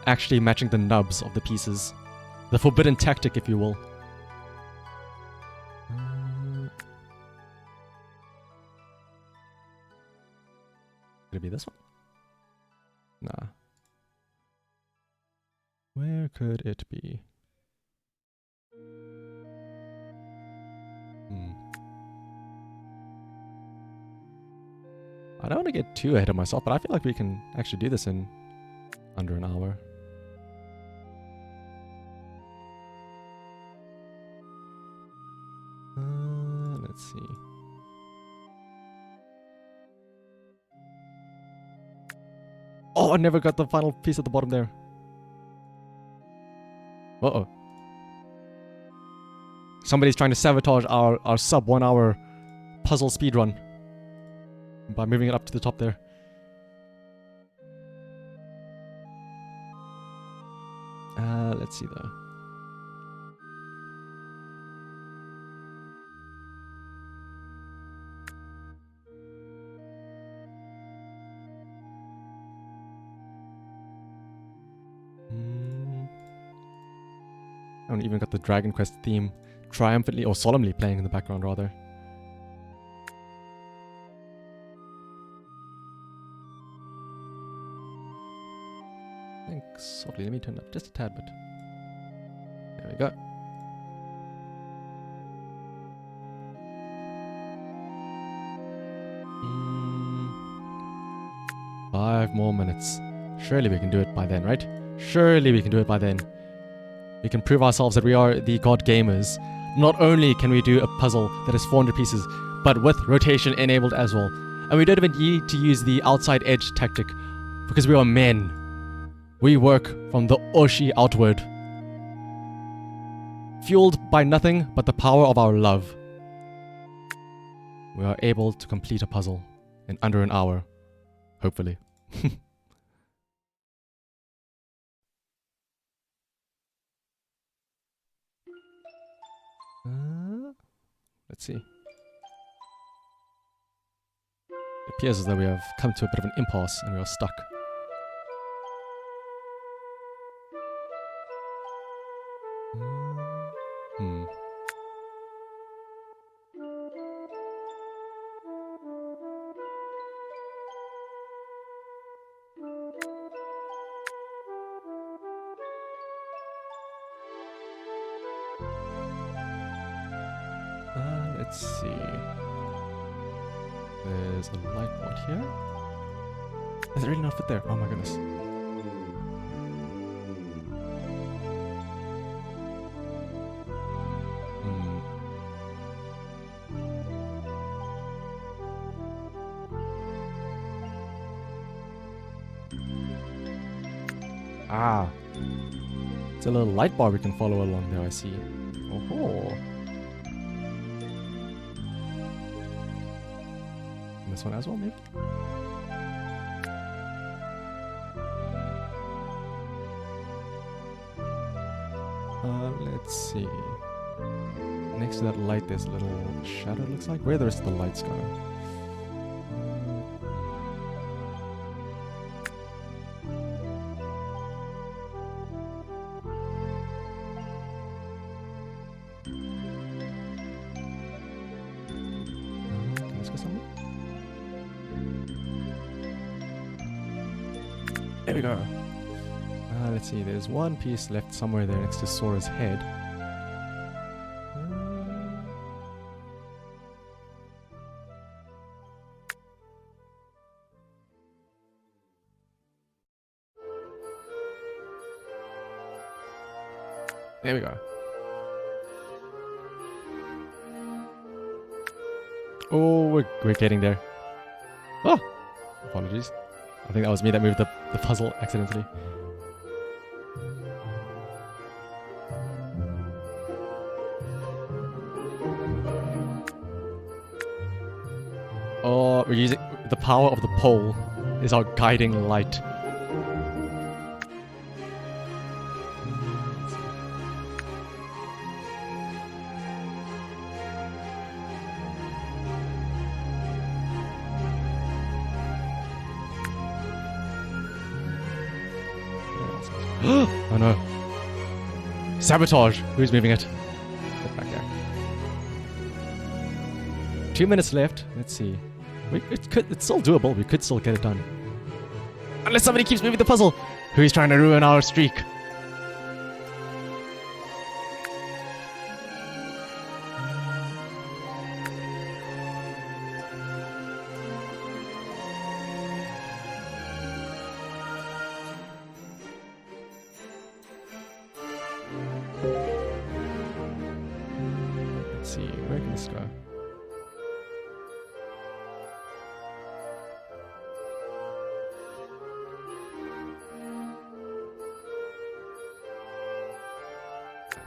[SPEAKER 1] actually matching the nubs of the pieces. The forbidden tactic, if you will. Could it be this one? Nah. Where could it be? I don't want to get too ahead of myself, but I feel like we can actually do this in under an hour. Let's see. Oh, I never got the final piece at the bottom there. Uh-oh. Somebody's trying to sabotage our sub 1 hour puzzle speedrun by moving it up to the top there. Let's see though. I haven't even got the Dragon Quest theme triumphantly or solemnly playing in the background, rather. I think softly. Let me turn up just a tad bit. There we go. Mm, 5 more minutes. Surely we can do it by then, right? Surely we can do it by then. We can prove ourselves that we are the god gamers. Not only can we do a puzzle that is 400 pieces, but with rotation enabled as well. And we don't even need to use the outside edge tactic, because we are men. We work from the Oshi outward. Fueled by nothing but the power of our love. We are able to complete a puzzle in under an hour. Hopefully. Let's see. It appears as though we have come to a bit of an impasse and we are stuck. Let's see. There's a light board here. Is it really not fit there? Oh my goodness. Ah. It's a little light bar we can follow along there, I see. Oh. This one as well, maybe? Let's see. Next to that light, there's a little shadow, looks like. Where are the rest of the lights going? Can this go somewhere? There we go. Let's see, there's one piece left somewhere there next to Sora's head. There we go. Oh, we're getting there. Oh! Apologies. I think that was me that moved the puzzle accidentally. Oh, we're using the power of the pole is our guiding light. Oh no. Sabotage! Who's moving it? Get back there. 2 minutes left. Let's see. It's still doable. We could still get it done. Unless somebody keeps moving the puzzle. Who's trying to ruin our streak? Let's see. Where can this go?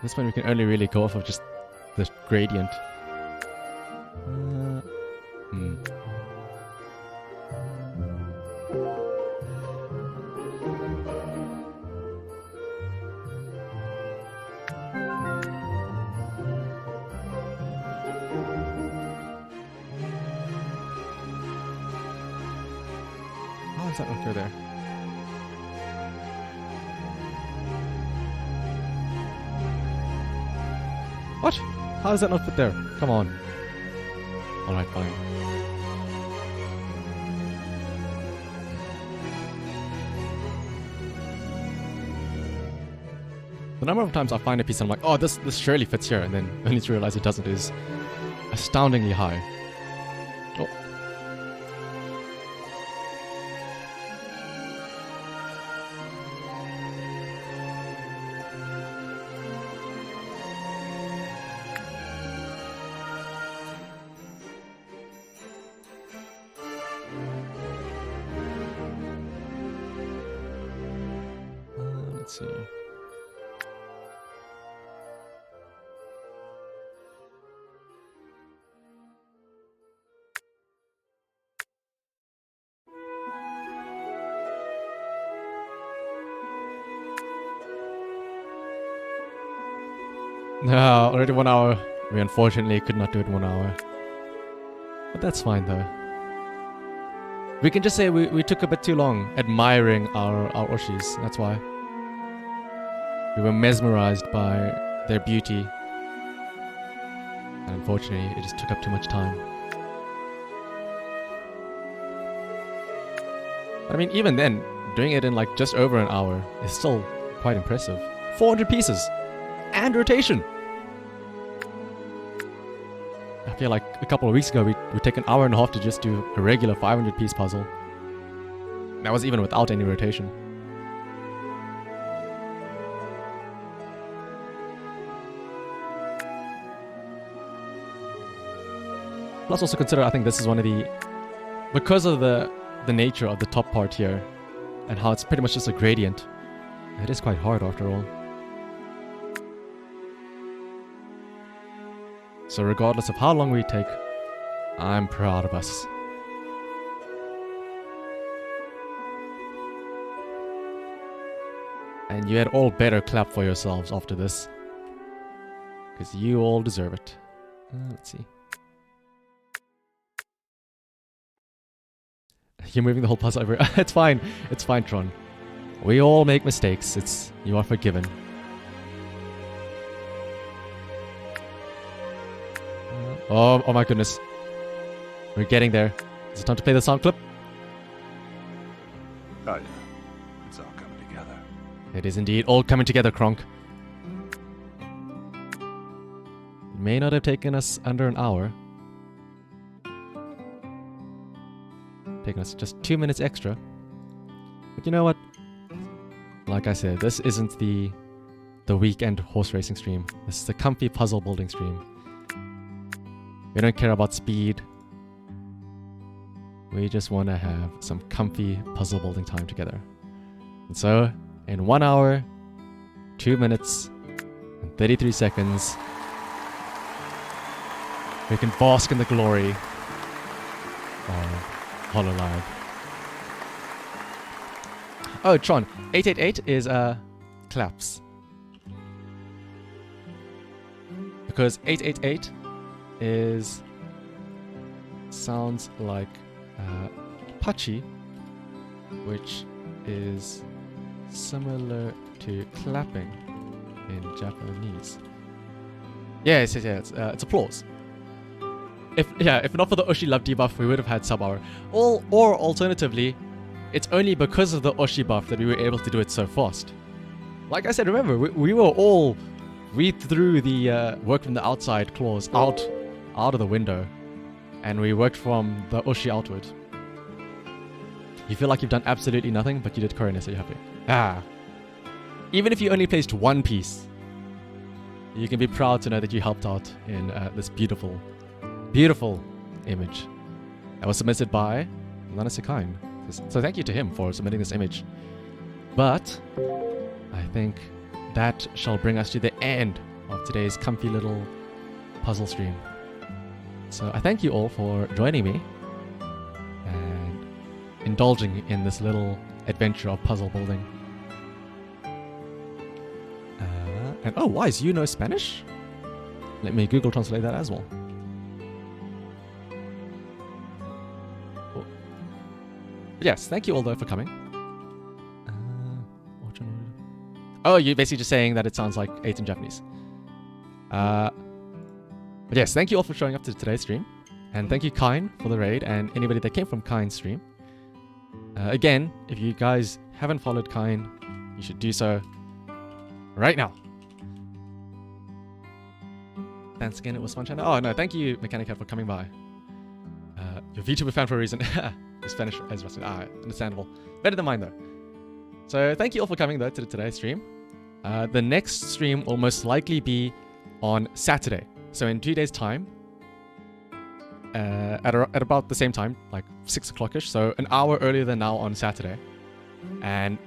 [SPEAKER 1] This one we can only really go off of just the gradient. How does that not go there? What? How does that not fit there? Come on. Alright, fine. The number of times I find a piece and I'm like, oh, this surely fits here, and then only to realize it doesn't is astoundingly high. Oh. Let's see. No, already 1 hour. We unfortunately could not do it in 1 hour. But that's fine though. We can just say we took a bit too long admiring our Oshis. That's why. We were mesmerized by their beauty. And unfortunately, it just took up too much time. I mean, even then, doing it in like just over an hour is still quite impressive. 400 pieces! And rotation! I feel like a couple of weeks ago, we took an hour and a half to just do a regular 500 piece puzzle. That was even without any rotation. Plus also consider, I think this is one of the... Because of the nature of the top part here, and how it's pretty much just a gradient, it is quite hard after all. So regardless of how long we take, I'm proud of us. And you had all better clap for yourselves after this. Because you all deserve it. Let's see. You're moving the whole puzzle over. It's fine. It's fine, Tron. We all make mistakes. You are forgiven. Oh my goodness. We're getting there. Is it time to play the sound clip?
[SPEAKER 2] Oh yeah, it's all coming together.
[SPEAKER 1] It is indeed all coming together, Kronk. It may not have taken us under an hour. Taking us just 2 minutes extra. But you know what? Like I said, this isn't the weekend horse racing stream. This is the comfy puzzle building stream. We don't care about speed. We just want to have some comfy puzzle building time together. And so, in 1 hour, 2 minutes, and 33 seconds, we can bask in the glory of HoloLive. Oh, Tron, 888 is claps. Because 888 sounds like Pachi, which is similar to clapping in Japanese. Yes, it's applause. If not for the Oshi love debuff, we would have had sub hour. Or alternatively, it's only because of the Oshi buff that we were able to do it so fast. Like I said, remember, we were all read through the work from the outside clause out of the window, and we worked from the Oshi outward. You feel like you've done absolutely nothing, but you did Korone, so you're happy. Even if you only placed one piece, you can be proud to know that you helped out in this beautiful, beautiful image that was submitted by Lanasikain. So thank you to him for submitting this image. But I think that shall bring us to the end of today's comfy little puzzle stream. So I thank you all for joining me and indulging in this little adventure of puzzle building. And oh, Wise, you know Spanish? Let me Google translate that as well. Oh. Yes, thank you all though for coming. Oh, you're basically just saying that it sounds like 8 in Japanese. But yes, thank you all for showing up to today's stream. And thank you, Kine, for the raid, and anybody that came from Kine's stream. Again, if you guys haven't followed Kine, you should do so right now. Thanks again, it was fun chatting. Oh no, thank you, Mechanic Cat, for coming by. You're VTuber fan for a reason. You're Spanish as Russian. Understandable. Better than mine though. So thank you all for coming though to today's stream. The next stream will most likely be on Saturday. So in 2 days' time, at about the same time, like 6 o'clock-ish, so an hour earlier than now on Saturday. And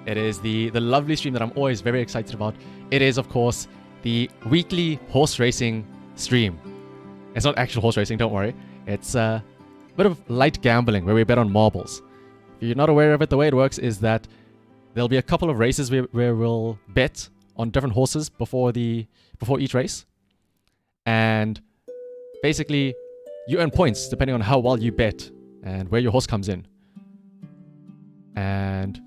[SPEAKER 1] it is the lovely stream that I'm always very excited about. It is, of course, the weekly horse racing stream. It's not actual horse racing, don't worry. It's a bit of light gambling where we bet on marbles. If you're not aware of it, the way it works is that there'll be a couple of races where we'll bet on different horses before each race. And basically, you earn points depending on how well you bet and where your horse comes in. And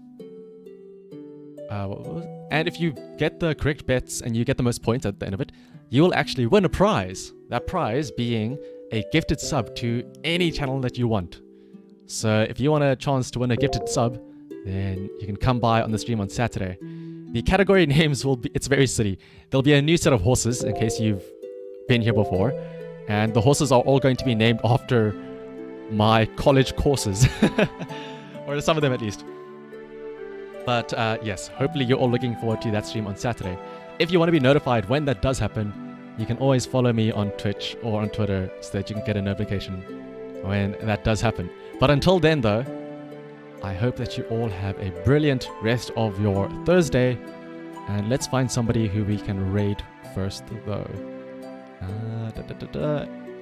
[SPEAKER 1] and if you get the correct bets and you get the most points at the end of it, you will actually win a prize. That prize being a gifted sub to any channel that you want. So if you want a chance to win a gifted sub, then you can come by on the stream on Saturday. The category names will be, it's very silly. There'll be a new set of horses in case you've been here before. And the horses are all going to be named after my college courses. Or some of them at least. But yes, hopefully you're all looking forward to that stream on Saturday. If you want to be notified when that does happen, you can always follow me on Twitch or on Twitter so that you can get a notification when that does happen. But until then though, I hope that you all have a brilliant rest of your Thursday. And let's find somebody who we can raid first though.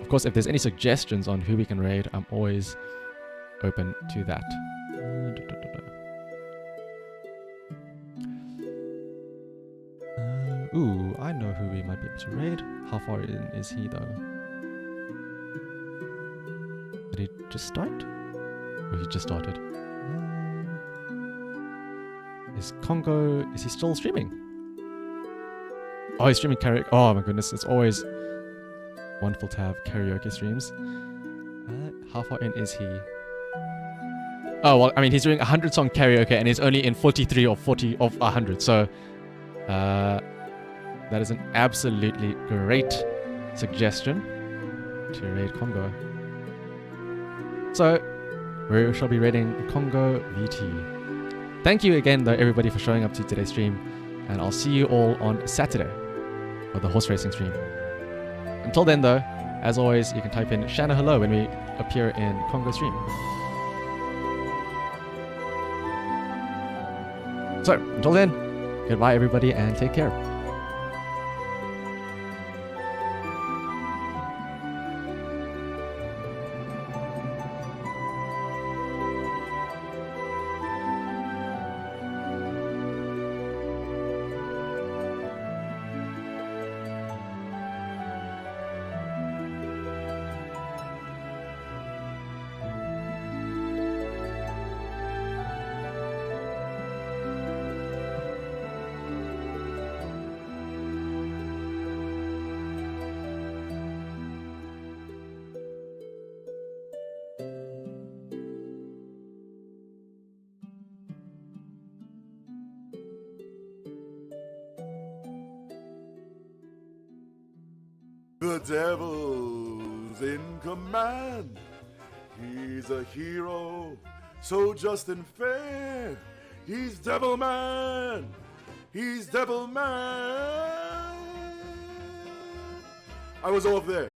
[SPEAKER 1] Of course, if there's any suggestions on who we can raid, I'm always open to that. Ooh, I know who we might be able to raid. How far in is he though? Did he just start? Or he just started? Is Congo, is he still streaming? Oh, he's streaming karaoke. Oh my goodness, it's always wonderful to have karaoke streams. How far in is he? Oh, well, I mean, he's doing 100 song karaoke and he's only in 43 or 40 of 100. So, that is an absolutely great suggestion to raid Congo. So, we shall be raiding Congo VT. Thank you again, though, everybody, for showing up to today's stream. And I'll see you all on Saturday for the horse racing stream. Until then, though, as always, you can type in Shanna Hello when we appear in Congo stream. So, until then, goodbye, everybody, and take care.
[SPEAKER 4] The devil's in command. He's a hero, so just and fair. He's Devil Man. He's Devil Man. I was off there.